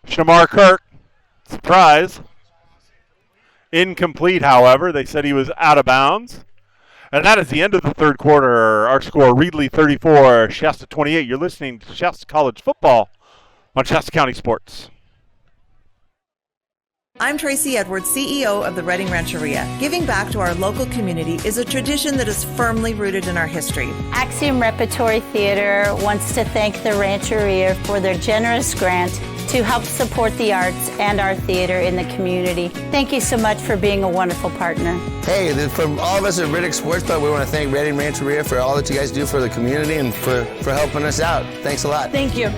Shamar Kirk, surprise. Incomplete, however. They said he was out of bounds. And that is the end of the third quarter. Our score, Reedley 34, Shasta 28. You're listening to Shasta College Football on Shasta County Sports. I'm Tracy Edwards, CEO of the Reading Rancheria. Giving back to our local community is a tradition that is firmly rooted in our history. Axiom Repertory Theater wants to thank the Rancheria for their generous grant to help support the arts and our theater in the community. Thank you so much for being a wonderful partner. Hey, from all of us at Riddick Sports Club, we want to thank Reading Rancheria for all that you guys do for the community and for helping us out. Thanks a lot. Thank you.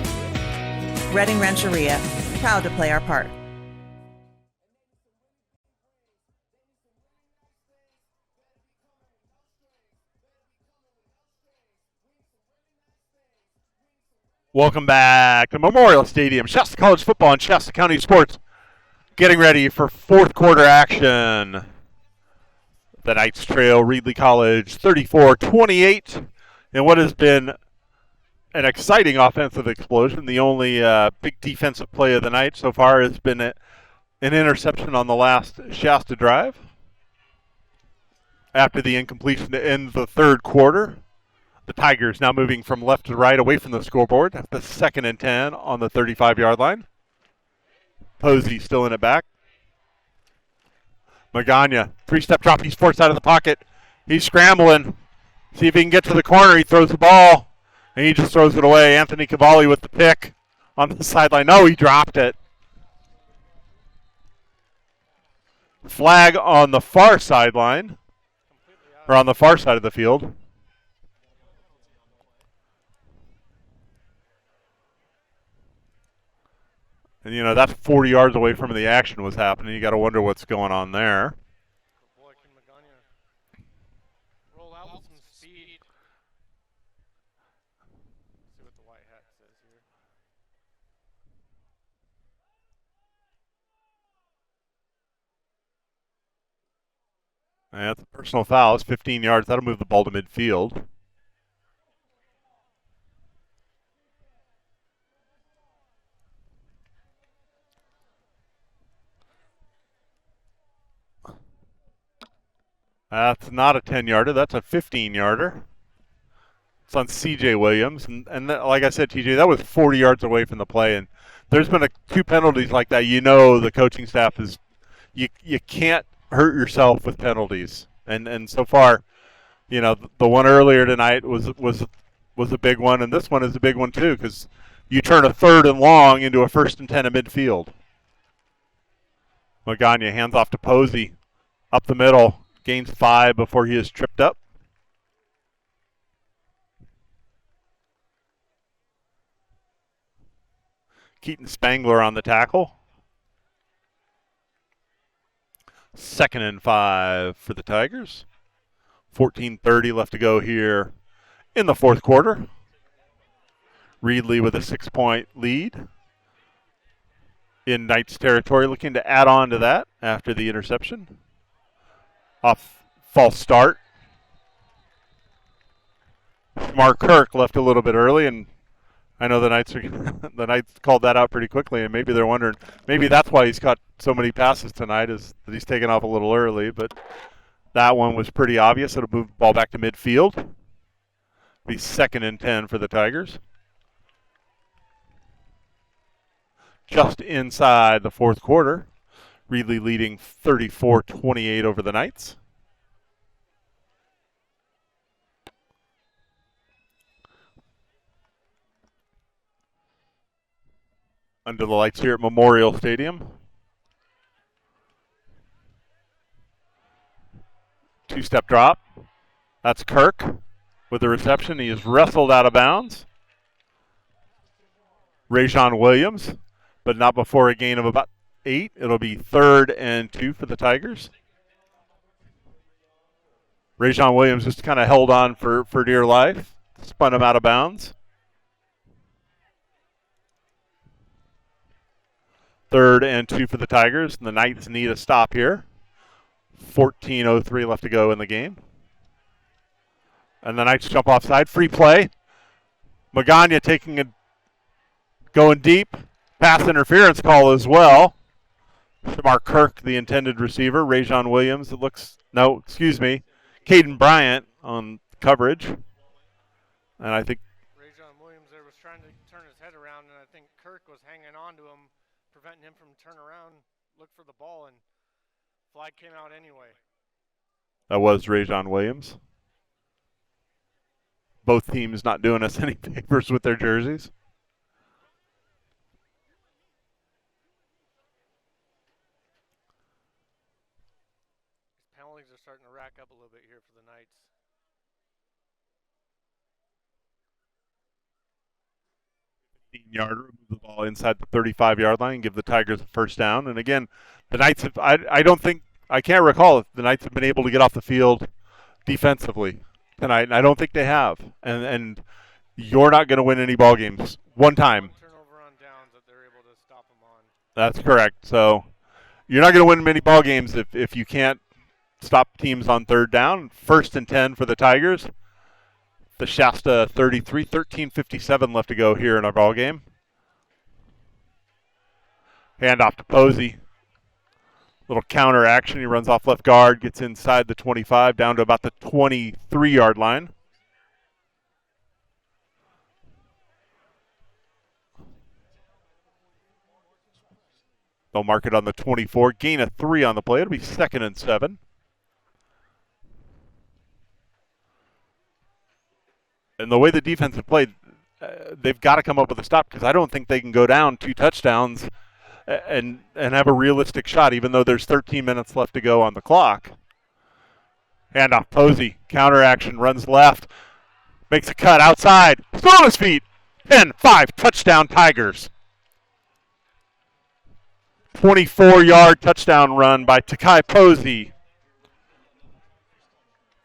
Reading Rancheria, proud to play our part. Welcome back to Memorial Stadium, Shasta College Football and Shasta County Sports. Getting ready for fourth quarter action. The Knights trail Reedley College 34-28 in what has been an exciting offensive explosion. The only big defensive play of the night so far has been an interception on the last Shasta drive. After the incompletion to end the third quarter. The Tigers now moving from left to right away from the scoreboard. The 2nd and 10 on the 35-yard line. Posey still in it back. Magana, 3-step drop. He's forced out of the pocket. He's scrambling. See if he can get to the corner. He throws the ball, and he just throws it away. Anthony Cavalli with the pick on the sideline. No, he dropped it. Flag on the far sideline, or on the far side of the field. And, you know, that's 40 yards away from the action was happening. You got to wonder what's going on there. Boy, can Magana roll out with some speed. See what the white hat says here. And that's a personal foul. It's 15 yards. That'll move the ball to midfield. That's not a 10-yarder. That's a 15-yarder. It's on C.J. Williams. And like I said, TJ, that was 40 yards away from the play. And there's been two penalties like that. You know the coaching staff is – you can't hurt yourself with penalties. And so far, you know, the one earlier tonight was a big one. And this one is a big one too because you turn a 3rd and long into a 1st and 10 at midfield. Magana hands off to Posey. Up the middle. Gains 5 before he is tripped up. Keaton Spangler on the tackle. 2nd and 5 for the Tigers. 14:30 left to go here in the fourth quarter. Reedley with a 6-point lead in Knights territory, looking to add on to that after the interception. Off false start. Mark Kirk left a little bit early, and I know the Knights called that out pretty quickly, and maybe they're wondering, maybe that's why he's caught so many passes tonight, is that he's taken off a little early, but that one was pretty obvious. It'll move the ball back to midfield. Be 2nd and 10 for the Tigers. Just inside the fourth quarter. Reedley leading 34-28 over the Knights. Under the lights here at Memorial Stadium. 2-step drop. That's Kirk with the reception. He is wrestled out of bounds. Rajon Williams, but not before a gain of about 8. It'll be 3rd and 2 for the Tigers. Rajon Williams just kind of held on for dear life. Spun him out of bounds. 3rd and 2 for the Tigers. And the Knights need a stop here. 14:03 left to go in the game. And the Knights jump offside. Free play. Magana taking it, going deep. Pass interference call as well. Shamar Kirk, the intended receiver. Rajon Williams, Caden Bryant on coverage. And I think Rajon Williams there was trying to turn his head around, and I think Kirk was hanging on to him, preventing him from turning around, look for the ball, and flag came out anyway. that was Rajon Williams. Both teams not doing us any favors with their jerseys. Penalties are starting to rack up a little bit here for the Knights. Yarder, move the ball inside the 35-yard line and give the Tigers a first down. And again, the Knights have, I can't recall if the Knights have been able to get off the field defensively tonight. I don't think they have. And you're not going to win any ball games one time. Turnover on downs that they're able to stop them on. That's correct. So you're not going to win many ball games if you can't stop teams on third down. 1st and 10 for the Tigers. The Shasta 33, 13:57 left to go here in our ball game. Handoff to Posey. Little counter action. He runs off left guard, gets inside the 25, down to about the 23-yard line. They'll mark it on the 24. Gain of 3 on the play. It'll be 2nd and 7. And the way the defense has played, they've got to come up with a stop because I don't think they can go down 2 touchdowns and have a realistic shot, even though there's 13 minutes left to go on the clock. Handoff, Posey, counter action, runs left, makes a cut outside, still on his feet. 10-5, touchdown Tigers. 24-yard touchdown run by Takai Posey.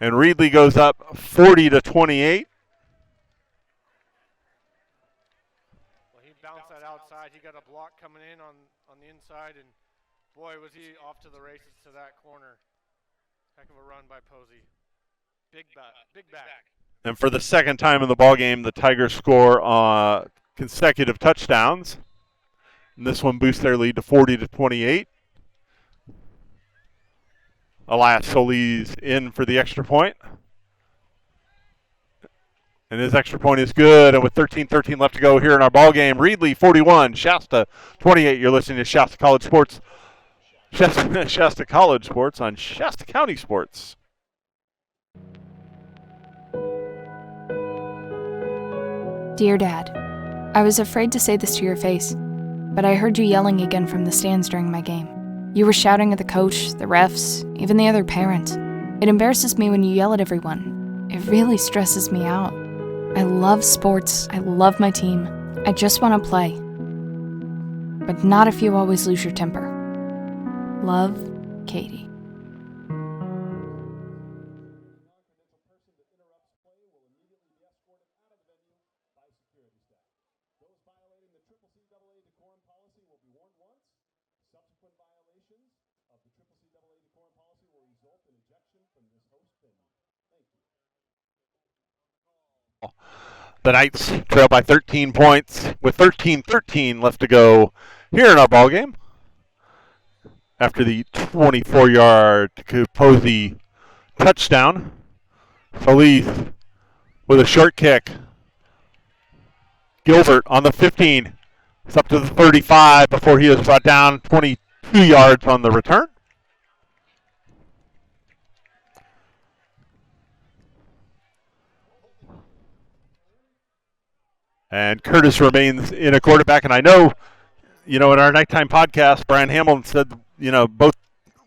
And Reedley goes up 40-28. He got a block coming in on the inside, and boy, was he off to the races to that corner. Heck of a run by Posey. Big back. And for the second time in the ballgame, the Tigers score consecutive touchdowns. And this one boosts their lead to 40-28. Elias Solis in for the extra point. And his extra point is good. And with 13:13 left to go here in our ball game, Reedley 41, Shasta 28. You're listening to Shasta College Sports. Shasta College Sports on Shasta County Sports. Dear Dad, I was afraid to say this to your face, but I heard you yelling again from the stands during my game. You were shouting at the coach, the refs, even the other parents. It embarrasses me when you yell at everyone. It really stresses me out. I love sports. I love my team. I just want to play. But not if you always lose your temper. Love, Katie. The Knights trail by 13 points with 13:13 left to go here in our ball game. After the 24-yard Posey touchdown, Solis with a short kick. Gilbert on the 15. It's up to the 35 before he is brought down 22 yards on the return. And Curtis remains in a quarterback. And I know, in our nighttime podcast, Brian Hamilton said,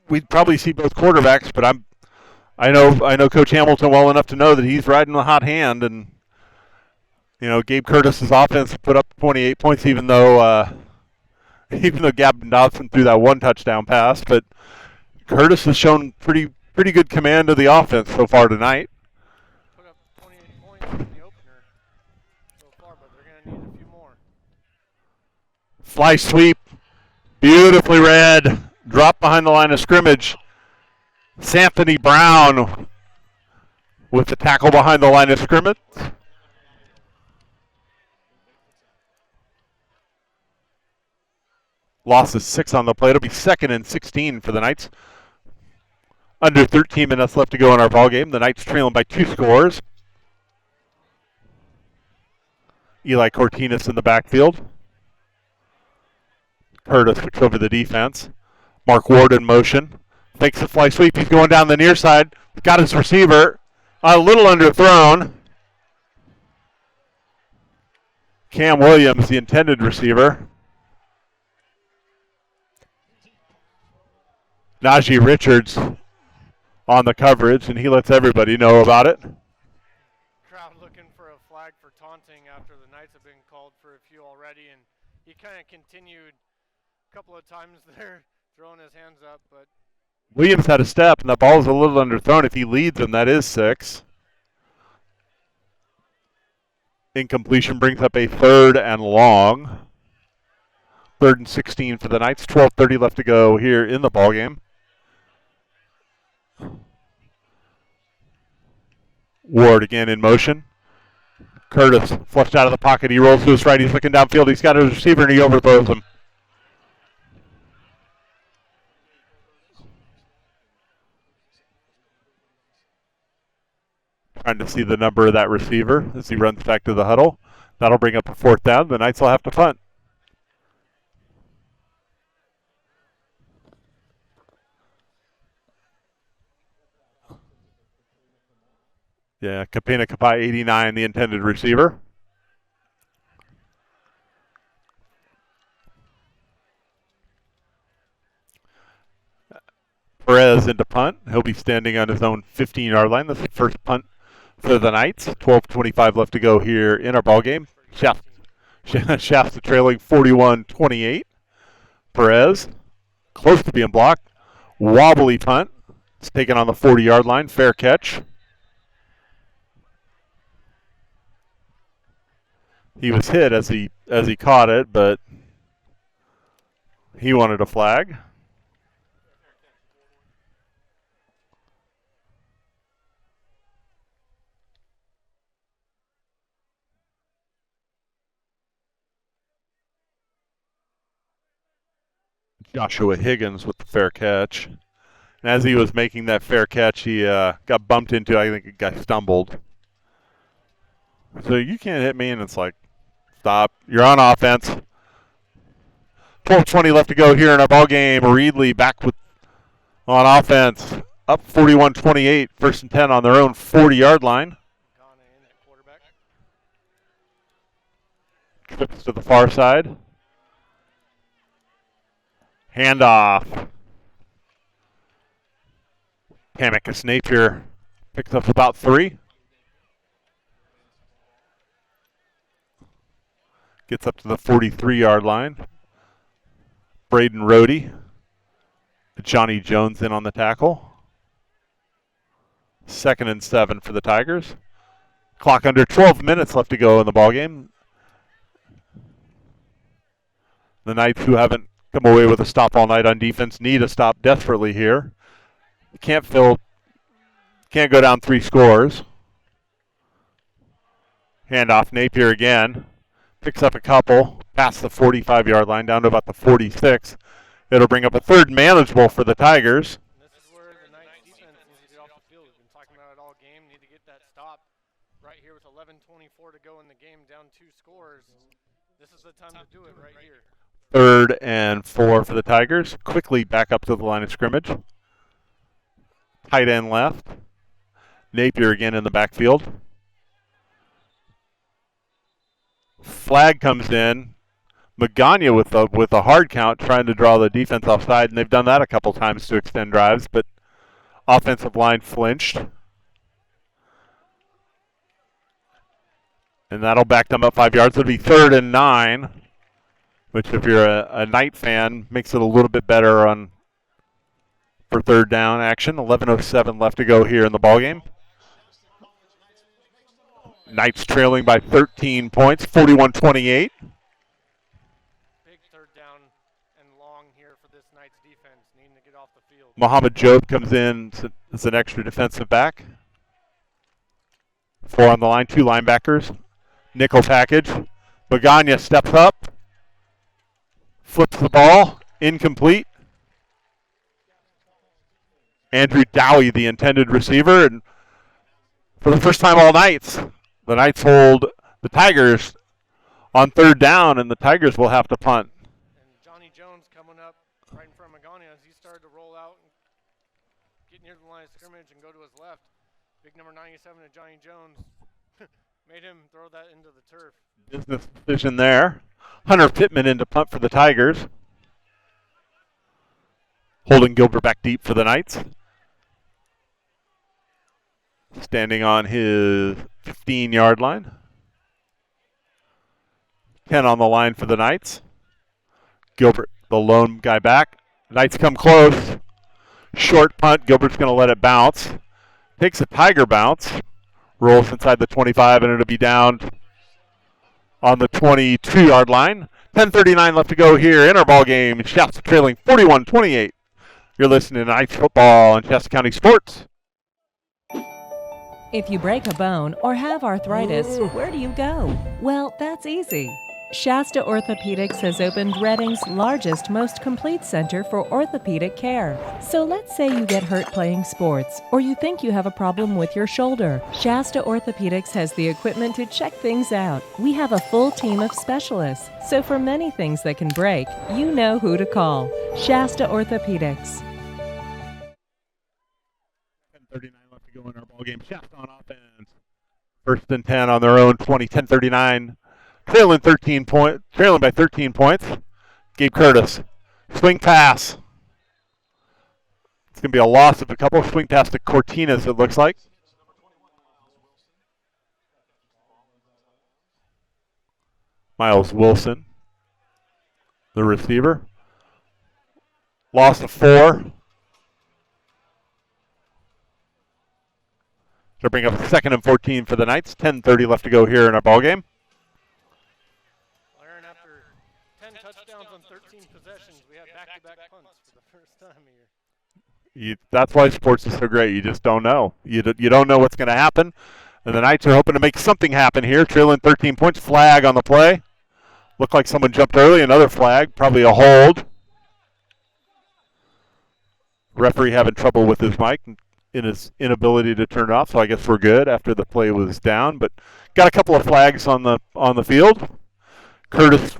we'd probably see both quarterbacks, but I know Coach Hamilton well enough to know that he's riding the hot hand. And, Gabe Curtis's offense put up 28 points, even though Gavin Dodson threw that one touchdown pass. But Curtis has shown pretty good command of the offense so far tonight. Fly sweep, beautifully read, drop behind the line of scrimmage. Santhony Brown with the tackle behind the line of scrimmage. Loss is 6 on the play. It'll be 2nd and 16 for the Knights. Under 13 minutes left to go in our ball game. The Knights trailing by 2 scores. Eli Cortinas in the backfield. Curtis switch over the defense. Mark Ward in motion. Fakes the fly sweep. He's going down the near side. Got his receiver. A little underthrown. Cam Williams, the intended receiver. Najee Richards on the coverage, and he lets everybody know about it. Crowd looking for a flag for taunting after the Knights have been called for a few already, and he kind of continued a couple of times there, throwing his hands up, but Williams had a step, and that ball is a little underthrown. If he leads him, that is 6. Incompletion brings up a 3rd and long. 3rd and 16 for the Knights. 12:30 left to go here in the ballgame. Ward again in motion. Curtis flushed out of the pocket. He rolls to his right. He's looking downfield. He's got his receiver, and he overthrows him. Trying to see the number of that receiver as he runs back to the huddle. That'll bring up a 4th down. The Knights will have to punt. Yeah, Kapena Kapai 89, the intended receiver. Perez into punt. He'll be standing on his own 15-yard line. That's the first punt for the Knights. 12:25 left to go here in our ball game. Shasta trailing 41-28. Perez, close to being blocked. Wobbly punt. It's taken on the 40-yard line. Fair catch. He was hit as he caught it, but he wanted a flag. Joshua Higgins with the fair catch. And as he was making that fair catch, he got bumped into, I think a guy stumbled. So you can't hit me, and it's like, stop. You're on offense. 12:20 left to go here in our ball game. Reedley back with on offense. Up 41-28. 1st and 10 on their own 40-yard line. Trips to the far side. Handoff. Pamicus Napier picks up about 3. Gets up to the 43-yard line. Braden Rohde. Johnny Jones in on the tackle. 2nd and 7 for the Tigers. Clock under 12 minutes left to go in the ballgame. The Knights, who haven't come away with a stop all night on defense, need a stop desperately here. Can't go down 3 scores. Handoff, Napier again. Picks up a couple, past the 45-yard line, down to about the 46. It'll bring up a 3rd manageable for the Tigers. this is where the Knights defense needs to get off the field. We've been talking about it all game. Need to get that stop right here with 11:24 to go in the game, down 2 scores. This is the time to do it right here. 3rd and 4 for the Tigers. Quickly back up to the line of scrimmage. Tight end left. Napier again in the backfield. Flag comes in. Magana with a hard count trying to draw the defense offside, and they've done that a couple times to extend drives, but offensive line flinched. And that'll back them up 5 yards. It'll be 3rd and 9, which if you're a Knight fan, makes it a little bit better for 3rd down action. 11:07 left to go here in the ballgame. Knights trailing by 13 points, 41-28. Big 3rd down and long here for this Knights defense, needing to get off the field. Muhammad Job comes in as an extra defensive back. 4 on the line, 2 linebackers. Nickel package. Bagania steps up. Flips the ball. Incomplete. Andrew Dowie, the intended receiver. And for the first time all night, the Knights hold the Tigers on 3rd down, and the Tigers will have to punt. And Johnny Jones coming up right in front of Magana as he started to roll out and get near the line of scrimmage and go to his left. Big number 97 of Johnny Jones made him throw that into the turf. Business decision there. Hunter Pittman into punt for the Tigers. Holding Gilbert back deep for the Knights. Standing on his 15-yard line. 10 on the line for the Knights. Gilbert, the lone guy back. Knights come close. Short punt. Gilbert's going to let it bounce. Takes a Tiger bounce. Rolls inside the 25, and it'll be down on the 22-yard line. 10:39 left to go here in our ball game. Shasta trailing 41-28. You're listening to Knights football on Shasta County Sports. If you break a bone or have arthritis, where do you go? Well, that's easy. Shasta Orthopedics has opened Reading's largest, most complete center for orthopedic care. So let's say you get hurt playing sports, or you think you have a problem with your shoulder. Shasta Orthopedics has the equipment to check things out. We have a full team of specialists, so for many things that can break, you know who to call. Shasta Orthopedics. 10:39 left to go in our ball game. Shasta on offense. 1st and 10 on their own 20. 10:39. Trailing by 13 points. Gabe Curtis. Swing pass. It's going to be a loss of a couple. Swing pass to Cortinas, it looks like. Miles Wilson, the receiver. Loss of 4. So bring up 2nd and 14 for the Knights. 10:30 left to go here in our ball game. Aaron, after 10 touchdowns on 13 possessions, we had back-to-back punts for the first time here. That's why sports is so great. You just don't know. You don't know what's going to happen. And the Knights are hoping to make something happen here. Trailing 13 points. Flag on the play. Looked like someone jumped early. Another flag. Probably a hold. Referee having trouble with his mic in his inability to turn it off, so I guess we're good after the play was down. But got a couple of flags on the field. Curtis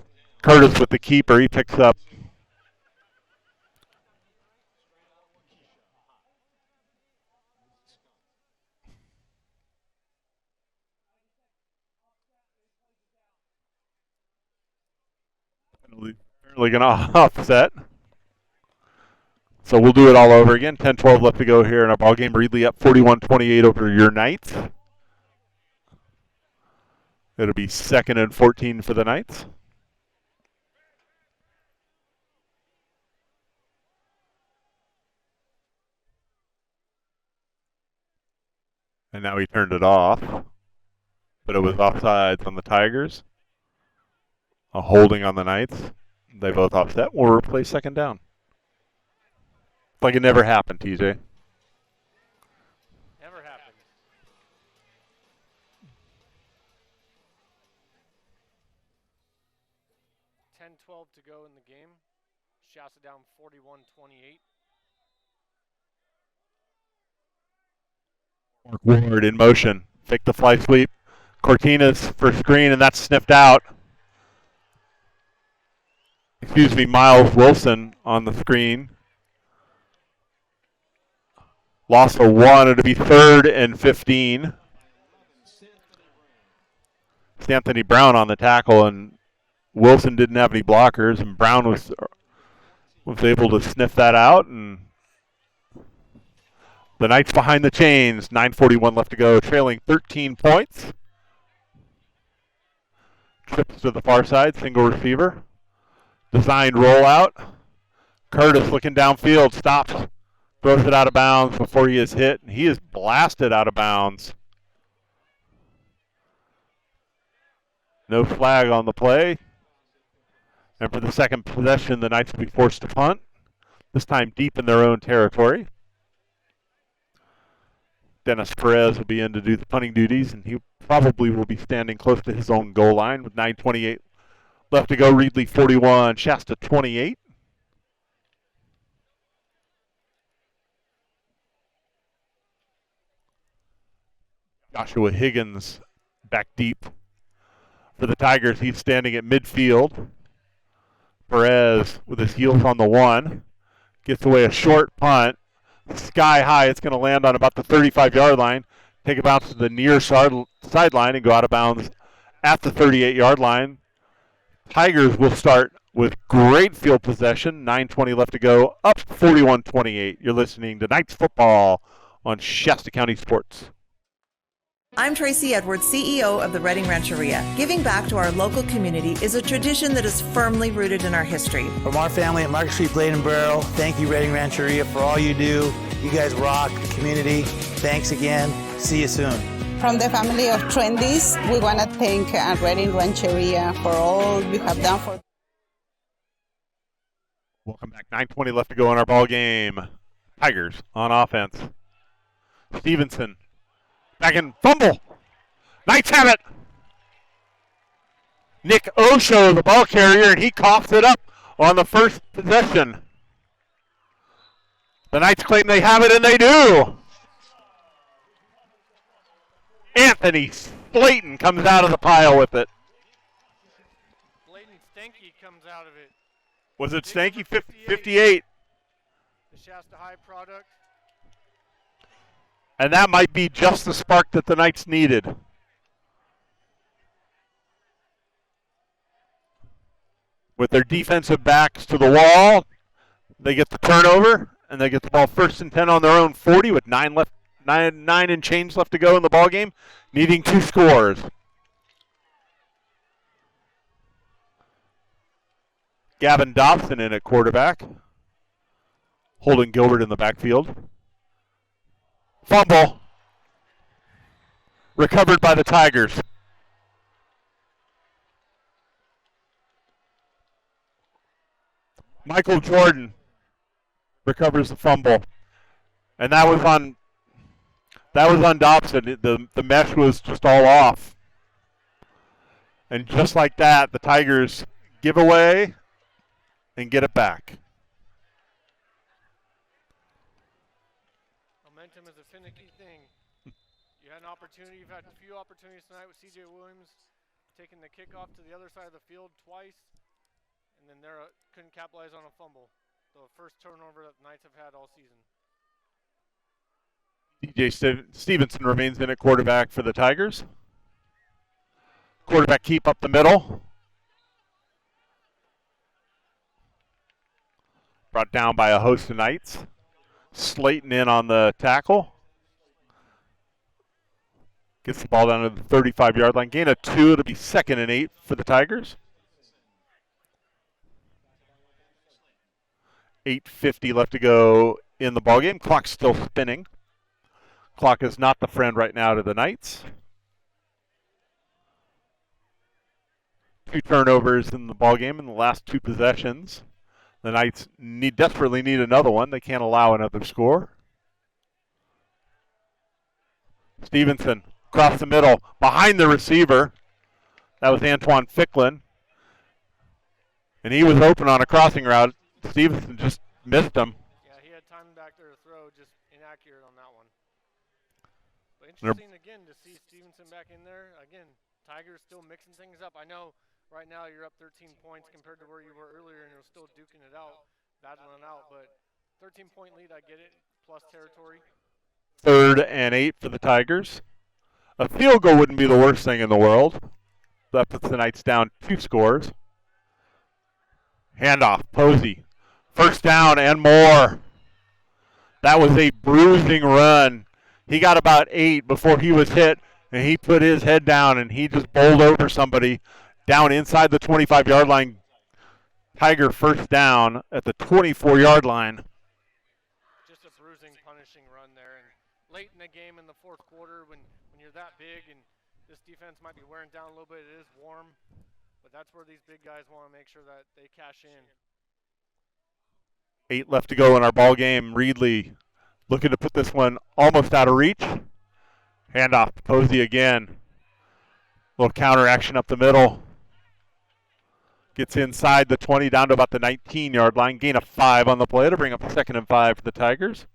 with the keeper. He picks up apparently going to offset. So we'll do it all over again. 10-12 left to go here in our ball game. Reedley up 41-28 over your Knights. It'll be 2nd and 14 for the Knights. And now he turned it off. But it was offsides on the Tigers. A holding on the Knights. They both offset. We'll replay 2nd down. Like it never happened, TJ. Never happened. $10-12 to go in the game. Shasta down 41-28. Mark Ward in motion. Fake the fly sweep. Cortinas for screen, and that's sniffed out. Excuse me, Miles Wilson on the screen. Loss of 1. It'll be 3rd and 15. It's Anthony Brown on the tackle, and Wilson didn't have any blockers, and Brown was able to sniff that out. And the Knights behind the chains. 9:41 left to go, trailing 13 points. Trips to the far side, single receiver. Designed rollout. Curtis looking downfield, stops. Throws it out of bounds before he is hit. He is blasted out of bounds. No flag on the play. And for the second possession, the Knights will be forced to punt. This time deep in their own territory. Dennis Perez will be in to do the punting duties, and he probably will be standing close to his own goal line with 9:28 left to go. Reedley 41, Shasta 28. Joshua Higgins back deep for the Tigers. He's standing at midfield. Perez with his heels on the one. Gets away a short punt. Sky high. It's going to land on about the 35-yard line. Take a bounce to the near sideline and go out of bounds at the 38-yard line. Tigers will start with great field possession. 9:20 left to go. Up 41-28. You're listening to Knights football on Shasta County Sports. I'm Tracy Edwards, CEO of the Reading Rancheria. Giving back to our local community is a tradition that is firmly rooted in our history. From our family at Market Street Blade and Barrel, thank you, Reading Rancheria, for all you do. You guys rock the community. Thanks again. See you soon. From the family of Trendies, we want to thank Reading Rancheria for all you have done for. Welcome back. 9:20 left to go in our ball game. Tigers on offense. Stevenson. Back in, fumble. Knights have it. Nick Osho, the ball carrier, and he coughs it up on the first possession. The Knights claim they have it, and they do. Anthony Slayton comes out of the pile with it. Bladen Stanky comes out of it. Was it Stanky? 58. The Shasta High product. And that might be just the spark that the Knights needed. With their defensive backs to the wall, they get the turnover, and they get the ball 1st and 10 on their own 40 with 9 and change left to go in the ball game, needing 2 scores. Gavin Dobson in at quarterback. Holden Gilbert in the backfield. Fumble. Recovered by the Tigers. Michael Jordan recovers the fumble. And that was on Dobson. The mesh was just all off. And just like that, the Tigers give away and get it back. Momentum is a finicky thing. You had an opportunity. You've had a few opportunities tonight with C.J. Williams taking the kickoff to the other side of the field twice, and then they couldn't capitalize on a fumble. The first turnover that the Knights have had all season. DJ Stevenson remains in at quarterback for the Tigers. Quarterback keep up the middle. Brought down by a host of Knights. Slayton in on the tackle. Gets the ball down to the 35-yard line. Gain of 2. It'll be 2nd and 8 for the Tigers. 8:50 left to go in the ballgame. Clock's still spinning. Clock is not the friend right now to the Knights. 2 turnovers in the ballgame in the last 2 possessions. The Knights desperately need another one. They can't allow another score. Stevenson across the middle, behind the receiver. That was Antoine Ficklin. And he was open on a crossing route. Stevenson just missed him. Yeah, he had time back there to throw, just inaccurate on that one. But interesting again to see Stevenson back in there. Again, Tigers still mixing things up. I know right now you're up 13 points compared to where you were earlier, and you're still duking it out, battling it out. But 13-point lead, I get it, plus territory. 3rd and 8 for the Tigers. A field goal wouldn't be the worst thing in the world. That puts the Knights down 2 scores. Handoff, Posey. 1st down and more. That was a bruising run. He got about 8 before he was hit, and he put his head down, and he just bowled over somebody down inside the 25-yard line. Tiger 1st down at the 24-yard line. Just a bruising, punishing run there. And late in the game in the 4th quarter, when you're that big and this defense might be wearing down a little bit, it is warm. But that's where these big guys want to make sure that they cash in. 8 left to go in our ball game. Reedley looking to put this one almost out of reach. Handoff to Posey again. Little counter action up the middle. Gets inside the 20 down to about the 19-yard line. Gain of 5 on the play to bring up 2nd and 5 for the Tigers.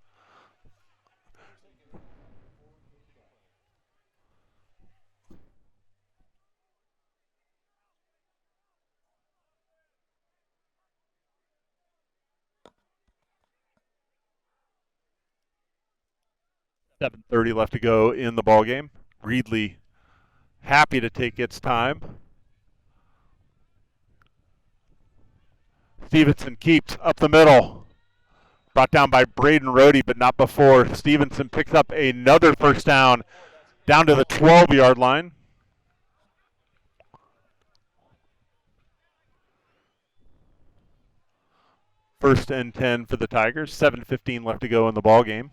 .30 left to go in the ballgame. Reedley happy to take its time. Stevenson keeps up the middle. Brought down by Braden Rohde, but not before. Stevenson picks up another first down to the 12-yard line. First and 10 for the Tigers. 7:15 left to go in the ballgame.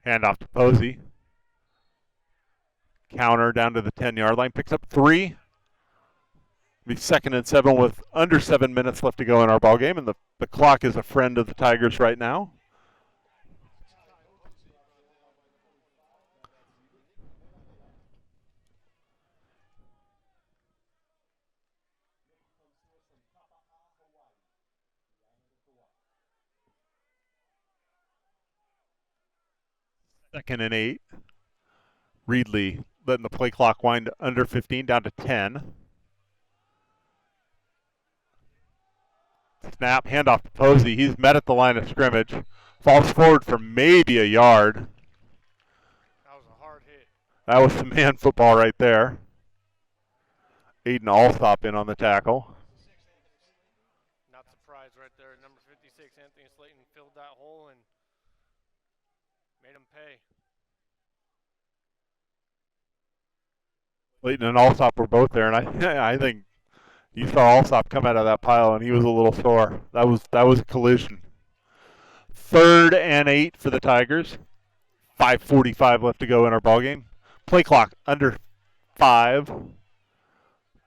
Handoff to Posey. Counter down to the 10-yard line. Picks up 3. Be 2nd and 7 with under 7 minutes left to go in our ball game, and the clock is a friend of the Tigers right now. Second and 8. Reedley letting the play clock wind under 15 down to 10. Snap, handoff to Posey. He's met at the line of scrimmage. Falls forward for maybe a yard. That was a hard hit. That was some man football right there. Aiden Alsop in on the tackle. Not surprised right there. Number 56, Anthony Slayton, filled that hole and made him pay. Slayton and Alsop were both there, and I think you saw Alsop come out of that pile, and he was a little sore. That was a collision. 3rd and 8 for the Tigers. 5:45 left to go in our ballgame. Play clock under 5.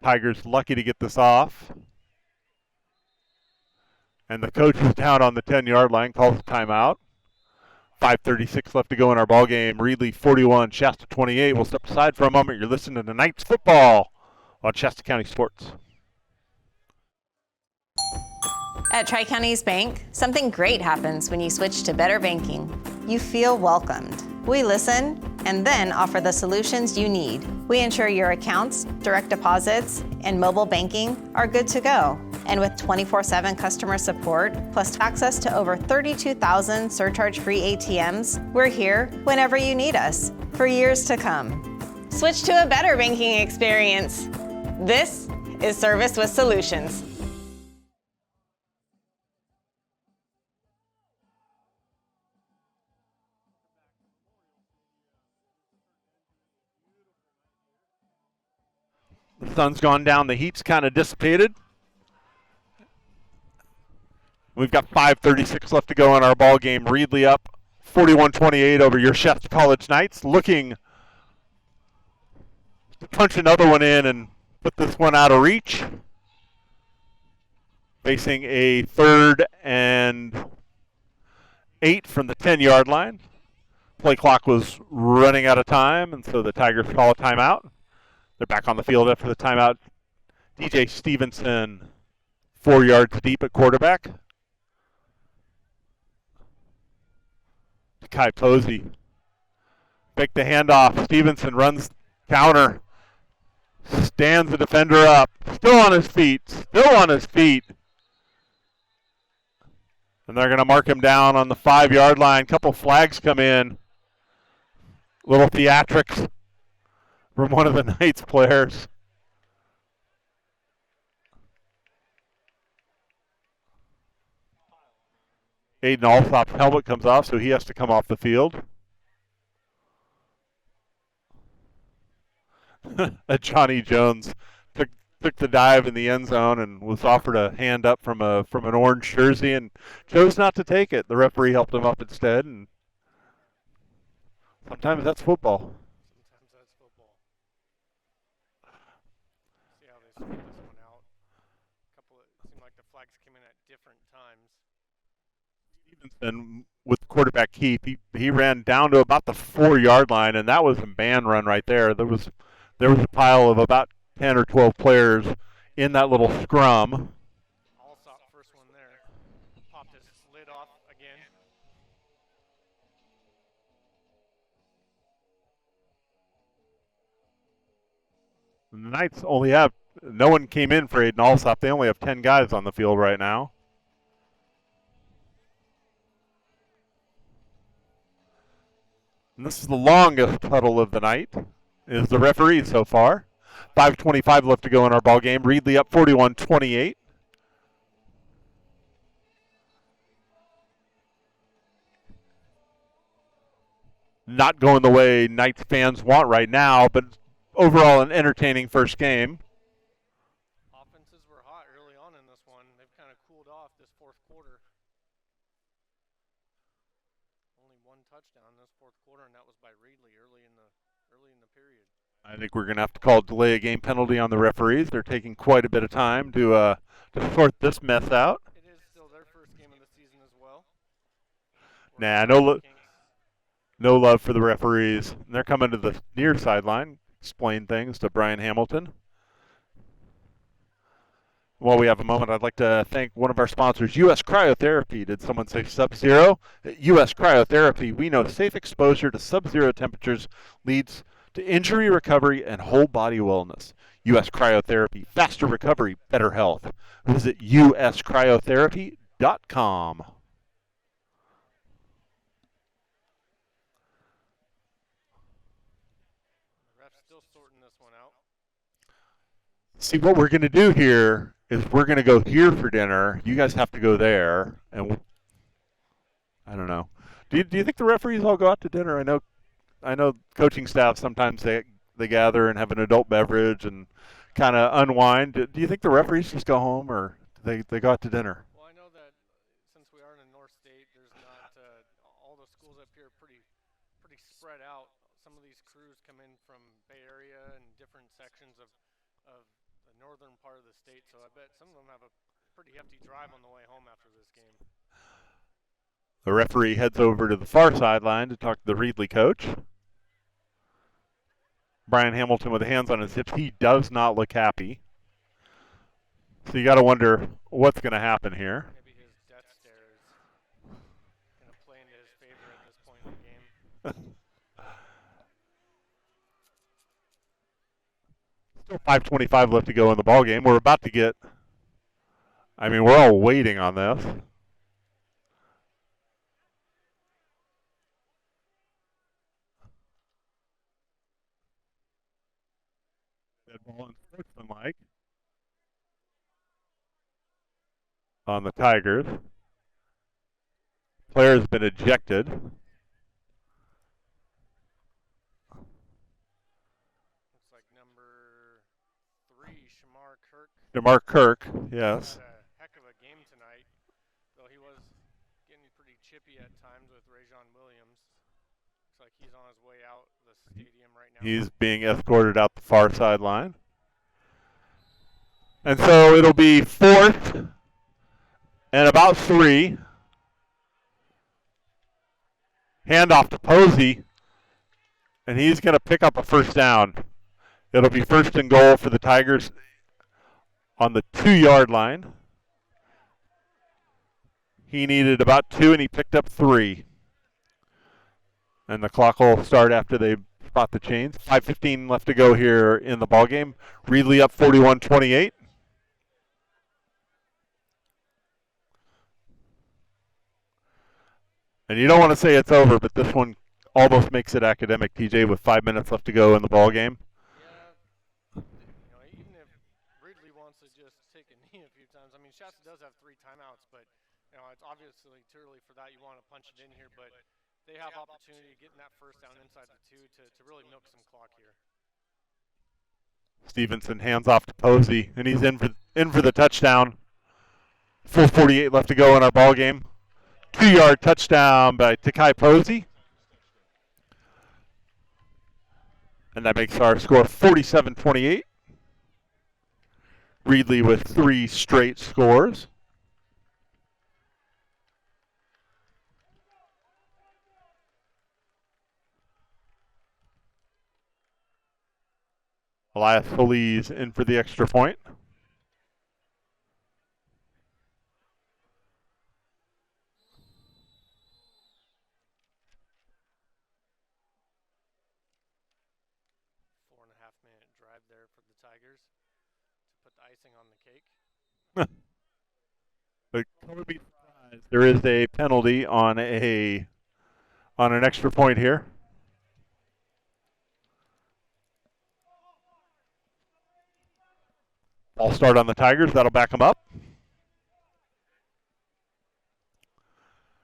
Tigers lucky to get this off. And the coach is down on the 10-yard line, calls a timeout. 5:36 left to go in our ball game. Reedley 41, Shasta 28. We'll step aside for a moment. You're listening to Knights football on Shasta County Sports. At Tri-Counties Bank, something great happens when you switch to better banking. You feel welcomed. We listen and then offer the solutions you need. We ensure your accounts, direct deposits, and mobile banking are good to go. And with 24/7 customer support, plus access to over 32,000 surcharge-free ATMs, we're here whenever you need us for years to come. Switch to a better banking experience. This is Service with Solutions. The sun's gone down. The heat's kind of dissipated. We've got 5:36 left to go in our ball game. Reedley up 41-28 over your Shasta College Knights. Looking to punch another one in and put this one out of reach. Facing a 3rd and 8 from the 10-yard line. Play clock was running out of time, and so the Tigers call a timeout. They're back on the field after the timeout. DJ Stevenson, 4 yards deep at quarterback. Kai Posey. Pick the handoff. Stevenson runs counter. Stands the defender up. Still on his feet. And they're going to mark him down on the 5-yard line. Couple flags come in. Little theatrics from one of the Knights players. Aiden Alsop's helmet comes off, so he has to come off the field. Johnny Jones took the dive in the end zone and was offered a hand up from an orange jersey and chose not to take it. The referee helped him up instead, and sometimes that's football. this one out. It seemed like the flags came in at different times. Stevenson with quarterback keep, he ran down to about the 4-yard line, and that was a man run right there. There was a pile of about 10 or 12 players in that little scrum. Allsop, first one there, popped his lid off again. The Knights only have, no one came in for Aiden Allsop. They only have 10 guys on the field right now. And this is the longest huddle of the night, is the referee so far. 5:25 left to go in our ball game. Reedley up 41-28. Not going the way Knights fans want right now, but overall an entertaining first game. Offenses were hot early on in this one. They've kind of cooled off this fourth quarter. Only one touchdown this fourth quarter, and that was by Reedley early in the period. I think we're going to have to call delay a game penalty on the referees. They're taking quite a bit of time to sort this mess out. It is still their first game of the season as well. Nah, no love for the referees. And they're coming to the near sideline, explain things to Brian Hamilton. While we have a moment, I'd like to thank one of our sponsors, U.S. Cryotherapy. Did someone say Sub-Zero? At U.S. Cryotherapy, we know safe exposure to sub-zero temperatures leads to injury recovery and whole body wellness. U.S. Cryotherapy, faster recovery, better health. Visit uscryotherapy.com. Still sorting this one out. See, what we're going to do here is we're going to go here for dinner. You guys have to go there, and I don't know. Do you think the referees all go out to dinner? I know coaching staff sometimes they gather and have an adult beverage and kind of unwind. Do you think the referees just go home, or they go out to dinner? Well, I know that since we are in a North State, there's not all the schools up here are pretty spread out. Some of these crews come in from Bay Area and different sections of the northern part of the state, so I bet some of them have a pretty hefty drive on the way home after this game. The referee heads over to the far sideline to talk to the Reedley coach. Brian Hamilton with hands on his hips. He does not look happy. So you got to wonder what's going to happen here. Maybe his death stare is going to play into his favor at this point in the game. Still 5:25 left to go in the ball game. We're about to get, we're all waiting on this. Dead ball and sportsmanlike on the Tigers. Player has been ejected. Looks like number 3, DeMar Kirk, yes. Had a heck of a game tonight, though he was getting pretty chippy at times with Rajon Williams. Looks like he's on his way out the stadium right now. He's being escorted out the far sideline. And so it'll be 4th and about 3. Handoff to Posey, and he's going to pick up a first down. It'll be 1st and goal for the Tigers on the 2-yard line. He needed about 2, and he picked up 3. And the clock will start after they spot the chains. 5:15 left to go here in the ballgame. Reedley up 41-28. And you don't want to say it's over, but this one almost makes it academic, TJ, with 5 minutes left to go in the ballgame. Yeah, even if Ridley wants to just take a knee a few times, Shasta does have 3 timeouts, but it's obviously too early for that. You want to punch it in here, but they have opportunity getting that first down inside the 2 to really milk some clock here. Stevenson hands off to Posey, and he's in for the touchdown. 4:48 left to go in our ball game. 2-yard touchdown by Takai Posey. And that makes our score 47-28. Reedley with 3 straight scores. Elias Feliz in for the extra point. Drive there for the Tigers to put the icing on the cake. But don't be surprised. There is a penalty on an extra point here. Ball start on the Tigers. That'll back them up.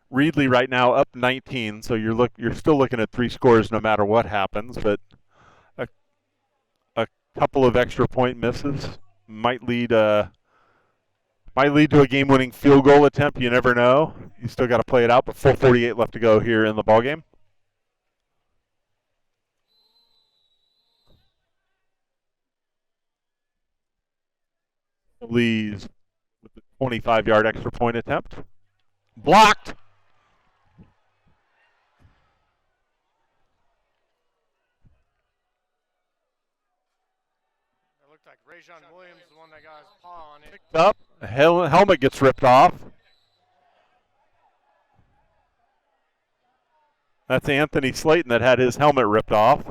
Reedley right now up 19, so you're still looking at 3 scores no matter what happens, but a couple of extra point misses might lead to a game-winning field goal attempt. You never know. You still got to play it out, but 4:48 left to go here in the ballgame. Lees with the 25-yard extra point attempt. Blocked. It looked like Rajon Williams, the one that got his paw on it. Picked up. Helmet gets ripped off. That's Anthony Slayton that had his helmet ripped off.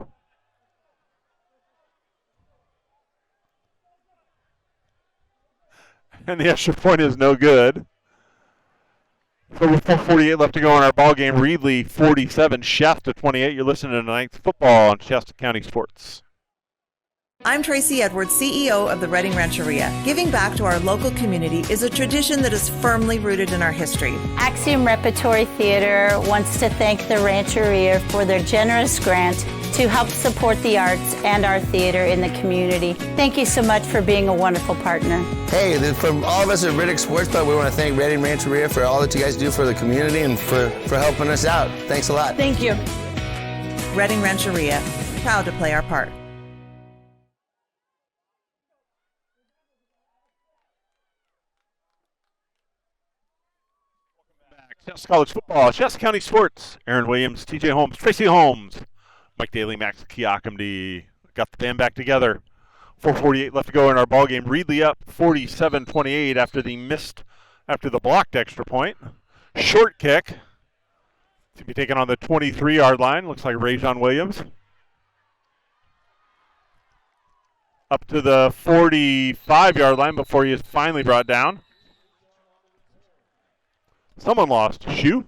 And the extra point is no good. So with 4:48 left to go in our ball game, Reedley 47, Shasta 28. You're listening to tonight's football on Shasta County Sports. I'm Tracy Edwards, CEO of the Reading Rancheria. Giving back to our local community is a tradition that is firmly rooted in our history. Axiom Repertory Theater wants to thank the Rancheria for their generous grant to help support the arts and our theater in the community. Thank you so much for being a wonderful partner. Hey, from all of us at Riddick Sports Club, we want to thank Reading Rancheria for all that you guys do for the community and for helping us out. Thanks a lot. Thank you. Reading Rancheria, proud to play our part. Shasta College football, Shasta County Sports. Aaron Williams, TJ Holmes, Tracy Holmes, Mike Daly, Max Kiakamdi. Got the band back together. 4:48 left to go in our ball game. Reedley up 47-28 after the blocked extra point. Short kick to be taken on the 23-yard line. Looks like Rajon Williams. Up to the 45-yard line before he is finally brought down. Someone lost a shoe.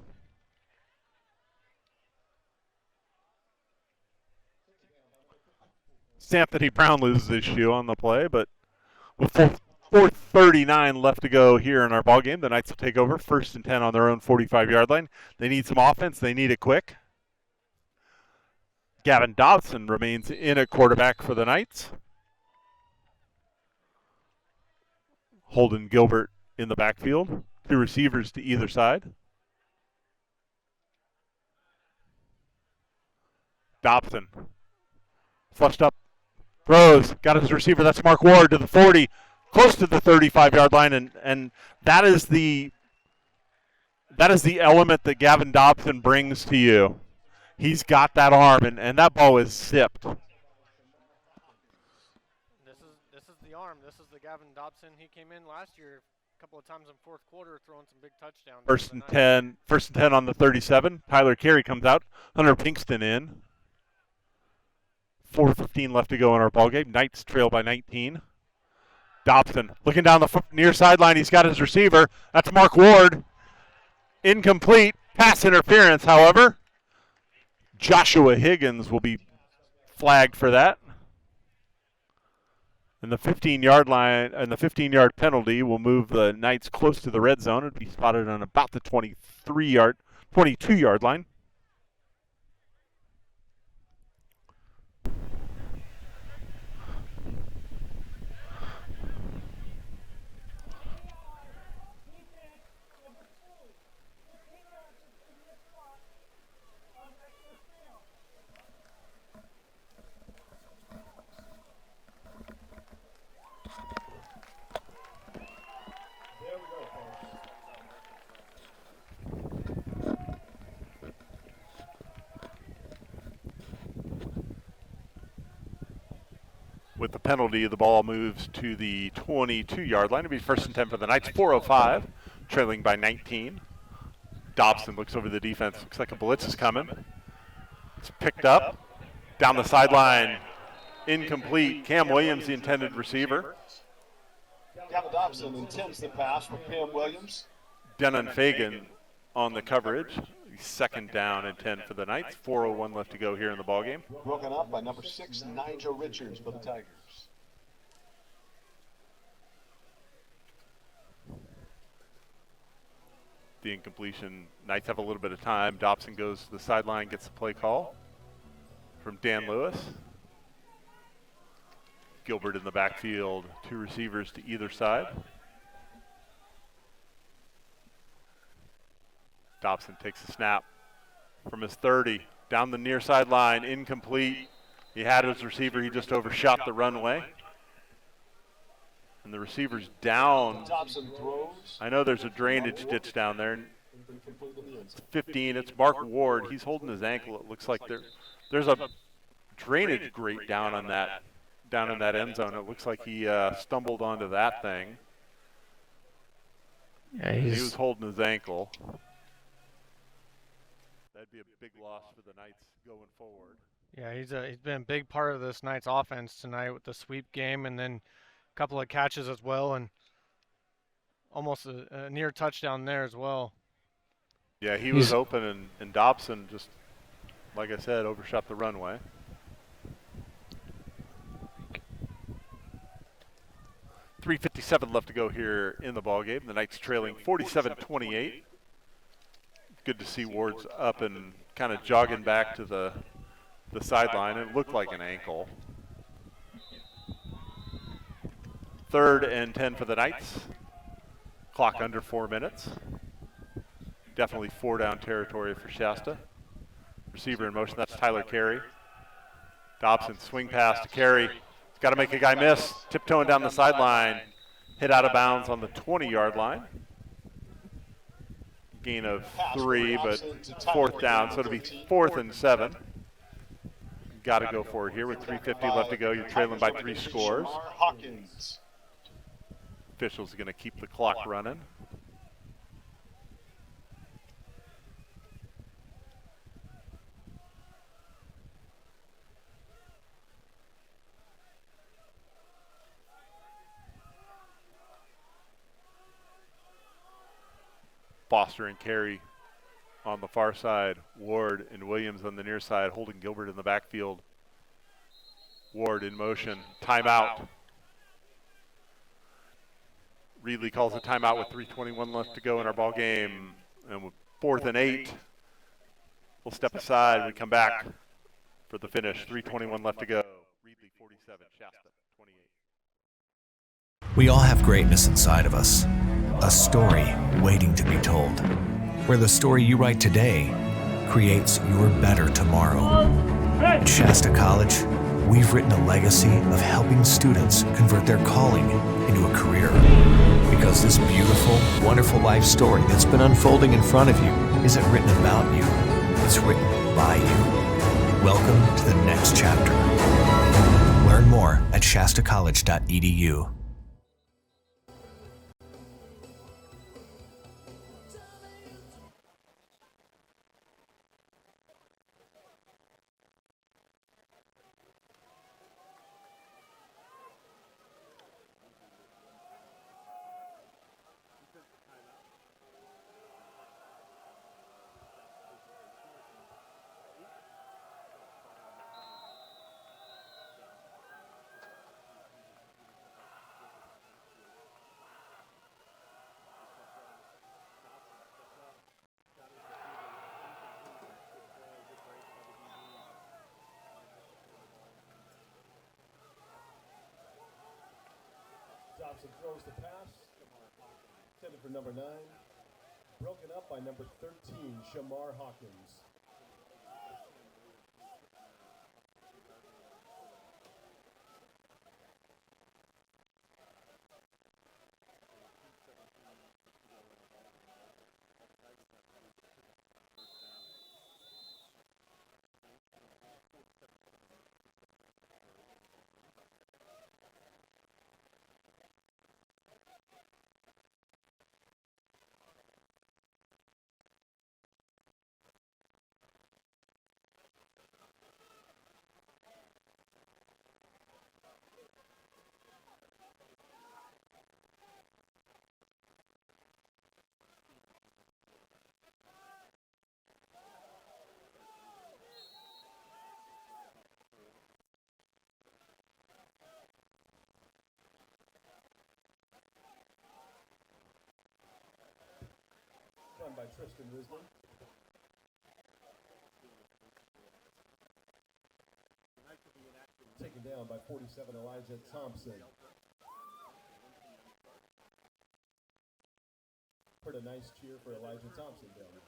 Anthony Brown loses his shoe on the play, but with 4:39 left to go here in our ball game, the Knights will take over 1st and 10 on their own 45-yard line. They need some offense. They need it quick. Gavin Dobson remains in at quarterback for the Knights. Holden Gilbert in the backfield. 2 receivers to either side. Dobson. Flushed up. Throws. Got his receiver. That's Mark Ward to the 40. Close to the 35-yard line. And that is the element that Gavin Dobson brings to you. He's got that arm, and that ball is zipped. This is the arm. This is the Gavin Dobson. He came in last year a couple of times in 4th quarter, throwing some big touchdowns. 1st and 10 on the 37. Tyler Carey comes out. Hunter Pinkston in. 4:15 left to go in our ballgame. Knights trail by 19. Dobson looking down the near sideline. He's got his receiver. That's Mark Ward. Incomplete. Pass interference, however. Joshua Higgins will be flagged for that. And the 15-yard line and the 15-yard penalty will move the Knights close to the red zone. It'll be spotted on about the 22-yard line. With the penalty, the ball moves to the 22-yard line. It'll be 1st and 10 for the Knights. 4:05, trailing by 19. Dobson looks over the defense. Looks like a blitz is coming. It's picked up. Down the sideline. Incomplete. Cam Williams, the intended receiver. Gavin Dobson intends the pass for Cam Williams. Denon Fagan on the coverage. 2nd down and 10 for the Knights. 4:01 left to go here in the ballgame. Broken up by number 6, Nigel Richards for the Tigers. The incompletion. Knights have a little bit of time. Dobson goes to the sideline, gets the play call from Dan Lewis. Gilbert in the backfield. 2 receivers to either side. Dobson takes a snap from his 30, down the near sideline, incomplete. He had his receiver, he just overshot the runway. And the receiver's down. Dobson throws. I know there's a drainage ditch down there. It's 15, it's Mark Ward. He's holding his ankle. It looks like there's a drainage grate down in that end zone. It looks like he stumbled onto that thing. Yeah, he was holding his ankle. That'd be a big loss for the Knights going forward. Yeah, he's been a big part of this Knights offense tonight with the sweep game and then a couple of catches as well, and almost a near touchdown there as well. Yeah, he was open, and Dobson just, like I said, overshot the runway. .357 left to go here in the ballgame. The Knights trailing 47-28. Good to see Ward's up and kind of jogging back to the sideline. It looked like an ankle. 3rd and 10 for the Knights. Clock under 4 minutes. Definitely 4-down territory for Shasta. Receiver in motion, that's Tyler Carey. Dobson swing pass to Carey. He's got to make a guy miss. Tiptoeing down the sideline. Hit out of bounds on the 20-yard line. Gain of 3, but 4th down, so it'll be 4th and 7. Got to go for it here with 3:50 left to go. You're trailing by 3 scores. Officials are going to keep the clock running. Foster and Carey on the far side. Ward and Williams on the near side, holding Gilbert in the backfield. Ward in motion. Timeout. Reedley calls a timeout with 3:21 left to go in our ball game. And with 4th and 8, we'll step aside. We come back for the finish. 3:21 left to go. Reedley 47, Shasta 28. We all have greatness inside of us, a story waiting to be told, where the story you write today creates your better tomorrow. At Shasta College, we've written a legacy of helping students convert their calling into a career. Because this beautiful, wonderful life story that's been unfolding in front of you isn't written about you, it's written by you. Welcome to the next chapter. Learn more at shastacollege.edu. Dobson throws the pass. Intended for number 9. Broken up by number 13, Shamar Hawkins. run by Tristan Risley. Taken down by 47, Elijah Thompson. Heard a nice cheer for Elijah Thompson down there.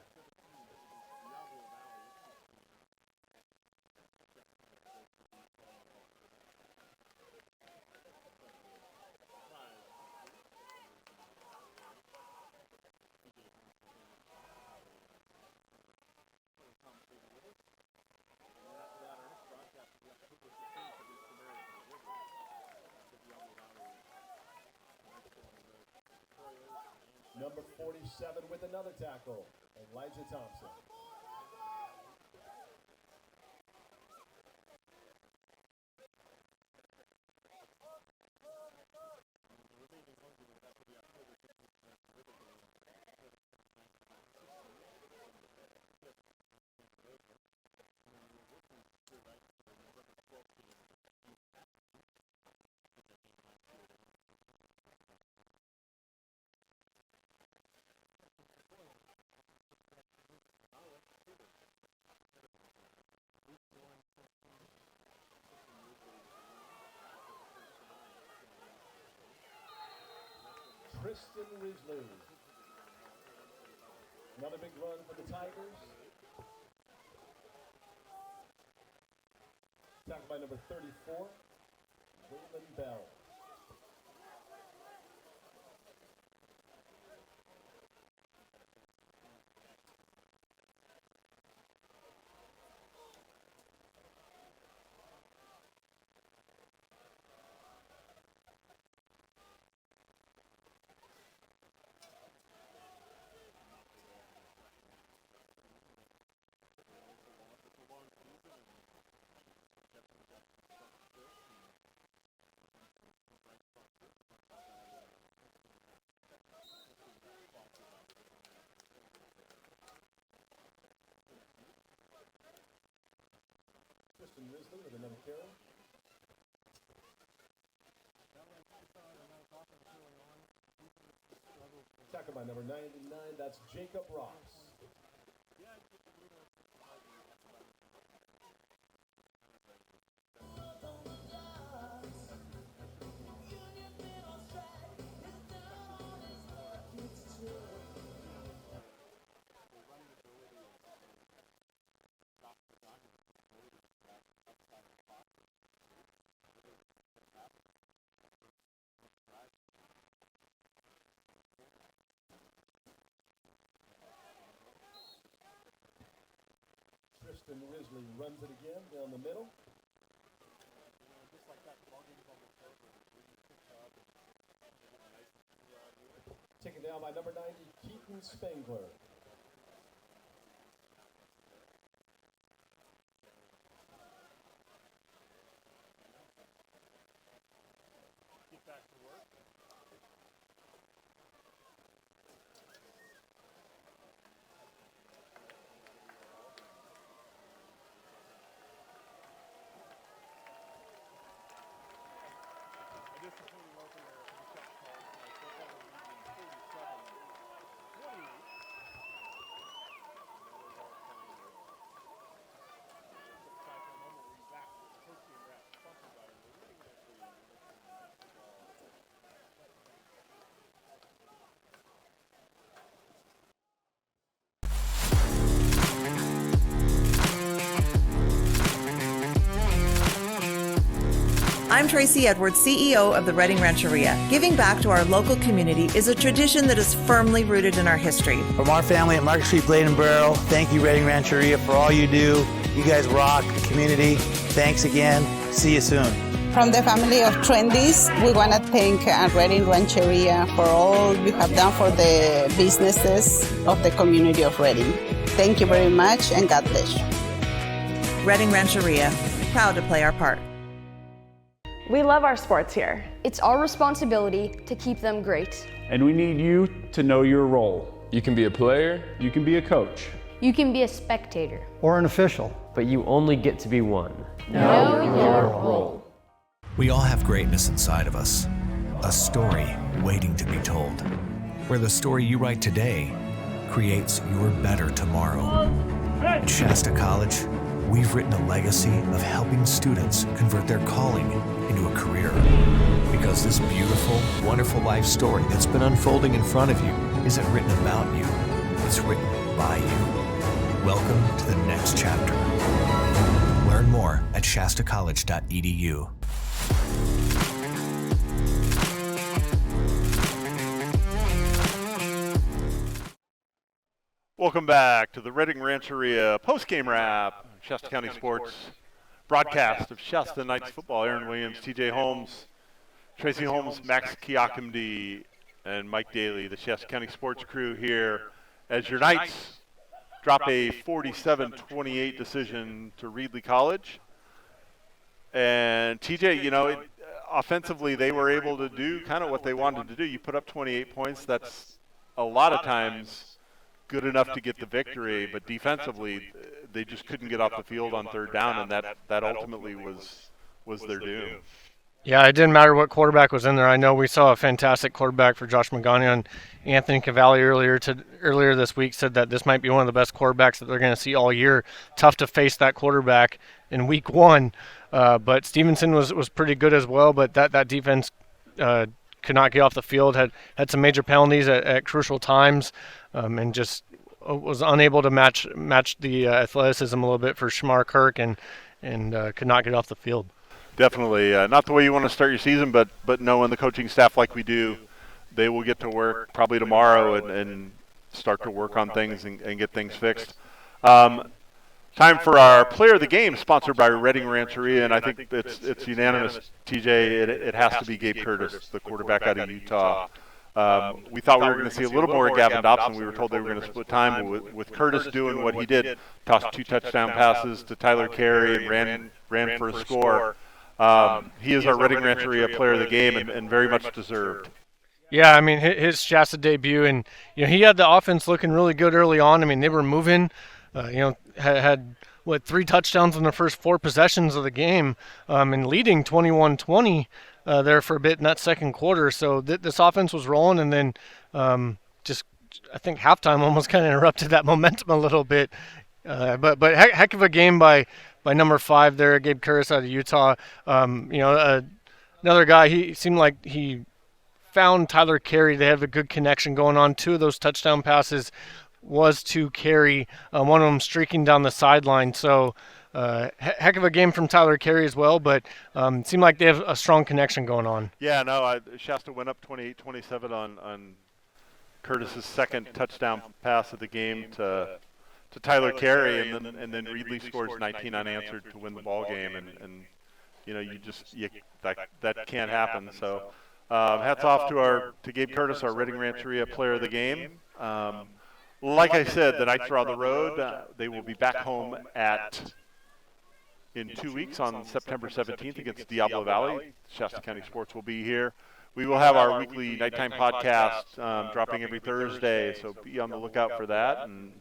Number 47 with another tackle, Elijah Thompson. Tristan Risley. Another big run for the Tigers. Tackled by number 34, Waylon Bell. Tristan Risley with another carry. Tackled by number 99, that's Jacob Ross. Tristan Risley runs it again down the middle. Taken down by number 90, Keaton Spangler. Get back to work. Disappointing opener in the Shasta College Knights. They'll probably lead in 47-28. Time for a moment, we'll be back with the first game wrap sponsored by the Reedley College I'm Tracy Edwards, CEO of the Reading Rancheria. Giving back to our local community is a tradition that is firmly rooted in our history. From our family at Market Street Blade and Barrel, thank you, Reading Rancheria, for all you do. You guys rock the community. Thanks again. See you soon. From the family of Trendies, we want to thank Reading Rancheria for all you have done for the businesses of the community of Reading. Thank you very much, and God bless you. Reading Rancheria, proud to play our part. We love our sports here. It's our responsibility to keep them great. And we need you to know your role. You can be a player, you can be a coach. You can be a spectator. Or an official. But you only get to be one. Know your role. We all have greatness inside of us. A story waiting to be told. Where the story you write today creates your better tomorrow. At Shasta College, we've written a legacy of helping students convert their calling into a career. Because this beautiful, wonderful life story that's been unfolding in front of you isn't written about you, it's written by you. Welcome to the next chapter. Learn more at shastacollege.edu. Welcome back to the Reading Rancheria post-game wrap, Shasta County Sports broadcast of Shasta Knights football. Aaron Williams, TJ Holmes, Tracy Holmes, Max Kiakumdi, and Mike Daly, the Shasta County Sports crew here as your Knights drop a 47-28 decision to Reedley College. And TJ, offensively they were able to do kind of what they wanted to do. You put up 28 points. That's a lot of times good enough to get the victory, but defensively they just couldn't get off the field on third down, and that ultimately was their doom. Yeah, it didn't matter what quarterback was in there. I know we saw a fantastic quarterback for Josh Magana, and Anthony Cavalli earlier this week said that this might be one of the best quarterbacks that they're going to see all year. Tough to face that quarterback in week one, but Stevenson was pretty good as well, but that defense could not get off the field, had some major penalties at crucial times, and just was unable to match the athleticism a little bit for Shamar Kirk, and could not get off the field. Definitely not the way you want to start your season, but knowing the coaching staff like we do, they will get to work probably tomorrow and start to work on things and get things fixed. Time for our player of the game, sponsored by Reading Rancheria, and I think it's unanimous, TJ. It has to be Gabe Curtis, the quarterback out of Utah. We thought we were going to see a little more of Gavin Dobson. We were told they were going to split time, but with Curtis doing what he did, tossed 2 touchdown passes to Tyler Carey and ran for a score. He is our Reading Rancheria player of the game and very much deserved. Yeah, I mean, his Shasta debut, and he had the offense looking really good early on. I mean, they were moving. Had 3 touchdowns in the first 4 possessions of the game, and leading 21-20 there for a bit in that second quarter. So this offense was rolling, and then I think halftime almost kind of interrupted that momentum a little bit. But heck of a game by number 5 there, Gabe Curtis out of Utah. Another guy, he seemed like he found Tyler Carey. They have a good connection going on. 2 of those touchdown passes was to Carey, one of them streaking down the sideline. So heck of a game from Tyler Carey as well, but it seemed like they have a strong connection going on. Yeah, no, Shasta went up 28-27 on Curtis's second touchdown pass of the game to Tyler Carey, and then Reedley scores 19 unanswered to win the ball game, and that can't happen. So hats off to Gabe Curtis, our Reading Rancheria player of the game. Like I said, the Knights are on the road. They will be back home in 2 weeks on September 17th against Diablo Valley. Shasta County Sports will be here. We will have our weekly nighttime podcast dropping every Thursday, so be on the lookout for that. And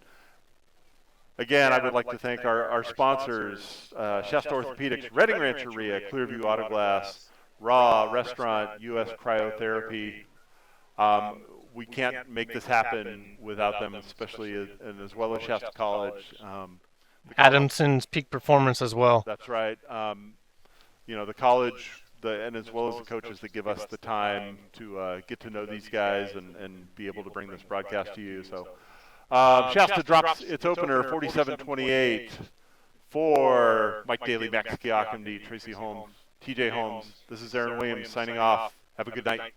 again, I would like to thank our sponsors, Shasta Orthopedics, Reading Rancheria, Clearview Auto Glass, Raw Restaurant, U.S. Cryotherapy. We can't make this happen without them, especially and as well as Shasta College. Adamson's Peak Performance as well. That's right. The college, and as well as the coaches that give us the time to get to know these guys and be able to bring this broadcast to you. So Shasta drops its opener 47-28 for Mike Daly, Max Kiakumdi, Tracy Holmes, TJ Holmes. This is Aaron Williams signing off. Have a good night.